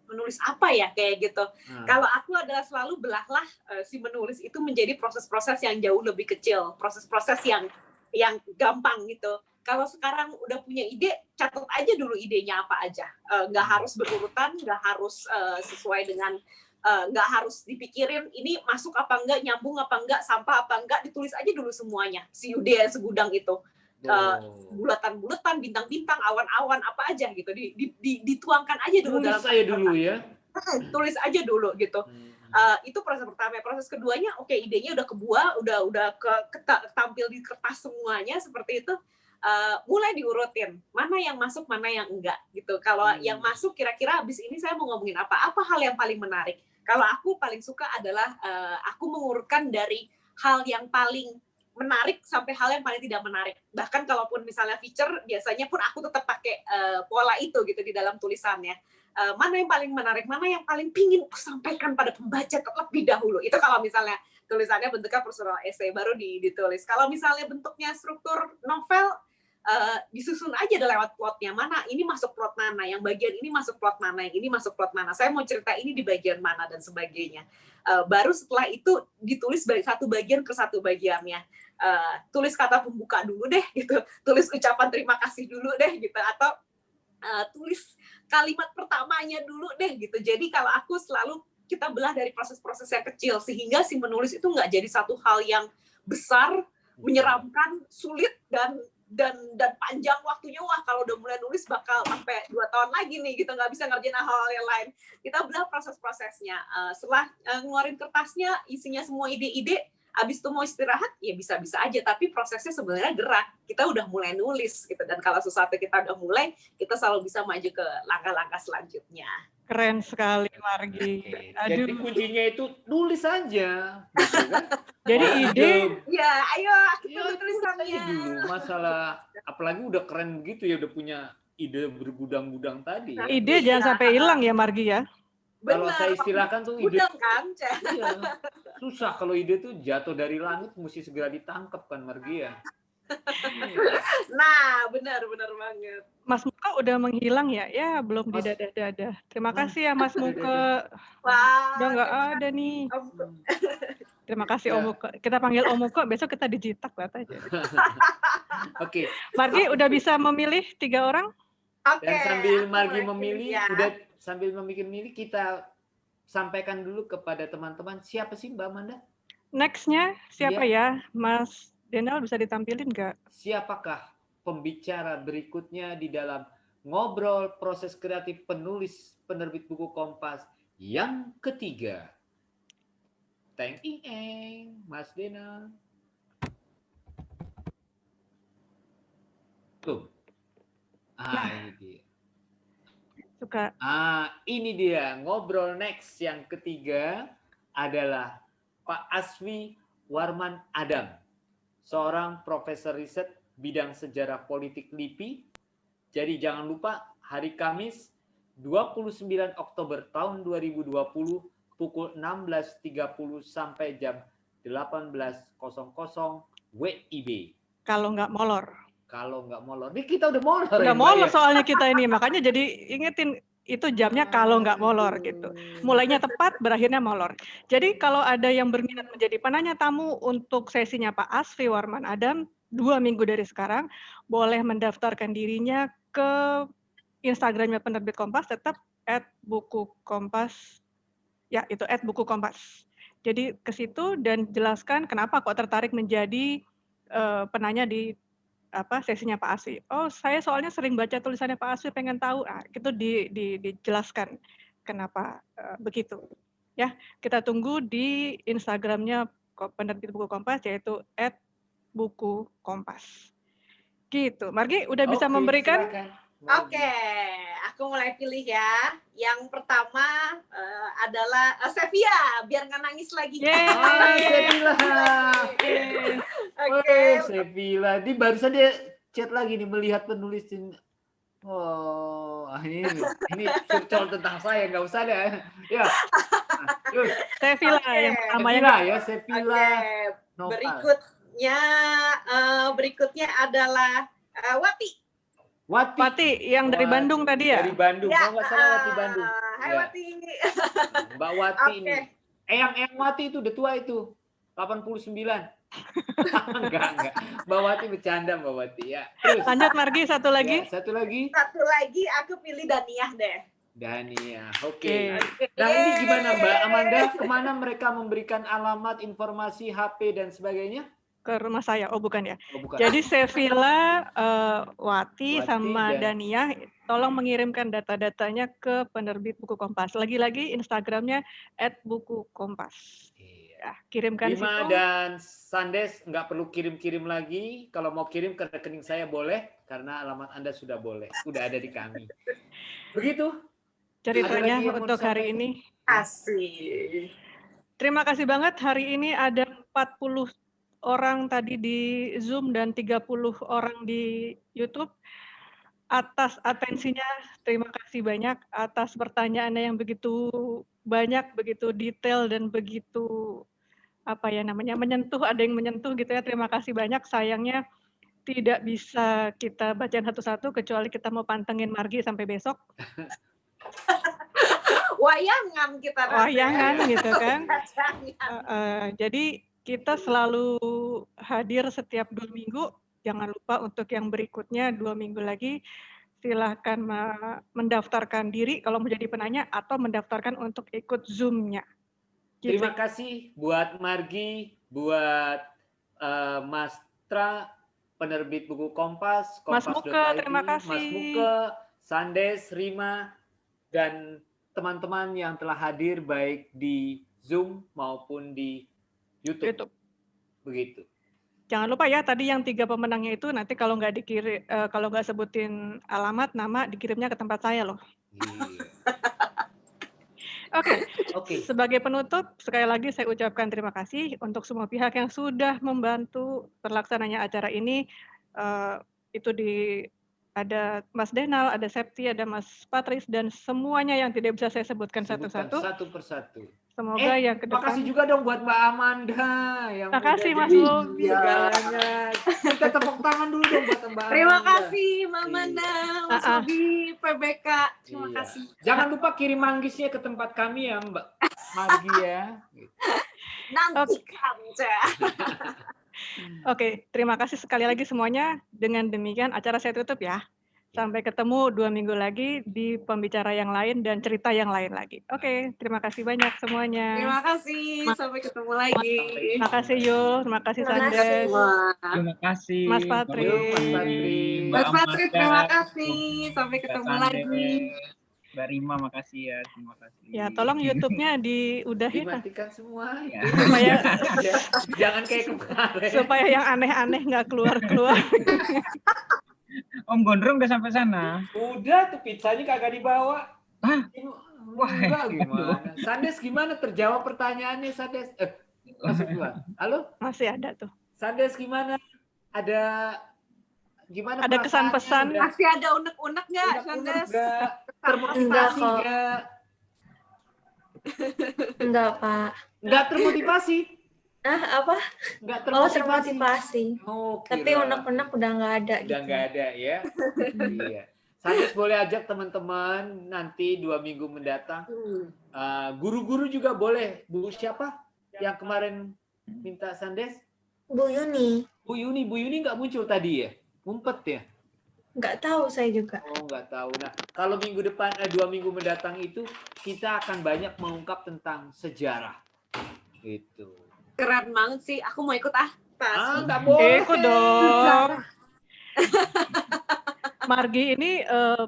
menulis apa ya kayak gitu. Kalau aku adalah selalu belahlah si menulis itu menjadi proses-proses yang jauh lebih kecil, proses-proses yang gampang gitu. Kalau sekarang udah punya ide, catat aja dulu idenya apa aja. Nggak harus berurutan, nggak harus sesuai dengan, nggak harus dipikirin ini masuk apa enggak, nyambung apa enggak, sampah apa enggak, ditulis aja dulu semuanya. Si ide segudang itu. Bulatan-bulatan, bintang-bintang, awan-awan, apa aja gitu, dituangkan aja dulu dalam saya dulu ya. Tulis aja dulu gitu. Itu proses pertama. Proses keduanya, oke, idenya udah kebuah, udah tampil di kertas semuanya seperti itu. Mulai diurutin mana yang masuk, mana yang enggak gitu. Kalau yang masuk kira-kira habis ini saya mau ngomongin apa hal yang paling menarik. Kalau aku paling suka adalah aku mengurutkan dari hal yang paling menarik sampai hal yang paling tidak menarik. Bahkan kalaupun misalnya feature, biasanya pun aku tetap pakai pola itu gitu di dalam tulisannya. Mana yang paling menarik, mana yang paling pingin aku sampaikan pada pembaca terlebih dahulu. Itu kalau misalnya tulisannya bentuknya personal essay baru ditulis. Kalau misalnya bentuknya struktur novel, disusun aja lewat plotnya, mana ini masuk plot mana, yang bagian ini masuk plot mana, yang ini masuk plot mana, saya mau cerita ini di bagian mana dan sebagainya. Baru setelah itu ditulis satu bagian ke satu bagiannya. Tulis kata pembuka dulu deh gitu, tulis ucapan terima kasih dulu deh gitu, atau tulis kalimat pertamanya dulu deh gitu. Jadi kalau aku selalu kita belah dari proses-proses yang kecil sehingga si menulis itu nggak jadi satu hal yang besar, menyeramkan, sulit dan panjang waktunya. Wah, kalau udah mulai nulis bakal sampai 2 tahun lagi nih gitu, nggak bisa ngerjain hal-hal yang lain. Kita belah proses-prosesnya. Setelah ngeluarin kertasnya isinya semua ide-ide, abis itu mau istirahat ya bisa-bisa aja, tapi prosesnya sebenarnya gerak. Kita udah mulai nulis gitu, dan kalau sesuatu kita udah mulai, kita selalu bisa maju ke langkah-langkah selanjutnya. Keren sekali Margi. Aduh. Jadi kuncinya itu nulis aja, gitu kan? Jadi ide. Ya, ayo kita tulisannya. Dulu masalah, apalagi udah keren gitu ya, udah punya ide bergudang-gudang tadi. Ya. Ide jangan sampai hilang ya Margi ya. Kalau saya istilahkan tuh ide kan, iya, susah kalau ide tuh jatuh dari langit mesti segera ditangkap kan Margi ya. Nah, benar banget. Mas Muka udah menghilang ya? Ya, belum di dada-dada. Terima kasih ya Mas Muka. Wah, udah nggak ada nih. Terima kasih Om Muka. Kita panggil Om Muka, besok kita dijitak lihat aja. Oke. Margi udah bisa memilih 3 orang? Dan sambil Margi memilih, udah sambil memilih, kita sampaikan dulu kepada teman-teman siapa sih Mbak Amanda? Next-nya siapa ya? Mas Denal bisa ditampilin nggak? Siapakah pembicara berikutnya di dalam ngobrol proses kreatif penulis penerbit buku Kompas yang ketiga? Teng ing, Mas Denal. Tuh. Ini dia. Suka. Ini dia ngobrol next yang ketiga adalah Pak Asfi Warman Adam, seorang profesor riset bidang sejarah politik LIPI. Jadi jangan lupa hari Kamis 29 Oktober tahun 2020 pukul 16.30 sampai jam 18.00 WIB. Kalau nggak molor. Kalau nggak molor. Ini kita udah molor. Udah ya, Mbak, molor ya? soalnya kita ini. Makanya jadi ingetin itu jamnya kalau nggak molor gitu. Mulainya tepat, berakhirnya molor. Jadi kalau ada yang berminat menjadi penanya tamu untuk sesinya Pak Asfi Warman Adam 2 minggu dari sekarang, boleh mendaftarkan dirinya ke Instagramnya Penerbit Kompas, tetap @bukukompas. Ya, itu @bukukompas. Jadi ke situ dan jelaskan kenapa kok tertarik menjadi penanya di sesinya Pak Asfi. Oh, saya soalnya sering baca tulisannya Pak Asfi, pengen tahu. Nah, itu dijelaskan kenapa begitu. Ya, kita tunggu di Instagramnya Penerbit Buku Kompas, yaitu @bukukompas. Gitu. Margi, udah bisa Oke, memberikan? silakan. Oke, aku mulai pilih ya. Yang pertama adalah Sevilla, biar nggak nangis lagi. Sevilla. Oke. Sevilla. Di barusan dia chat lagi nih melihat penulis. Oh, ini curcol tentang saya, nggak usah deh. Ya. Sevilla yang pertama ya, Sevilla. Berikutnya adalah Wati. Wati yang dari Bandung tadi ya? Dari Bandung, Ya, kalau nggak salah Wati Bandung. Hai Ya. Wati. Mbak Wati Oke. ini. Eyang Wati itu udah tua itu. 89. Enggak. Mbak Wati bercanda, Mbak Wati ya. Terus. Lanjut Margi, satu lagi. Ya, satu lagi. Satu lagi aku pilih Daniah deh. Dania, oke. Nah ini gimana Mbak Amanda? Kemana mereka memberikan alamat, informasi, HP dan sebagainya? Ke rumah saya. Oh bukan ya. Oh, bukan. Jadi Sevilla, Wati sama dan Dania, tolong mengirimkan data-datanya ke Penerbit Buku Kompas. Lagi-lagi Instagramnya @bukukompas. Ya, kirimkan Rima situ. dan Sandes nggak perlu kirim-kirim lagi. Kalau mau kirim ke rekening saya boleh, karena alamat Anda sudah boleh, sudah ada di kami. Begitu ceritanya untuk hari ini. Asik. Terima kasih banget. Hari ini ada 40 orang tadi di Zoom dan 30 orang di YouTube. Atas atensinya, terima kasih banyak. Atas pertanyaannya yang begitu banyak, begitu detail dan begitu menyentuh, ada yang menyentuh gitu ya. Terima kasih banyak. Sayangnya tidak bisa kita bacain satu-satu kecuali kita mau pantengin Margi sampai besok. Wayangan kita. Wayangan gitu kan. Jadi kita selalu hadir setiap 2 minggu. Jangan lupa untuk yang berikutnya 2 minggu lagi silahkan mendaftarkan diri kalau mau jadi penanya atau mendaftarkan untuk ikut Zoom-nya. Gitu. Terima kasih buat Margi, buat Mas Tra, Penerbit Buku Kompas, Mas Muka, terima kasih. Mas Muka, Sandes, Rima, dan teman-teman yang telah hadir baik di Zoom maupun di YouTube. Begitu. Jangan lupa ya tadi yang 3 pemenangnya itu nanti kalau nggak kalau nggak sebutin alamat, nama, dikirimnya ke tempat saya loh. Oke. Sebagai penutup, sekali lagi saya ucapkan terima kasih untuk semua pihak yang sudah membantu terlaksananya acara ini. Itu ada Mas Denal, ada Septi, ada Mas Patris, dan semuanya yang tidak bisa saya sebutkan satu-satu. Satu persatu. Semoga yang ke depan. Makasih juga dong buat Mbak Amanda yang makasih Mas Bobi. Segalanya. Kita tepuk tangan dulu dong buat Mbak Amanda. Terima kasih Mbak Amanda, Mas Bobi, PBK. Terima kasih. Jangan lupa kirim manggisnya ke tempat kami ya Mbak Margi ya. Nanti Oke, terima kasih sekali lagi semuanya. Dengan demikian acara saya tutup ya. Sampai ketemu 2 minggu lagi di pembicara yang lain dan cerita yang lain lagi. Oke, terima kasih banyak semuanya. Terima kasih, sampai ketemu lagi. Terima kasih Yul, terima kasih Sandes. Terima kasih. Mas Patri. Mas Patri, terima kasih. Sampai ketemu lagi. Mbak Rima, makasih ya, terima kasih. Ya, tolong YouTube-nya diudahin. Dimatikan semua. Ya. Supaya jangan kayak kemarin. Supaya yang aneh-aneh nggak keluar-keluar. Om Gondrong udah sampai sana. Udah tuh pizzanya kagak dibawa. Hah? Wah, enggak gimana? Sandes gimana terjawab pertanyaannya Sandes? Masuk gua. Halo? Masih ada tuh. Sandes gimana? Ada gimana? Ada kesan-pesan? Masih ada unek-unek nggak, Sandes? Termotivasi nggak? Enggak, Pak. Nggak termotivasi? Apa? Nggak Oh, termotivasi? termotivasi. Oh, Tapi kira. unek-unek udah nggak ada Udah gitu. nggak ada ya? Iya. Sandes boleh ajak teman-teman nanti 2 minggu mendatang. Guru-guru juga boleh. Bu siapa yang kemarin minta Sandes? Bu Yuni. Bu Yuni nggak muncul tadi ya? Ngumpet ya? Nggak tahu saya juga. Oh, nggak tahu. Nah, kalau minggu depan, 2 minggu mendatang itu kita akan banyak mengungkap tentang sejarah. Gitu. Keren banget sih. Aku mau ikut pas. Nggak boleh. Ikut dong. Margi ini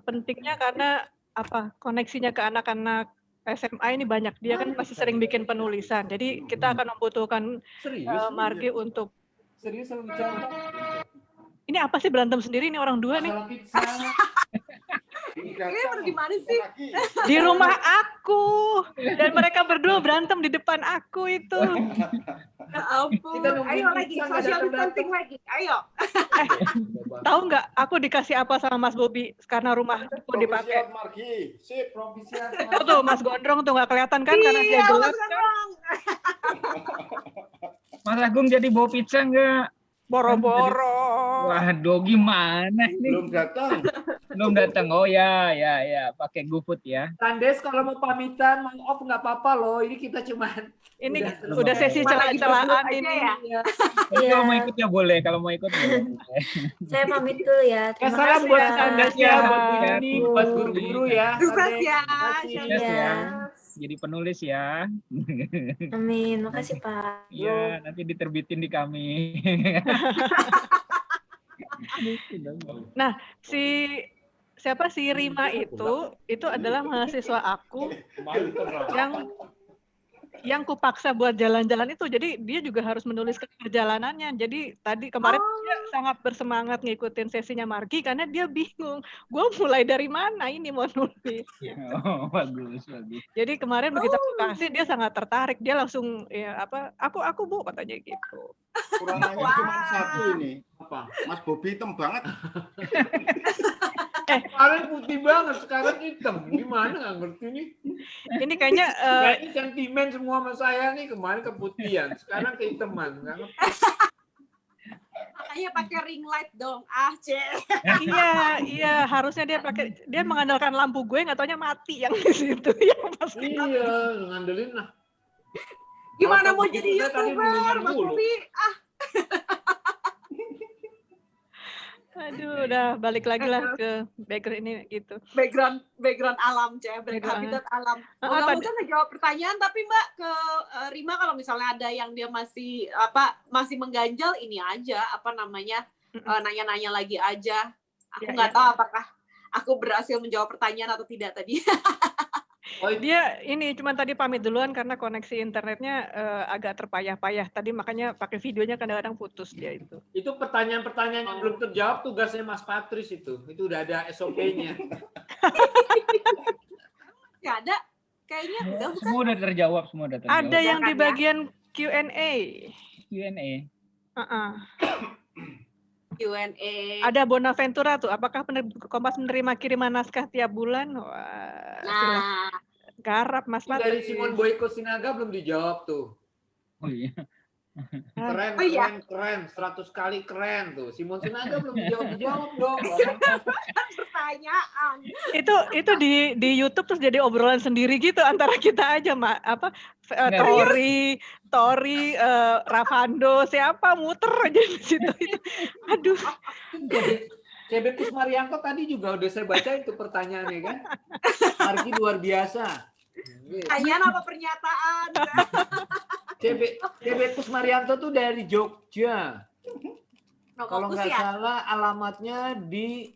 pentingnya karena apa? Koneksinya ke anak-anak SMA ini banyak. Dia kan masih sering bikin penulisan. Jadi kita akan membutuhkan Margi untuk. Serius sama bicara. Ini apa sih berantem sendiri nih orang dua nih? Ini pergi mana sih? Di rumah aku. Dan mereka berdua berantem di depan aku itu. Ya ampun. Ayo lagi, social distancing lagi. Ayo. Tahu nggak aku dikasih apa sama Mas Bobi karena rumah aku dipakai. Sip, provisiat. Tuh Mas Gondrong tuh nggak kelihatan kan karena dia gelap. Mas Agung jadi bawa pizza nggak? Boro-boro. Waduh, gimana ini? Belum datang. Belum datang. Oh ya, pakai GoFood ya. Sandes kalau mau pamitan, mau off nggak apa-apa loh. Ini kita cuman udah sesi celah-celahan ini. Kalau mau ikut ya boleh. Kalau mau ikut boleh. Saya pamit dulu ya. Terima Salam kasih buat ya. Sandes ya, buat Bu Yuni, buat guru-guru ya. Sukses ya. Sukses ya. Jadi penulis ya. Amin. Makasih, Pak. Iya, nanti diterbitin di kami. Nah, siapa si Rima itu adalah mahasiswa aku yang kupaksa buat jalan-jalan itu. Jadi dia juga harus menulis perjalanannya. Jadi tadi kemarin dia sangat bersemangat ngikutin sesinya Margi karena dia bingung. Gue mulai dari mana ini mau nulis. Oh, bagus. Jadi kemarin begitu aku kasih dia sangat tertarik. Dia langsung ya apa? Aku Bu katanya gitu. Kurangannya cuma satu ini. Apa? Mas Bobi hitam banget. Kemarin putih banget, sekarang hitam. Gimana nggak ngerti nih? Ini kayaknya Kayaknya sentimen semua sama saya nih, kemarin keputihan, sekarang kehitaman. Nggak ngerti. Makanya pakai ring light dong. Iya, harusnya dia mengandalkan lampu gue, nggak taunya mati yang di situ yang pasti. Iya, ngandelin lah. Gimana mau jadi YouTuber, Mas Bobi? Aduh, udah balik lagi lah ke background ini gitu. Background alam, habitat alam. Moga-moga ngejawab pertanyaan, tapi Mbak ke Rima kalau misalnya ada yang dia masih mengganjal ini aja nanya-nanya lagi aja. Aku nggak tahu apakah aku berhasil menjawab pertanyaan atau tidak tadi. Dia ini cuma tadi pamit duluan karena koneksi internetnya agak terpayah-payah. Tadi makanya pakai videonya kadang-kadang putus dia itu. Itu pertanyaan-pertanyaan yang belum terjawab tugasnya Mas Patris itu. Itu udah ada SOP-nya. Nggak ada. Kayaknya udah bukan? Semua udah terjawab. Ada yang di bagian Q&A. Q&A. Q&A. Ada Bonaventura tuh. Apakah Kompas menerima kiriman naskah tiap bulan? Wah, garap Mas Patris. Dari Simon Boyko Sinaga belum dijawab tuh. Oh iya. Keren. 100 kali keren tuh. Simon Sinaga belum dijawab dong. Pertanyaan. Itu di YouTube terus jadi obrolan sendiri gitu antara kita aja, Mak. Tori, Ravando, siapa muter aja di situ. Aduh. CB Kusmarianto tadi juga udah saya baca itu pertanyaannya kan. Margi luar biasa. Pertanyaan apa pernyataan? CB Kusmarianto tuh dari Jogja. Kalau nggak salah alamatnya di